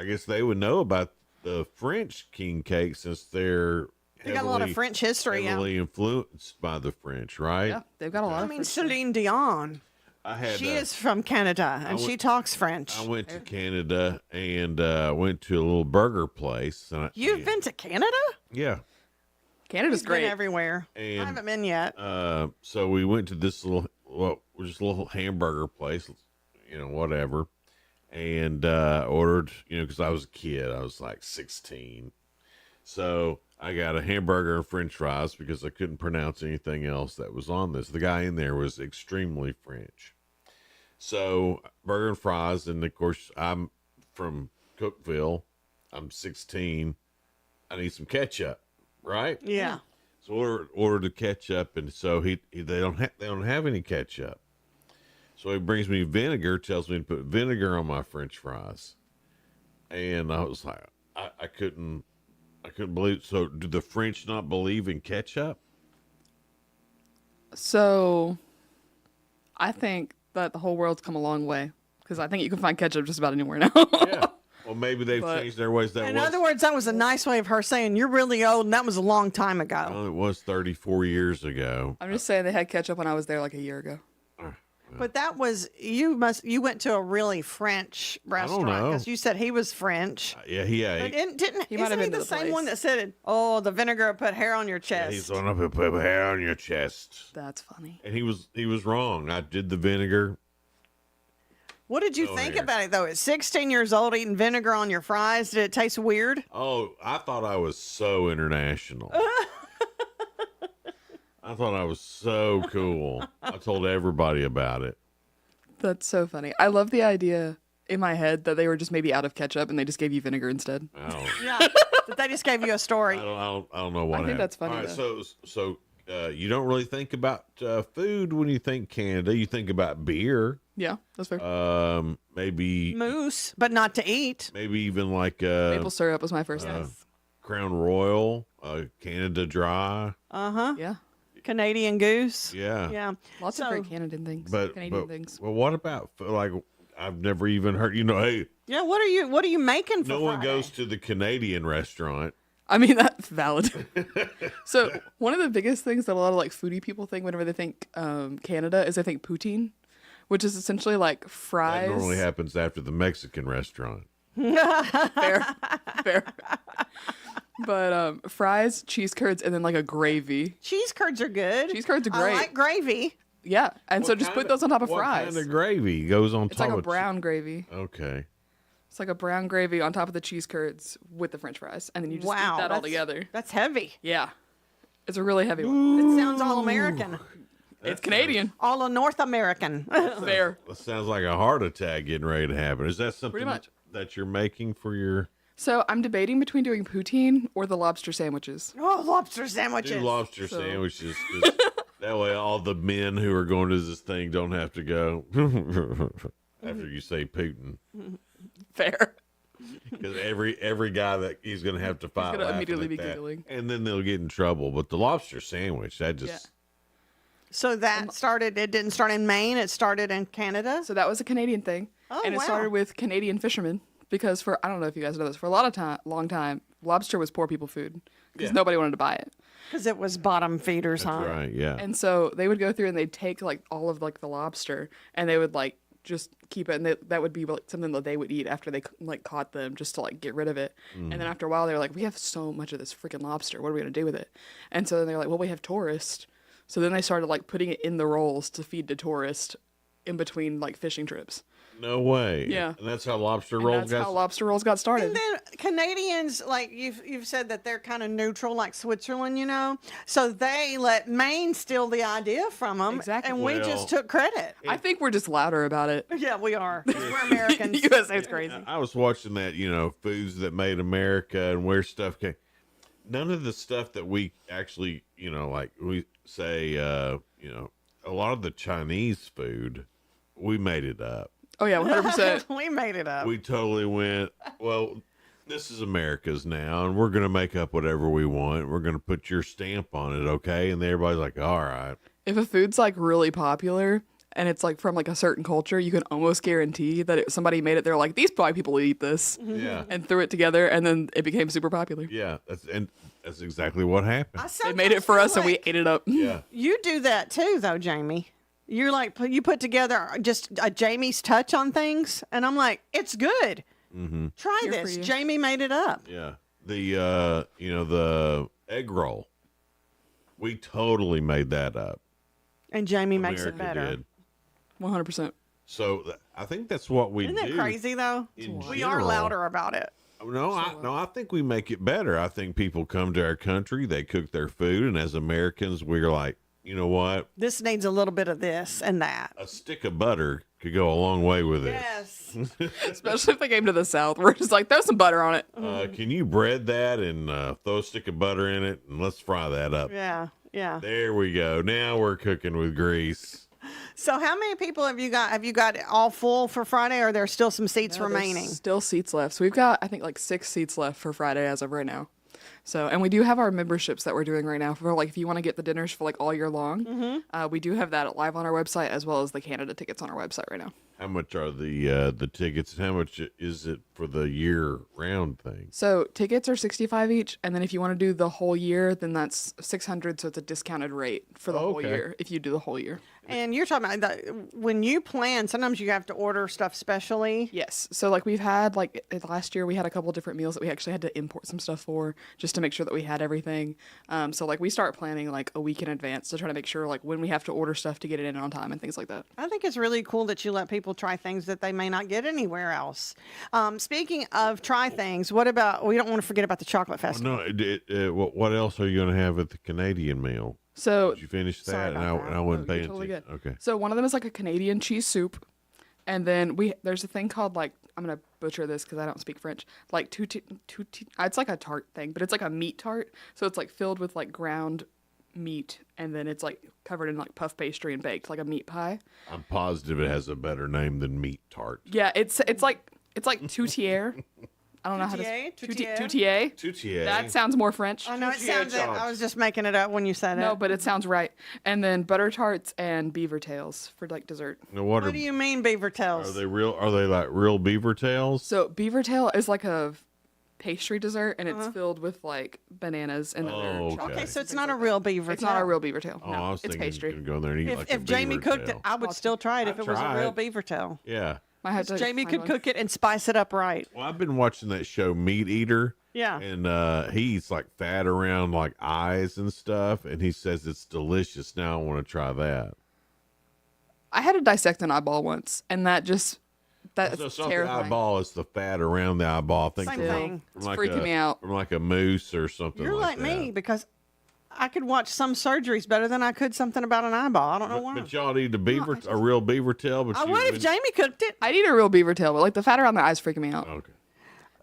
guess they would know about the French king cake since they're They got a lot of French history. heavily influenced by the French, right? Yeah, they've got a lot. I mean, Celine Dion. She is from Canada, and she talks French. I went to Canada and went to a little burger place. And You've been to Canada? Yeah. Canada's He's great. been everywhere. And, I haven't been yet. So we went to this just a little hamburger place, whatever, and ordered, because I was a kid. I was like 16. So I got a hamburger and french fries because I couldn't pronounce anything else that was on this. The guy in there was extremely French. So burger and fries, and of course I'm from Cookeville. I'm 16. I need some ketchup, right? Yeah. So ordered the ketchup, and so they don't have any ketchup. So he brings me vinegar, tells me to put vinegar on my French fries, and I was like, I couldn't believe. So do the French not believe in ketchup? So I think that the whole world's come a long way because I think you can find ketchup just about anywhere now. Yeah. Well, maybe they've changed their ways. In other words, that was a nice way of her saying you're really old, and that was a long time ago. Well, it was 34 years ago. I'm just saying they had ketchup when I was there like a year ago. But that was you went to a really French restaurant know. because you said he was French. Yeah. But isn't might have he been to the the same place. one that said, "Oh, the vinegar put hair on your chest"? He's on up and put hair on your chest. That's funny. And he was wrong. I did the vinegar. What did you think about it though? At 16 years old, eating vinegar on your fries, did it taste weird? Oh, I thought I was so international. I thought I was so cool. I told everybody about it. That's so funny. I love the idea in my head that they were just maybe out of ketchup and they just gave you vinegar instead. Oh. Yeah, that they just gave you a story. I don't know what I think happened. that's funny, All right, so you don't really think about food when you think Canada. You think about beer. Yeah, that's fair. Maybe Moose, but not to eat. maybe even like Maple syrup was my first thing. Crown Royal, Canada Dry. Yeah. Canadian goose. Yeah. Yeah. Lots of great Canadian things. But Canadian things. Well, what about like I've never even heard. Hey, Yeah. What are you making for no one Friday? goes to the Canadian restaurant. I mean, that's valid. So one of the biggest things that a lot of like foodie people think whenever they think Canada is they think poutine, which is essentially like fries. That normally happens after the Mexican restaurant. Fair. But fries, cheese curds, and then like a gravy. Cheese curds are good. Cheese curds are great. I like gravy. Yeah, and so just put those on top of what fries. What kind of gravy goes on It's top like a of brown gravy. Okay. It's like a brown gravy on top of the cheese curds with the French fries, and then you just eat that all that's- together. That's heavy. Yeah, it's a really heavy one. It sounds all American. It's Canadian. All of North American. Fair. That sounds like a heart attack getting ready to happen. Is that something Pretty much. that you're making for your So I'm debating between doing poutine or the lobster sandwiches. Oh, lobster sandwiches. two lobster sandwiches? 'Cause that way all the men who are going to this thing don't have to go after you say Putin. Fair. Because every guy that he's going to have to fight gonna laughing immediately at be that. giggling. And then they'll get in trouble. But the lobster sandwich, that just... So that started, it didn't start in Maine, it started in Canada? So that was a Canadian thing. Oh, and it wow. started with Canadian fishermen because for, I don't know if you guys know this, for a lot of long time, lobster was poor people food because nobody wanted to buy it. Because it was bottom feeders, huh? Right, yeah. And so they would go through and they'd take like all of like the lobster and they would like just keep it, and that would be like something that they would eat after they like caught them, just to like get rid of it. And then after a while they were like, we have so much of this freaking lobster, what are we gonna do with it? And so then they're like, well, we have tourists. So then they started like putting it in the rolls to feed to tourists in between like fishing trips. No way. Yeah. And that's how lobster And rolls that's how lobster rolls got started. And then Canadians, like you've said that they're kind of neutral, like Switzerland, you know. So they let Maine steal the idea from them, Exactly. and we just took credit. I think we're just louder about it. Yeah, we are. We're Americans. USA is crazy. I was watching that, foods that made America and where stuff came. None of the stuff that we actually, like we say, a lot of the Chinese food, we made it up. Oh yeah, 100%. We made it up. We totally went, well, this is America's now, and we're going to make up whatever we want. We're going to put your stamp on it, okay? And everybody's like, all right. If a food's like really popular and it's like from like a certain culture, you can almost guarantee that somebody made it. They're like, these probably people eat this. Yeah. And threw it together, and then it became super popular. Yeah, that's exactly what happened. They made it for us, and we ate it up. Yeah. You do that too, though, Jamie. You're like, you put together just a Jamie's touch on things, and I'm like, it's good. Mm-hmm. Try Here for this. you. Jamie made it up. Yeah. The egg roll, we totally made that up. And Jamie makes it America better. did. 100%. So I think that's what we Isn't do. that crazy, though? in We are general. louder about it. I think we make it better. I think people come to our country, they cook their food, and as Americans, we're like, you know what? This needs a little bit of this and that. A stick of butter could go a long way with it. Yes. Especially if they came to the South. We're just like, throw some butter on it. Can you bread that and throw a stick of butter in it, and let's fry that up? Yeah, yeah. There we go. Now we're cooking with grease. So how many people have you got? Have you got it all full for Friday, or are there still some seats No, there's remaining? Still seats left. So we've got, I think, like 6 seats left for Friday as of right now. So, and we do have our memberships that we're doing right now for like if you want to get the dinners for like all year long. We do have that live on our website as well as the Canada tickets on our website right now. How much are the tickets, and how much is it for the year-round thing? So tickets are $65 each, and then if you want to do the whole year, then that's $600. So it's a discounted rate for the whole okay. year if you do the whole year. And you're talking about when you plan, sometimes you have to order stuff specially. Yes. So like we've had like last year we had a couple different meals that we actually had to import some stuff for just to make sure that we had everything. So like we start planning like a week in advance to try to make sure like when we have to order stuff to get it in on time and things like that. I think it's really cool that you let people try things that they may not get anywhere else. Speaking of try things, what about, we don't want to forget about the chocolate festival. What else are you going to have at the Canadian meal? So Did you finish Sorry that? about And I wasn't you're paying totally attention. good. Okay. So one of them is like a Canadian cheese soup, and then there's a thing called like, I'm gonna butcher this because I don't speak French. Like it's like a tart thing, but it's like a meat tart. So it's like filled with like ground meat, and then it's like covered in like puff pastry and baked like a meat pie. I'm positive it has a better name than meat tart. Yeah, it's like toutière. I don't know how to toutière. Toutière. That sounds more French. I know it sounds. I was just making it up when you said it. No, but it sounds right. And then butter tarts and beaver tails for like dessert. Now, What do you mean beaver tails? Are they real? Are they like real beaver tails? So beaver tail is like a pastry dessert, and it's filled with like bananas and other chocolate. Okay, so it's not a real beaver It's tail. not a real beaver tail. Oh, no, I was it's thinking pastry. you could go in there and eat like a If Jamie beaver cooked tail. it, I would still try it if it was a try real it. beaver tail. Yeah. I have to Jamie find could one. cook it and spice it up right. Well, I've been watching that show Meat Eater. Yeah. And he eats like fat around like eyes and stuff, and he says it's delicious. Now I want to try that. I had to dissect an eyeball once, and that's So it's not the terrifying. eyeball; it's the fat around the eyeball. I think Same from- thing. from It's like freaking me out. From like a moose or something. You're like that. me because I could watch some surgeries better than I could something about an eyeball. I don't know why. But y'all eat a real beaver tail. But I you would if wouldn't- Jamie cooked it. I'd eat a real beaver tail, but like the fat around the eyes freaking me out. Okay.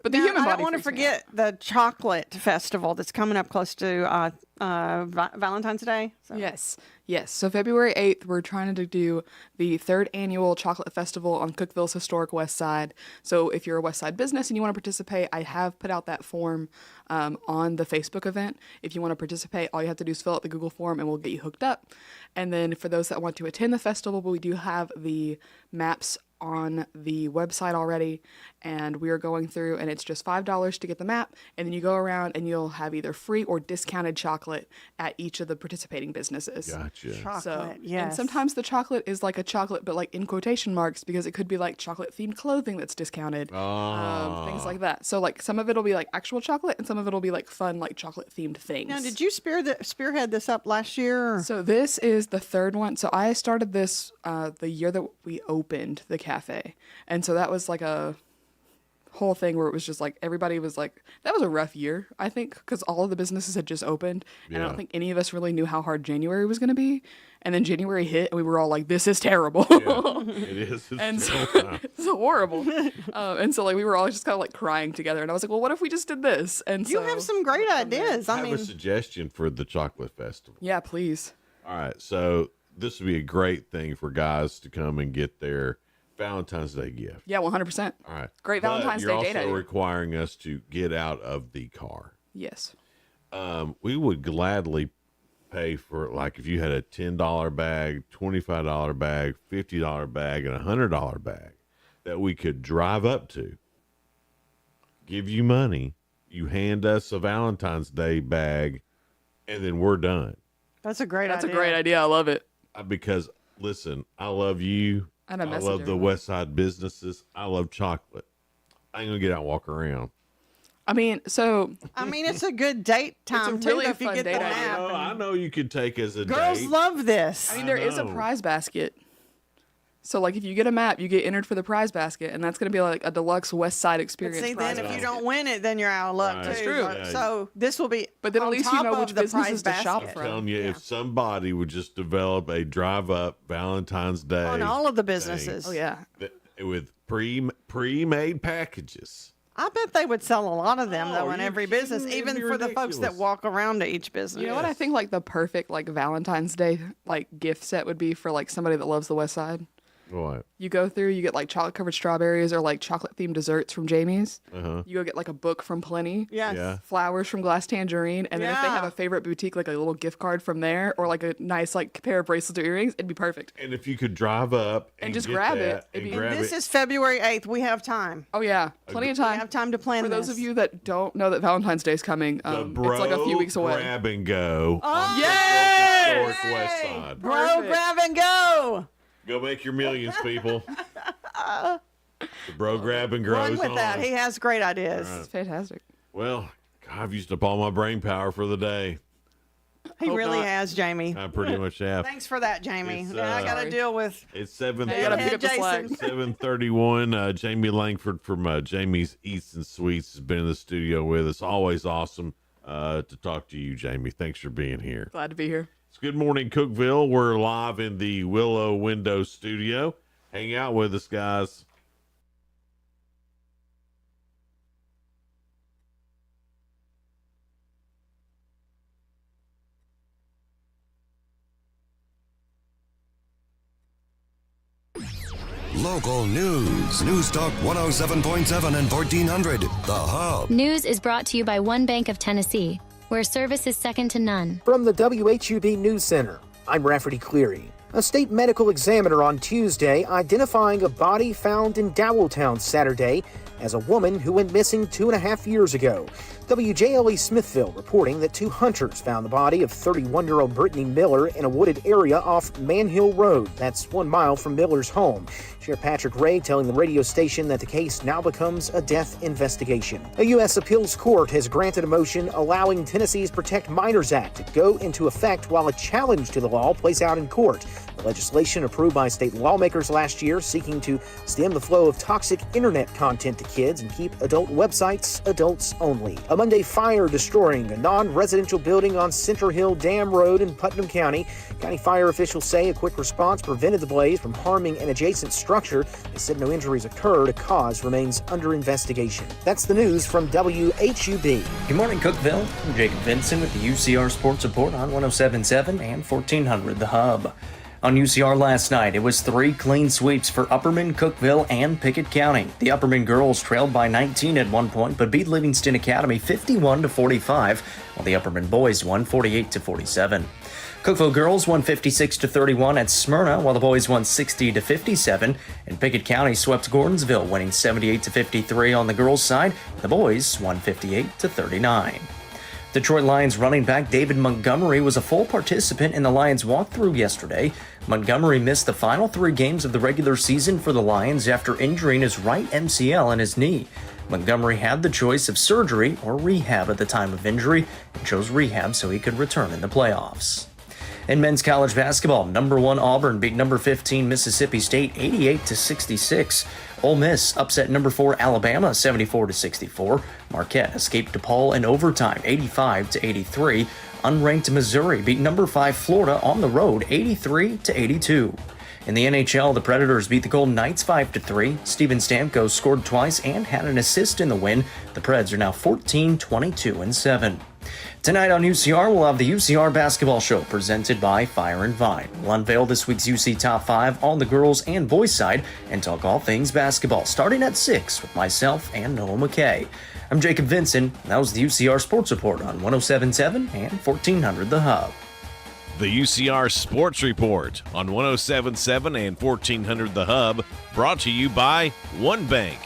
But the Now, human I body. don't want to freaks me out. forget the chocolate festival that's coming up close to Valentine's Day. So. Yes. So February 8th, we're trying to do the 3rd annual chocolate festival on Cookeville's historic West Side. So if you're a West Side business and you want to participate, I have put out that form on the Facebook event. If you want to participate, all you have to do is fill out the Google form and we'll get you hooked up. And then for those that want to attend the festival, we do have the maps on the website already, and we are going through, and it's just $5 to get the map, and then you go around and you'll have either free or discounted chocolate at each of the participating businesses. Gotcha. Chocolate, And yes. sometimes the chocolate is like a chocolate, but like in quotation marks, because it could be like chocolate themed clothing that's discounted, things like that. So like some of it'll be like actual chocolate, and some of it'll be like fun like chocolate themed things. Now, did you spearhead this up last year? Or? So this is the 3rd one. So I started this the year that we opened the cafe, and so that was like a whole thing where it was just like everybody was like, that was a rough year, I think, because all of the businesses had just opened, and I Yeah. don't think any of us really knew how hard January was going to be. And then January hit, and we were all like, this is terrible. It is. It's And so, terrible. it's horrible. And so like we were all just kind of like crying together, and I was like, well, what if we just did this? And You so, have some great ideas. I I have mean, a suggestion for the chocolate festival. yeah, please. All right, so this would be a great thing for guys to come and get their Valentine's Day gift. Yeah, 100%. All right. Great Valentine's Day date You're also idea. requiring us to get out of the car. Yes. We would gladly pay for, like, if you had a $10 bag, $25 bag, $50 bag, and a $100 bag that we could drive up to, give you money, you hand us a Valentine's Day bag, and then we're done. That's a great idea. That's a great idea. I love it. Because, listen, I love you. And a I love the West Side businesses. I love chocolate. I ain't going to get out and walk around. I mean, it's a good date time, It's a really too, if you fun get the date map. idea. I know you could take as a Girls date. love this. I mean, there is a prize basket. So, like, if you get a map, you get entered for the prize basket, and that's going to be like a deluxe West Side experience. See, prize then if you basket. don't win it, then you're out of luck, Right. too. That's true. Yeah. So this will be But then at on least you top know of which the businesses prize to shop basket. from. I'm telling you, if somebody would just develop a drive-up Valentine's Day On all of the businesses. thing Oh, yeah. with pre-made packages. I bet they would sell a lot of them, though, are in you every kidding business, me? even It'd be for the folks that ridiculous. walk around to each business. You know what I think, like, the perfect, like, Valentine's Day, like, gift set would be for, like, somebody that loves the West Side? What? You go through, you get like chocolate covered strawberries or like chocolate themed desserts from Jamie's. Uh-huh. You go get like a book from Plenty. Yes. Yeah. Flowers from Glass Tangerine. And then if they have a favorite boutique, like a little gift card from there or like a nice like pair of bracelets or earrings, it'd be perfect. And if you could drive up and just get grab that it, and grab This it. is February 8th. We have time. Oh, yeah. Plenty of time. We have time to plan For those this. of you that don't know that Valentine's Day is coming, it's like a few weeks away. Grab and go. Oh, yay! Historic West Side. Bro, grab and go. Go make your millions, people. The bro grab and grows Run with on. that. He has great ideas. All right. It's fantastic. Well, God, I've used up all my brain power for the day. He really has, Jamie. I pretty much have. Thanks for that, Jamie. It's, Now I got to deal with. It's gotta pick up the slack. 7:31. Jamie Langford from Jamie's Eats and Sweets has been in the studio with us. Always awesome to talk to you, Jamie. Thanks for being here. Glad to be here. It's Good Morning Cookeville. We're live in the Willow Window Studio. Hang out with us, guys. Local news. News Talk 107.7 and 1400. The Hub. News is brought to you by One Bank of Tennessee, where service is second to none. From the WHUB News Center, I'm Rafferty Cleary. A state medical examiner on Tuesday identifying a body found in Dowelltown Saturday as a woman who went missing 2.5 years ago. WJLE Smithville reporting that two hunters found the body of 31-year-old Brittany Miller in a wooded area off Manhill Road. That's 1 mile from Miller's home. Sheriff Patrick Ray telling the radio station that the case now becomes a death investigation. A U.S. appeals court has granted a motion allowing Tennessee's Protect Minors Act to go into effect while a challenge to the law plays out in court. The legislation approved by state lawmakers last year seeking to stem the flow of toxic internet content to kids and keep adult websites adults only. A Monday fire destroying a non-residential building on Center Hill Dam Road in Putnam County. County fire officials say a quick response prevented the blaze from harming an adjacent structure. They said no injuries occurred. A cause remains under investigation. That's the news from WHUB. Good morning, Cookeville. I'm Jacob Vinson with the UCR Sports Report on 107.7 and 1400 The Hub. On UCR last night, it was 3 clean sweeps for Upperman, Cookeville, and Pickett County. The Upperman girls trailed by 19 at one point, but beat Livingston Academy 51-45, while the Upperman boys won 48-47. Cookeville girls won 56-31 at Smyrna, while the boys won 60-57, and Pickett County swept Gordonsville, winning 78-53 on the girls' side. The boys won 58-39. Detroit Lions running back David Montgomery was a full participant in the Lions walkthrough yesterday. Montgomery missed the final 3 games of the regular season for the Lions after injuring his right MCL and his knee. Montgomery had the choice of surgery or rehab at the time of injury and chose rehab so he could return in the playoffs. In men's college basketball, number 1 Auburn beat number 15 Mississippi State 88-66. Ole Miss upset number 4 Alabama 74-64. Marquette escaped DePaul in overtime 85-83. Unranked Missouri beat number 5 Florida on the road 83-82. In the NHL, the Predators beat the Golden Knights 5-3. Steven Stamkos scored twice and had an assist in the win. The Preds are now 14-22-7. Tonight on UCR, we'll have the UCR Basketball Show presented by Fire and Vine. We'll unveil this week's UC Top 5 on the girls and boys side and talk all things basketball, starting at 6 with myself and Noah McKay. I'm Jacob Vinson. That was the UCR Sports Report on 107.7 and 1400 The Hub. The UCR Sports Report on 107.7 and 1400 The Hub, brought to you by One Bank.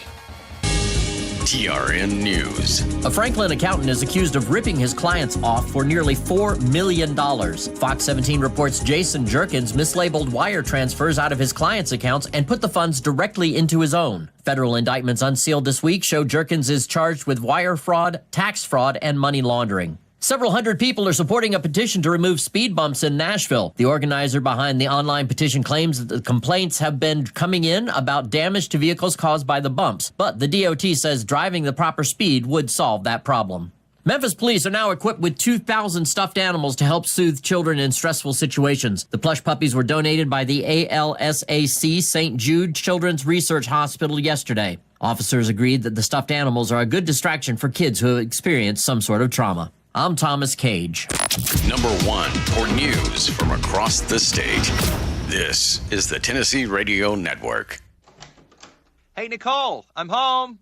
TRN News. A Franklin accountant is accused of ripping his clients off for nearly $4 million. Fox 17 reports Jason Jerkins mislabeled wire transfers out of his clients' accounts and put the funds directly into his own. Federal indictments unsealed this week show Jerkins is charged with wire fraud, tax fraud, and money laundering. Several hundred people are supporting a petition to remove speed bumps in Nashville. The organizer behind the online petition claims that the complaints have been coming in about damage to vehicles caused by the bumps, but the DOT says driving the proper speed would solve that problem. Memphis police are now equipped with 2,000 stuffed animals to help soothe children in stressful situations. The plush puppies were donated by the ALSAC St. Jude Children's Research Hospital yesterday. Officers agreed that the stuffed animals are a good distraction for kids who have experienced some sort of trauma. I'm Thomas Cage. Number 1 for news from across the state. This is the Tennessee Radio Network. Hey, Nicole, I'm home.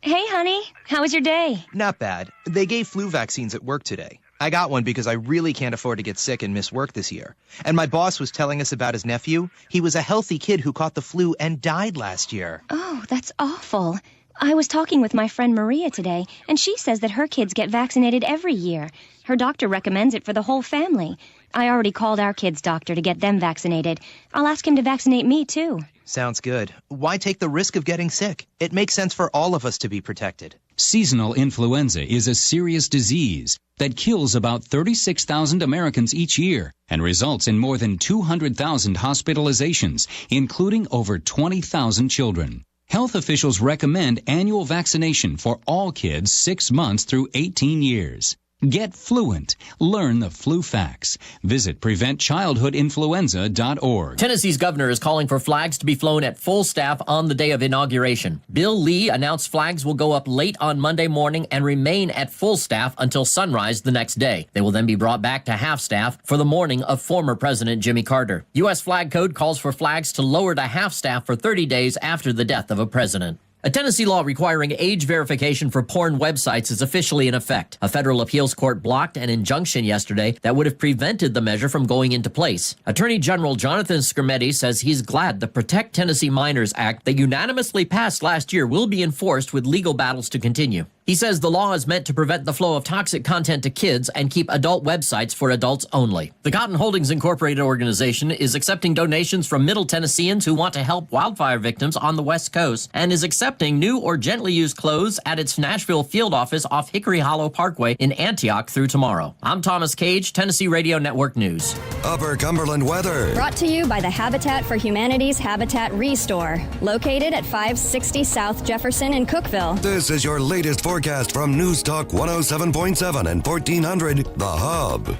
Hey, honey. How was your day? Not bad. They gave flu vaccines at work today. I got one because I really can't afford to get sick and miss work this year. And my boss was telling us about his nephew. He was a healthy kid who caught the flu and died last year. Oh, that's awful. I was talking with my friend Maria today, and she says that her kids get vaccinated every year. Her doctor recommends it for the whole family. I already called our kids' doctor to get them vaccinated. I'll ask him to vaccinate me, too. Sounds good. Why take the risk of getting sick? It makes sense for all of us to be protected. Seasonal influenza is a serious disease that kills about 36,000 Americans each year and results in more than 200,000 hospitalizations, including over 20,000 children. Health officials recommend annual vaccination for all kids 6 months through 18 years. Get fluent. Learn the flu facts. Visit PreventChildhoodInfluenza.org. Tennessee's governor is calling for flags to be flown at full staff on the day of inauguration. Bill Lee announced flags will go up late on Monday morning and remain at full staff until sunrise the next day. They will then be brought back to half staff for the mourning of former President Jimmy Carter. U.S. flag code calls for flags to lower to half staff for 30 days after the death of a president. A Tennessee law requiring age verification for porn websites is officially in effect. A federal appeals court blocked an injunction yesterday that would have prevented the measure from going into place. Attorney General Jonathan Skrmetti says he's glad the Protect Tennessee Minors Act that unanimously passed last year will be enforced with legal battles to continue. He says the law is meant to prevent the flow of toxic content to kids and keep adult websites for adults only. The Cotton Holdings Incorporated organization is accepting donations from Middle Tennesseans who want to help wildfire victims on the West Coast and is accepting new or gently used clothes at its Nashville field office off Hickory Hollow Parkway in Antioch through tomorrow. I'm Thomas Cage, Tennessee Radio Network News. Upper Cumberland weather. Brought to you by the Habitat for Humanity's Habitat Restore, located at 560 South Jefferson in Cookeville. This is your latest forecast from News Talk 107.7 and 1400 The Hub.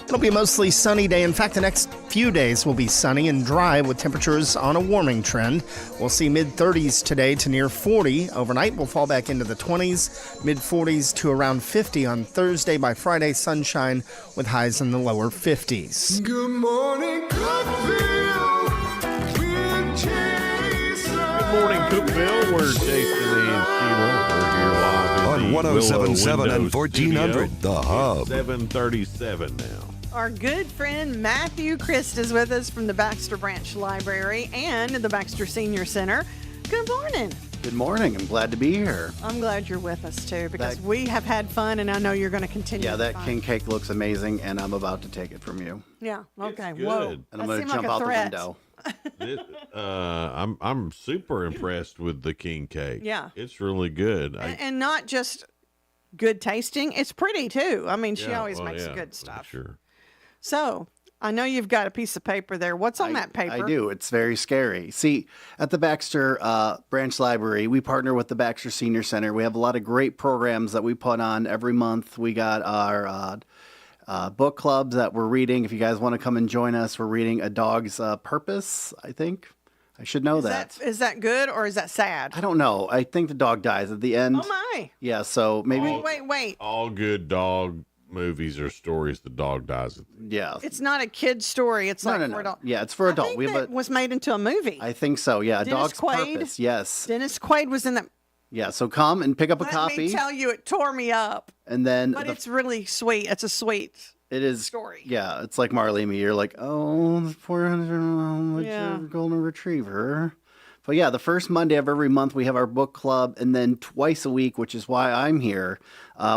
It'll be a mostly sunny day. In fact, the next few days will be sunny and dry with temperatures on a warming trend. We'll see mid-30s today to near 40. Overnight, we'll fall back into the 20s, mid-40s to around 50 on Thursday. By Friday, sunshine with highs in the lower 50s. Good morning, Cookeville. With Jason. Good morning, Cookeville. We're Jason and Sheila. We're here live on 107.7 and 1400 The Hub. 7:37 now. Our good friend Matthew Christ is with us from the Baxter Branch Library and the Baxter Senior Center. Good morning. Good morning. I'm glad to be here. I'm glad you're with us, too, because we have had fun, and I know you're going to continue. Yeah, that fun. king cake looks amazing, and I'm about to take it from you. Yeah, okay. It's Whoa. good. And I'm going to jump out the window. I'm super impressed with the king cake. Yeah. It's really good. And not just good tasting, it's pretty, too. I mean, she always makes good stuff. Sure. So, I know you've got a piece of paper there. What's on that paper? I do. It's very scary. See, at the Baxter Branch Library, we partner with the Baxter Senior Center. We have a lot of great programs that we put on every month. We got our book clubs that we're reading. If you guys want to come and join us, we're reading A Dog's Purpose, I think. I should know that. Is that good or is that sad? I don't know. I think the dog dies at the end. Oh, my. Yeah, so maybe... Wait. All good dog movies or stories the dog dies. Yeah. It's not a kid's story. It's No, like no, for no. adult. Yeah, it's for I adult. think We have that a, was made into a movie. I think so. Yeah, a Dennis dog's Quaid? purpose. Yes. Dennis Quaid was in that. Yeah. So come and pick up a Let copy, me tell you, it tore me up. and then But it's really sweet. It's a sweet. it is story. Yeah, it's like Marley and Me. You're like, oh, the 400 Yeah. golden retriever. But yeah, the first Monday of every month we have our book club, and then twice a week, which is why I'm here.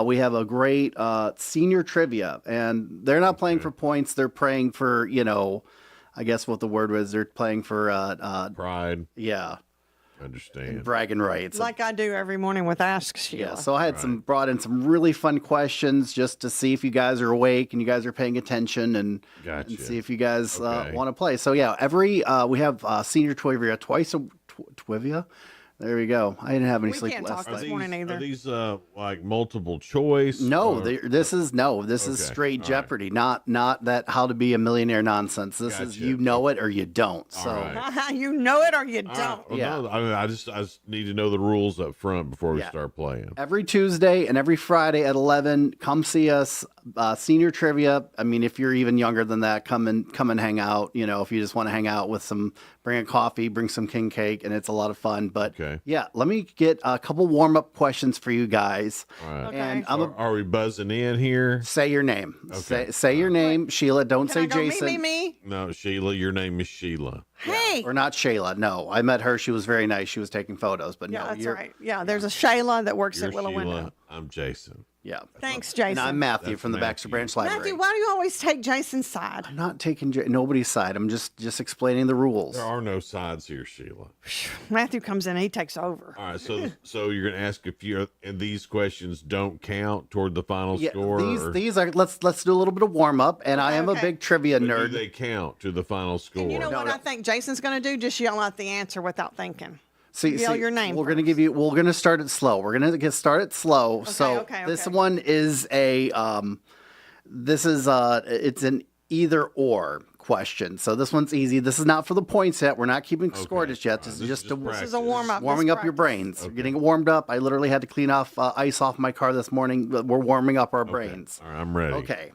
We have a great senior trivia, and they're not playing for points; they're playing for I guess what the word was. They're playing for pride. Yeah, understand. Bragging rights. Like I do every morning with Ask Sheila. Yeah, so I had brought in some really fun questions just to see if you guys are awake and you guys are paying attention and see if you guys want to play. So yeah, we have senior trivia twice a trivia. There we go. I didn't have any sleep last night. Are these like multiple choice? No, this is straight all Jeopardy, not that how to be a millionaire nonsense. This is you know it or you don't. So you know it or you don't. Well, no, I just need to know the rules up front before we start playing. Every Tuesday and every Friday at 11, come see us. Senior trivia. I mean, if you're even younger than that, come and hang out. If you just want to hang out with bring a coffee, bring some king cake, and it's a lot of fun. But yeah, let me get a couple warm up questions for you guys. All right. Okay. And are we buzzing in here? Say your name. Okay. Say your name, Sheila. Don't say Jason. Me. No, Sheila. Your name is Sheila. Hey. Or not Shayla. No, I met her. She was very nice. She was taking photos. But Yeah, no, that's you're right. Yeah, there's a Shayla that works You're at Willow Sheila. Window. I'm Jason. Yeah. Thanks, Jason. And I'm Matthew That's from the Baxter Branch Library. Matthew, why do you always take Jason's side? I'm not taking nobody's side. I'm just explaining the rules. There are no sides here, Sheila. Matthew comes in and he takes over. All right, so you're going to ask if and these questions don't count toward the final score. These are let's do a little bit of warm up. And I am a big trivia But nerd. do they count to the final score? And you know what I think Jason's going to do? Just yell out the answer without thinking. See, Yell your name. We're gonna start it slow. We're gonna get started slow. This one is it's an either or question. So this one's easy. This is not for the points yet. We're not keeping score just yet. This is just a warm up. Warming up your brains. We're getting it warmed up. I literally had to clean off ice off my car this morning. We're warming up our brains. All right, I'm ready. Okay.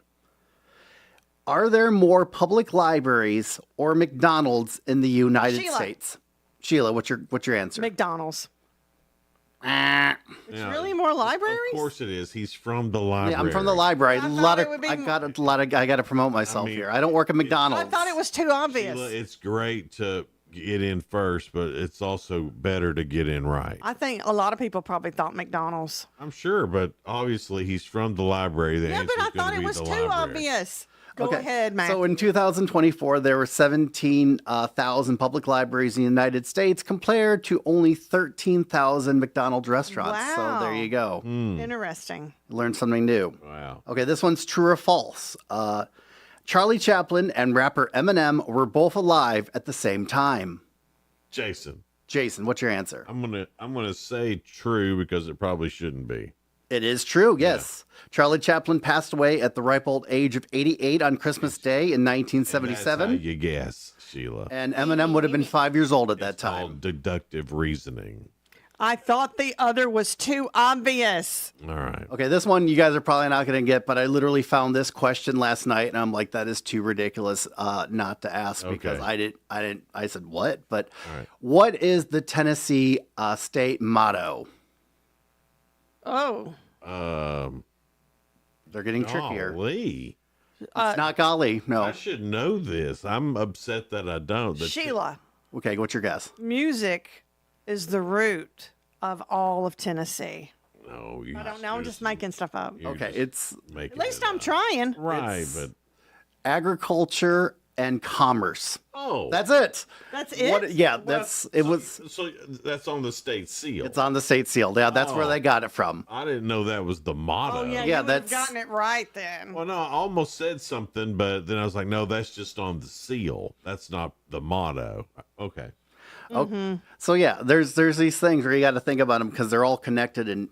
Are there more public libraries or McDonald's in the United States? Sheila, what's your answer? McDonald's. Yeah, It's really more libraries? Of course it is. He's from the library. I'm from the library. I got to promote myself here. I don't work at McDonald's. I thought it was too obvious. Sheila, it's great to get in first, but it's also better to get in right. I think a lot of people probably thought McDonald's. I'm sure, but obviously he's from the library. The Yeah, but I thought it was too obvious. Go ahead, Matt. So in 2024, there were 17,000 public libraries in the United States compared to only 13,000 McDonald's restaurants. Wow. So there you go. Interesting. Learned something new. Wow. Okay, this one's true or false. Charlie Chaplin and rapper Eminem were both alive at the same time. Jason, what's your answer? I'm gonna say true because it probably shouldn't be. It is true, yes. Charlie Chaplin passed away at the ripe old age of 88 on Christmas Day in 1977. And that's how you guess, Sheila. And Eminem would have been 5 years old at that time. Called deductive reasoning. I thought the other was too obvious. All right. Okay, this one you guys are probably not going to get, but I literally found this question last night, and I'm like, that is too ridiculous not to ask because I said what? But what is the Tennessee state motto? Oh. They're getting trickier. Golly. It's not golly, no. I should know this. I'm upset that I don't. Sheila. Okay, what's your guess? Music is the root of all of Tennessee. No, I don't know. I'm just making stuff up. Okay, it's At least I'm trying. Right, but agriculture and commerce. Oh, that's it. That's it. So that's on the state seal. It's on the state seal. Yeah, that's where they got it from. I didn't know that was the motto. Oh yeah, you would have gotten it right then. Well, no, I almost said something, but then I was like, no, that's just on the seal. That's not the motto. Okay. Oh, so yeah, there's these things where you got to think about them because they're all connected, and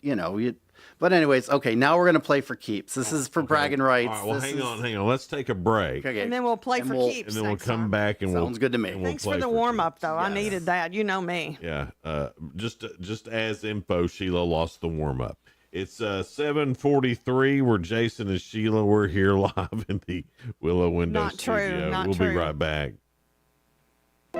But anyways, okay, now we're gonna play for keeps. This is for bragging rights. All right, well, hang on. Let's take a break. And then we'll play for keeps. And then we'll come back and sounds good to me. Thanks for the warm up, though. I needed that. You know me. Yeah. Just as info, Sheila lost the warm up. It's 7:43. We're Jason and Sheila. We're here live in the Willow Window Not true, studio. not We'll true. be right back.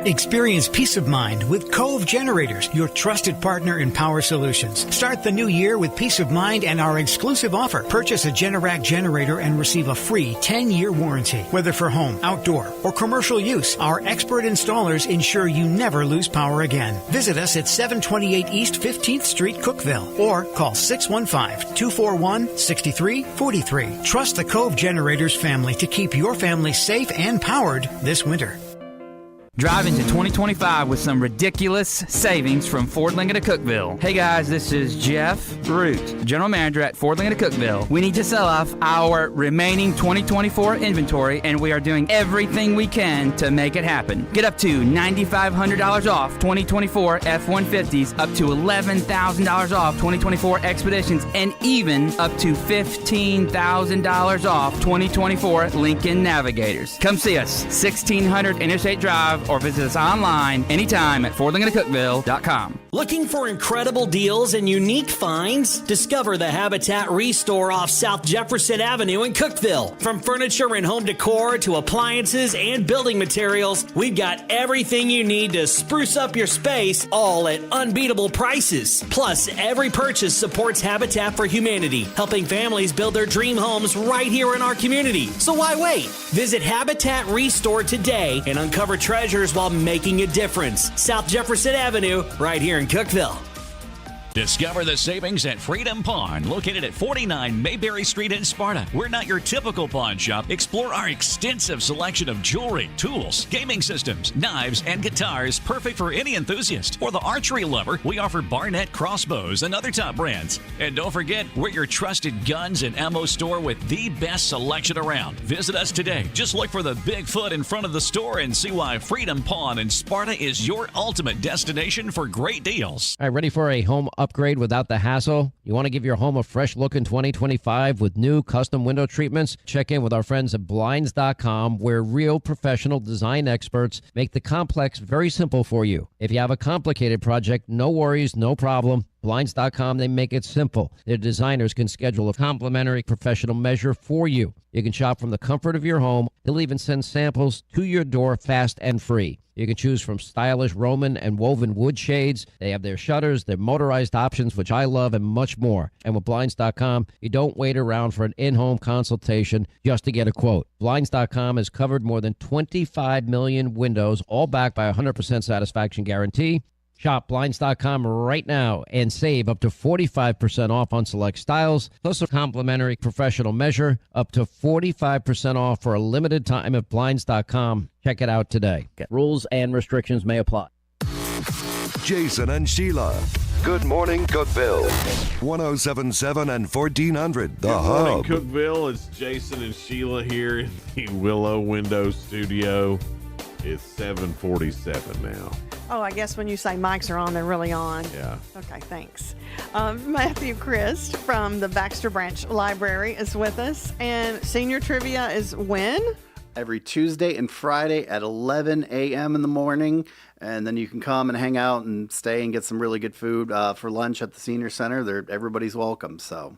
Experience peace of mind with Cove Generators, your trusted partner in power solutions. Start the new year with peace of mind and our exclusive offer. Purchase a Generac generator and receive a free 10-year warranty. Whether for home, outdoor, or commercial use, our expert installers ensure you never lose power again. Visit us at 728 East 15th Street, Cookeville, or call 615-241-6343. Trust the Cove Generators family to keep your family safe and powered this winter. Drive into 2025 with some ridiculous savings from Ford Lincoln of Cookeville. Hey guys, this is Jeff Root, General Manager at Ford Lincoln of Cookeville. We need to sell off our remaining 2024 inventory, and we are doing everything we can to make it happen. Get up to $9,500 off 2024 F-150s, up to $11,000 off 2024 Expeditions, and even up to $15,000 off 2024 Lincoln Navigators. Come see us, 1600 Interstate Drive, or visit us online anytime at FordLincolnOfCookeville.com. Looking for incredible deals and unique finds? Discover the Habitat Restore off South Jefferson Avenue in Cookeville. From furniture and home decor to appliances and building materials, we've got everything you need to spruce up your space, all at unbeatable prices. Plus, every purchase supports Habitat for Humanity, helping families build their dream homes right here in our community. So why wait? Visit Habitat Restore today and uncover treasures while making a difference. South Jefferson Avenue, right here in Cookeville. Discover the savings at Freedom Pawn, located at 49 Mayberry Street in Sparta. We're not your typical pawn shop. Explore our extensive selection of jewelry, tools, gaming systems, knives, and guitars, perfect for any enthusiast. For the archery lover, we offer Barnett crossbows and other top brands. And don't forget, we're your trusted guns and ammo store with the best selection around. Visit us today. Just look for the Bigfoot in front of the store and see why Freedom Pawn in Sparta is your ultimate destination for great deals. All right, ready for a home upgrade without the hassle? You want to give your home a fresh look in 2025 with new custom window treatments? Check in with our friends at Blinds.com, where real professional design experts make the complex very simple for you. If you have a complicated project, no worries, no problem. Blinds.com, they make it simple. Their designers can schedule a complimentary professional measure for you. You can shop from the comfort of your home. They'll even send samples to your door fast and free. You can choose from stylish Roman and woven wood shades. They have their shutters, their motorized options, which I love, and much more. And with Blinds.com, you don't wait around for an in-home consultation just to get a quote. Blinds.com has covered more than 25 million windows, all backed by a 100% satisfaction guarantee. Shop Blinds.com right now and save up to 45% off on select styles, plus a complimentary professional measure, up to 45% off for a limited time at Blinds.com. Check it out today. Rules and restrictions may apply. Jason and Sheila. Good morning, Cookeville. 107.7 and 1400, The Good morning, Hub. Cookeville. It's Jason and Sheila here in the Willow Window studio. It's 7:47 now. Oh, I guess when you say mics are on, they're really on. Yeah. Okay, thanks. Matthew Christ from the Baxter Branch Library is with us. And senior trivia is when? Every Tuesday and Friday at 11 a.m. in the morning. And then you can come and hang out and stay and get some really good food for lunch at the Senior Center. Everybody's welcome. So,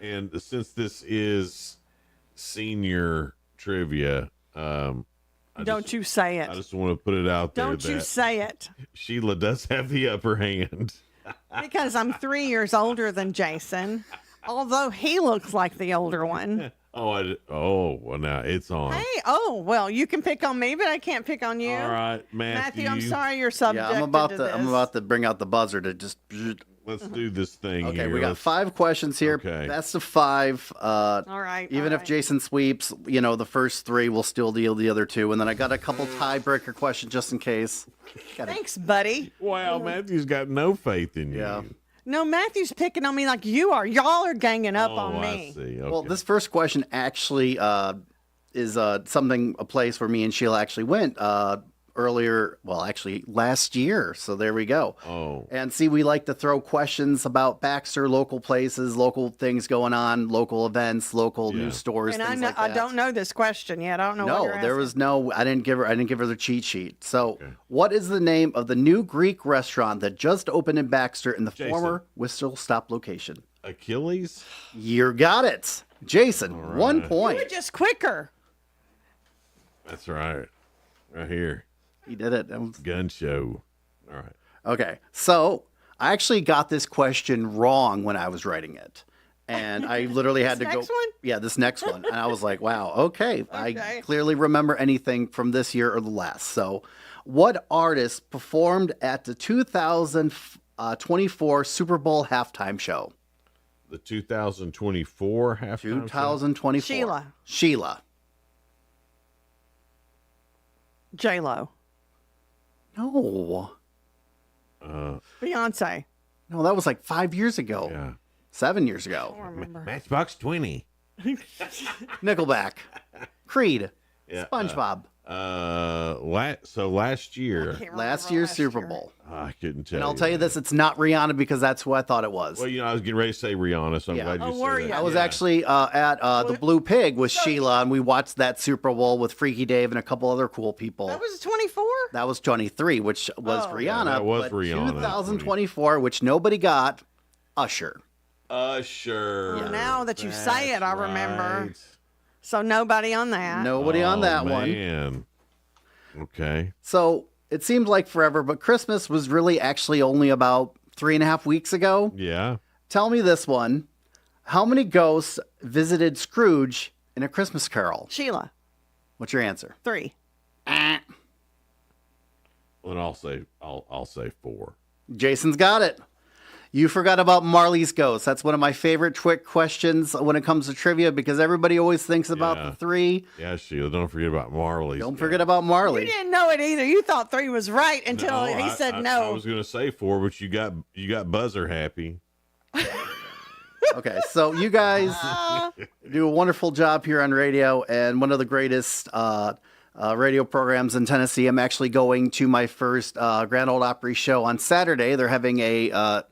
And since this is senior trivia, don't you say it. I just want to put it out there. Don't you that say it. Sheila does have the upper hand. Because I'm 3 years older than Jason, although he looks like the older one. Well, now it's on. Hey, well, you can pick on me, but I can't pick on you. All right, Matthew. I'm sorry you're subject yeah, I'm about to to this. I'm about to bring out the buzzer to just. Let's do this thing. Okay, here. we got 5 questions here. Okay. Best of 5. All right. Even if Jason sweeps, the first 3 will still deal the other 2, and then I got a couple tiebreaker questions just in case. Thanks, buddy. Wow, Matthew's got no faith in you. Yeah. No, Matthew's picking on me like you are. Y'all are ganging up on me. I see. Okay. Well, this first question actually is a place where me and Sheila actually went earlier, well, actually last year. So there we go. Oh. And see, we like to throw questions about Baxter, local places, local things going on, local events, local news stores, And things like that. I don't know this question yet. I don't know what you're No, asking. there was no. I didn't give her the cheat sheet. So, what is the name of the new Greek restaurant that just opened in Baxter in the former Whistle Stop location? Achilles? You got it, Jason. 1 point. You were just quicker. That's right. Right here. He did it. Gun show. All right. Okay, so I actually got this question wrong when I was writing it. And I literally had to go. Next one? Yeah, this next one. And I was like, wow, okay. I clearly remember anything from this year or the last. So, what artist performed at the 2024 Super Bowl halftime show? The 2024 halftime 2024. Sheila. J-Lo. No. Beyonce. No, that was like 5 years ago. Yeah. 7 years ago. Matchbox 20. Nickelback. Creed. Yeah, SpongeBob. So last year. Last year's Super Bowl. I couldn't tell And I'll you. tell you this, it's not Rihanna because that's who I thought it was. Well, I was getting ready to say Rihanna, so I'm glad you said that. I was actually at the Blue Pig with Sheila, and we watched that Super Bowl with Freaky Dave and a couple other cool people. That was 24? That was 23, which was Rihanna. Yeah, that was but Rihanna. 2024, which nobody got, Usher. Usher. Now that you say it, I remember. So nobody on that. Nobody on that one. Man. Okay. So it seems like forever, but Christmas was really actually only about 3.5 weeks ago. Yeah. Tell me this one. How many ghosts visited Scrooge in A Christmas Carol? Sheila. What's your answer? 3. Well, I'll say 4. Jason's got it. You forgot about Marley's ghost. That's one of my favorite Twit questions when it comes to trivia because everybody always thinks about the 3. Yeah, Sheila. Don't forget about Marley. Don't forget about Marley. You didn't know it either. You thought 3 was right until he said no. I was going to say 4, but you got buzzer happy. Okay, so you guys do a wonderful job here on radio, and one of the greatest radio programs in Tennessee. I'm actually going to my first Grand Ole Opry show on Saturday. They're having a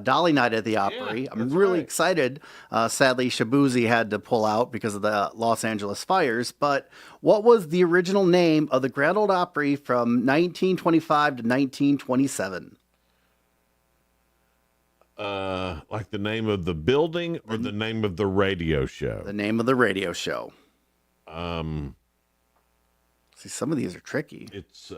Dolly Night at the Opry. I'm really excited. Sadly, Shabuzi had to pull out because of the Los Angeles fires. But what was the original name of the Grand Ole Opry from 1925 to 1927? Like the name of the building or the name of the radio show? The name of the radio show. See, some of these are tricky. It's it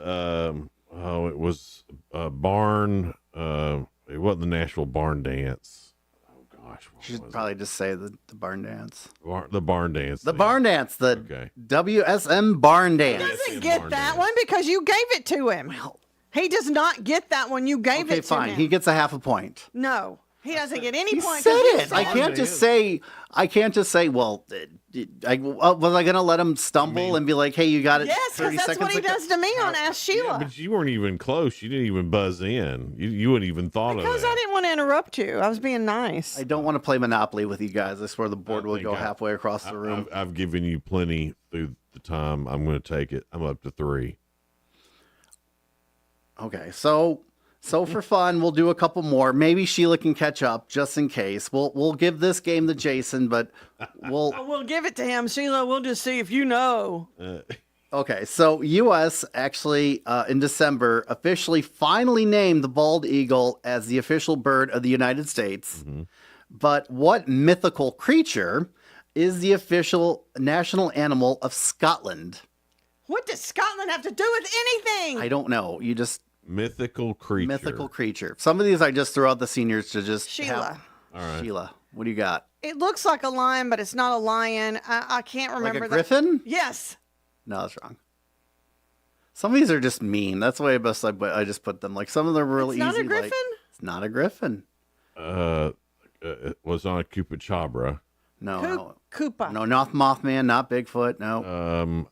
was a barn. It wasn't the Nashville Barn Dance. Oh gosh, You should probably just say the barn dance. The barn dance. The barn dance. The WSM barn dance. He doesn't get that one because you gave it to him. He does not get that one. You gave Okay, it to fine. him. He gets a half a point. No, he doesn't get any He points. said 'cause you it. I can't just say. Well, was I going to let him stumble and be like, "Hey, you got it"? Yes, because 30 that's seconds what he ago? does to me on Ask Sheila. But you weren't even close. You didn't even buzz in. You wouldn't even thought Because of that. I didn't want to interrupt you. I was being nice. I don't want to play Monopoly with you guys. I swear the board will go halfway across the room. I've given you plenty through the time. I'm going to take it. I'm up to 3. Okay, so for fun, we'll do a couple more. Maybe Sheila can catch up, just in case. We'll give this game to Jason, but We'll give it to him, Sheila. We'll just see if you know. Okay, so U.S. actually in December officially finally named the bald eagle as the official bird of the United States. But what mythical creature is the official national animal of Scotland? What does Scotland have to do with anything? I don't know. You just mythical creature. Mythical creature. Some of these I just throw out the seniors to just Sheila. All right. Sheila, what do you got? It looks like a lion, but it's not a lion. I can't remember. Like a griffin? Yes. No, that's wrong. Some of these are just mean. That's why I just put them. Like some of them are really It's not easy. a griffin? Like, it's not a griffin. It was on a Cupacabra. No. Koopa. No, not Mothman, not Bigfoot. No.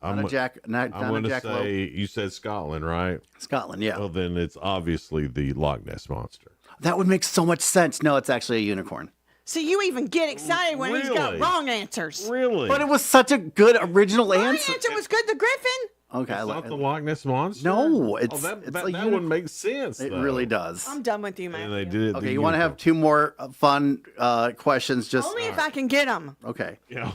I'm not a jack. Not going a to jackalope. say you said Scotland, right? Scotland, yeah. Well, then it's obviously the Loch Ness monster. That would make so much sense. No, it's actually a unicorn. See, you even get excited when he's got Really? wrong answers. Really? But it was such a good original My answer. answer was good. The griffin. Okay, It's not the Loch Ness Monster? No, it's that it's like wouldn't make sense. It though. really does. I'm done with you, man. And they did it. Okay, you want to have two more fun questions? Just Only if I can get them. okay. Yeah.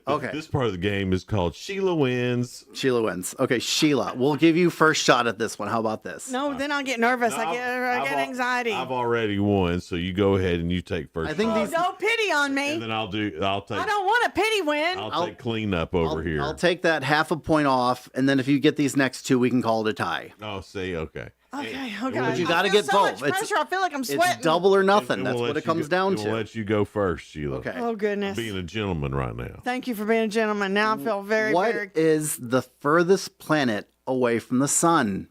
Okay. This part of the game is called Sheila Wins. Sheila wins. Okay, Sheila, we'll give you first shot at this one. How about this? No, then I'll get nervous. I get anxiety. I've already won, so you go ahead and you take first. I think shot. Don't pity on me. And then I'll take. I don't want a pity win. I'll take cleanup over here. I'll take that half a point off, and then if you get these next two, we can call it a tie. Oh, see, okay. Okay. But you got to I feel get so both. much pressure. I feel like I'm It's sweating. double or nothing. And That's we'll what let it comes you down We'll to. let you go first, Sheila. Okay. Oh, goodness. Being a gentleman right now. Thank you for being a gentleman. Now I feel very, What very. is the furthest planet away from the sun?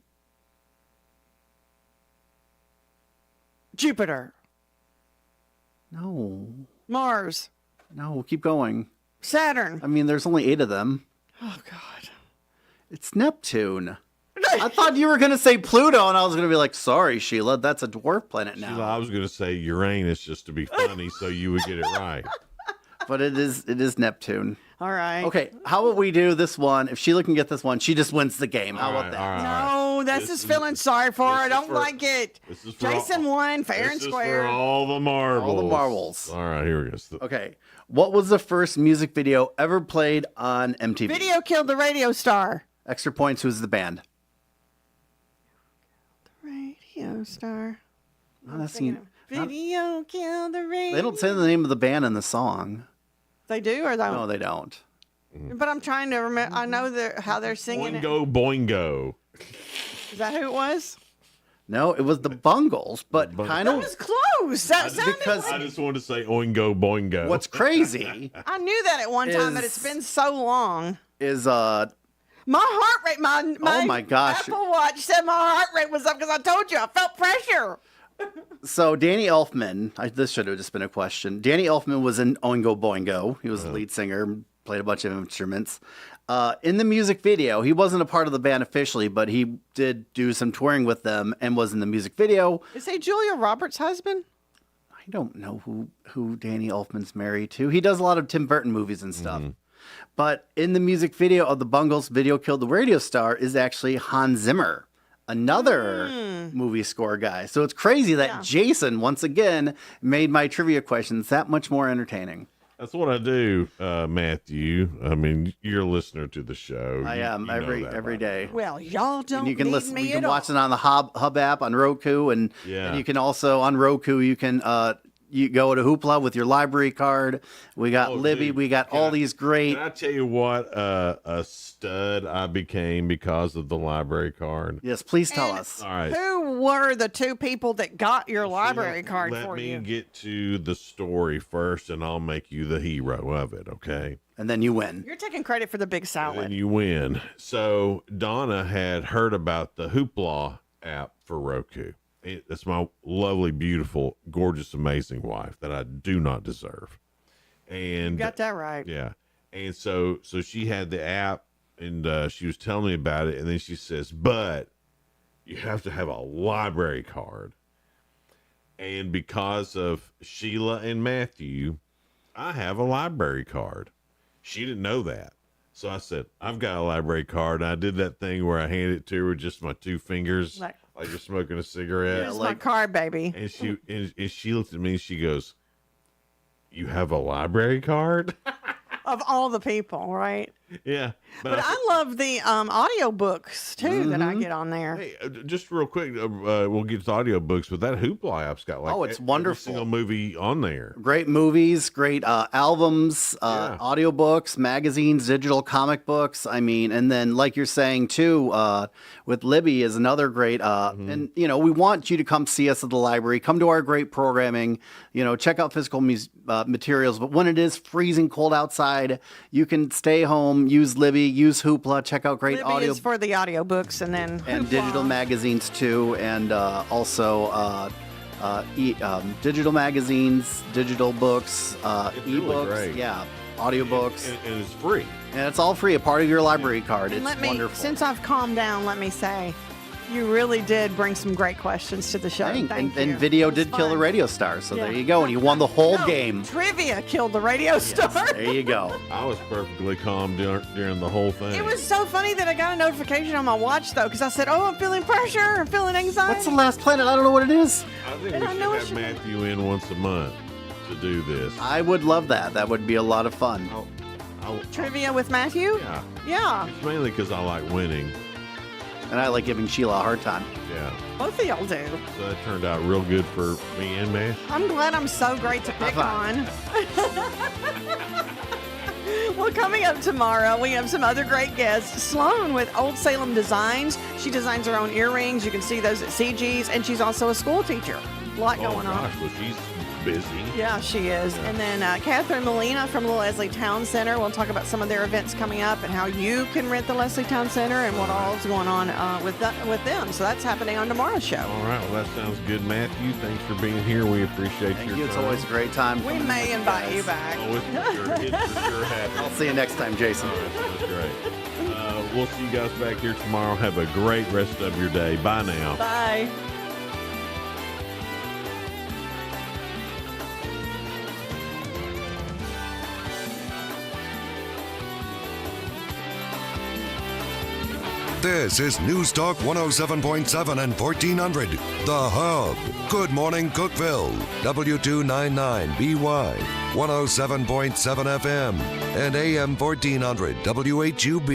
Jupiter. No. Mars. No, keep going. Saturn. I mean, there's only 8 of them. Oh, God. It's Neptune. I thought you were going to say Pluto, and I was going to be like, sorry, Sheila, that's a dwarf planet now. Sheila, I was going to say Uranus just to be funny, so you would get it right. But it is Neptune. All right. Okay, how about we do this one? If Sheila can get this one, she just wins the game. How about that? No, that's just feeling sorry for her. I don't like it. Jason won fair and This is square. for all the marbles. All the marbles. All right, here we go. Okay, what was the first music video ever played on MTV? Video killed the radio star. Extra points, who's the band? Radio star. Oh, that's not- Video killed the radio. they don't say the name of the band in the song. They do or they don't? No, they don't. But I'm trying to remember. I know how they're singing it. Boingo, boingo. Is that who it was? No, it was the Bungles, but kind That of. was close. That sounded because I just wanted to say oingo, boingo. what's crazy I knew that at one time, but it's been so long. is My heart rate, my Oh my gosh. Apple Watch said my heart rate was up because I told you I felt pressure. so Danny Elfman. This should have just been a question. Danny Elfman was in Oingo Boingo. He was the lead singer, played a bunch of instruments. In the music video, he wasn't a part of the band officially, but he did do some touring with them and was in the music video. Is he Julia Roberts' husband? I don't know who Danny Elfman's married to. He does a lot of Tim Burton movies and stuff. But in the music video of the Bungles' Video Killed the Radio Star is actually Hans Zimmer, another movie score guy. So it's crazy that Jason, once again, made my trivia questions that much more entertaining. That's what I do, Matthew. I mean, you're a listener to the show. I am every day. Well, y'all don't And you can need listen. me You can at watch all. it on the Hub app on Roku, and you can also on Roku. You can you go to Hoopla with your library card. We got Libby. dude, we got all these great. Can I tell you what a stud I became because of the library card? Yes, please tell us. All right. Who were the two people that got your library card Let for me you? get to the story first, and I'll make you the hero of it, okay? And then you win. You're taking credit for the big And salad. you win. So Donna had heard about the Hoopla app for Roku. That's my lovely, beautiful, gorgeous, amazing wife that I do not deserve. And You got that right. yeah. And so she had the app, and she was telling me about it, and then she says, but you have to have a library card. And because of Sheila and Matthew, I have a library card. She didn't know that. So I said, I've got a library card. And I did that thing where I handed it to her with just my 2 fingers, like you're smoking a cigarette. Here's my card, baby. And she looked at me and she goes, you have a library card? Of all the people, right? Yeah. But I love the audio books too that I get on there. Hey, just real quick, we'll get to the audiobooks, but that Hoopla app's got like it's every wonderful. single movie on there. Great movies, great albums, audiobooks, magazines, digital comic books. I mean, and then like you're saying too, with Libby is another great. And we want you to come see us at the library. Come to our great programming. Check out physical materials. But when it is freezing cold outside, you can stay home, use Libby, use Hoopla, check out great Libby audio is for the audiobooks and then and Hoopla. digital magazines too, and also digital magazines, digital books, It's really ebooks, great. audiobooks, and it's free. and it's all free. A part of your library card. And It's let me, wonderful. since I've calmed down, let me say, You really did bring some great questions to the show. Thank you. And video did kill the radio star, so there you go. And you won the whole game. Trivia killed the radio star. There you go. I was perfectly calm during the whole thing. It was so funny that I got a notification on my watch, though, because I said, I'm feeling pressure. I'm feeling anxiety. What's the last planet? I don't know what it is. I think we should have Matthew in once a month to do this. I would love that. That would be a lot of fun. Trivia with Matthew? Yeah. Yeah. It's mainly because I like winning. And I like giving Sheila a hard time. Yeah. Both of y'all do. So that turned out real good for me and Mash. I'm glad I'm so great to pick on. Well, coming up tomorrow, we have some other great guests. Sloan with Old Salem Designs. She designs her own earrings. You can see those at CG's. And she's also a school teacher. A lot going on. Well, she's busy. Yeah, she is. And then Catherine Molina from the Leslie Town Center. We'll talk about some of their events coming up and how you can rent the Leslie Town Center and what all is going on with them. So that's happening on tomorrow's show. All right. Well, that sounds good, Matthew. Thanks for being here. We appreciate Thank your you. time. It's always a great time. We may invite you back. Oh, it's for sure happening. I'll see you next time, Jason. All right, that's great. We'll see you guys back here tomorrow. Have a great rest of your day. Bye now. Bye. This is News Talk 107.7 and 1400. The Hub. Good morning, Cookeville. W299BY. 107.7 FM. And AM 1400 WHUB.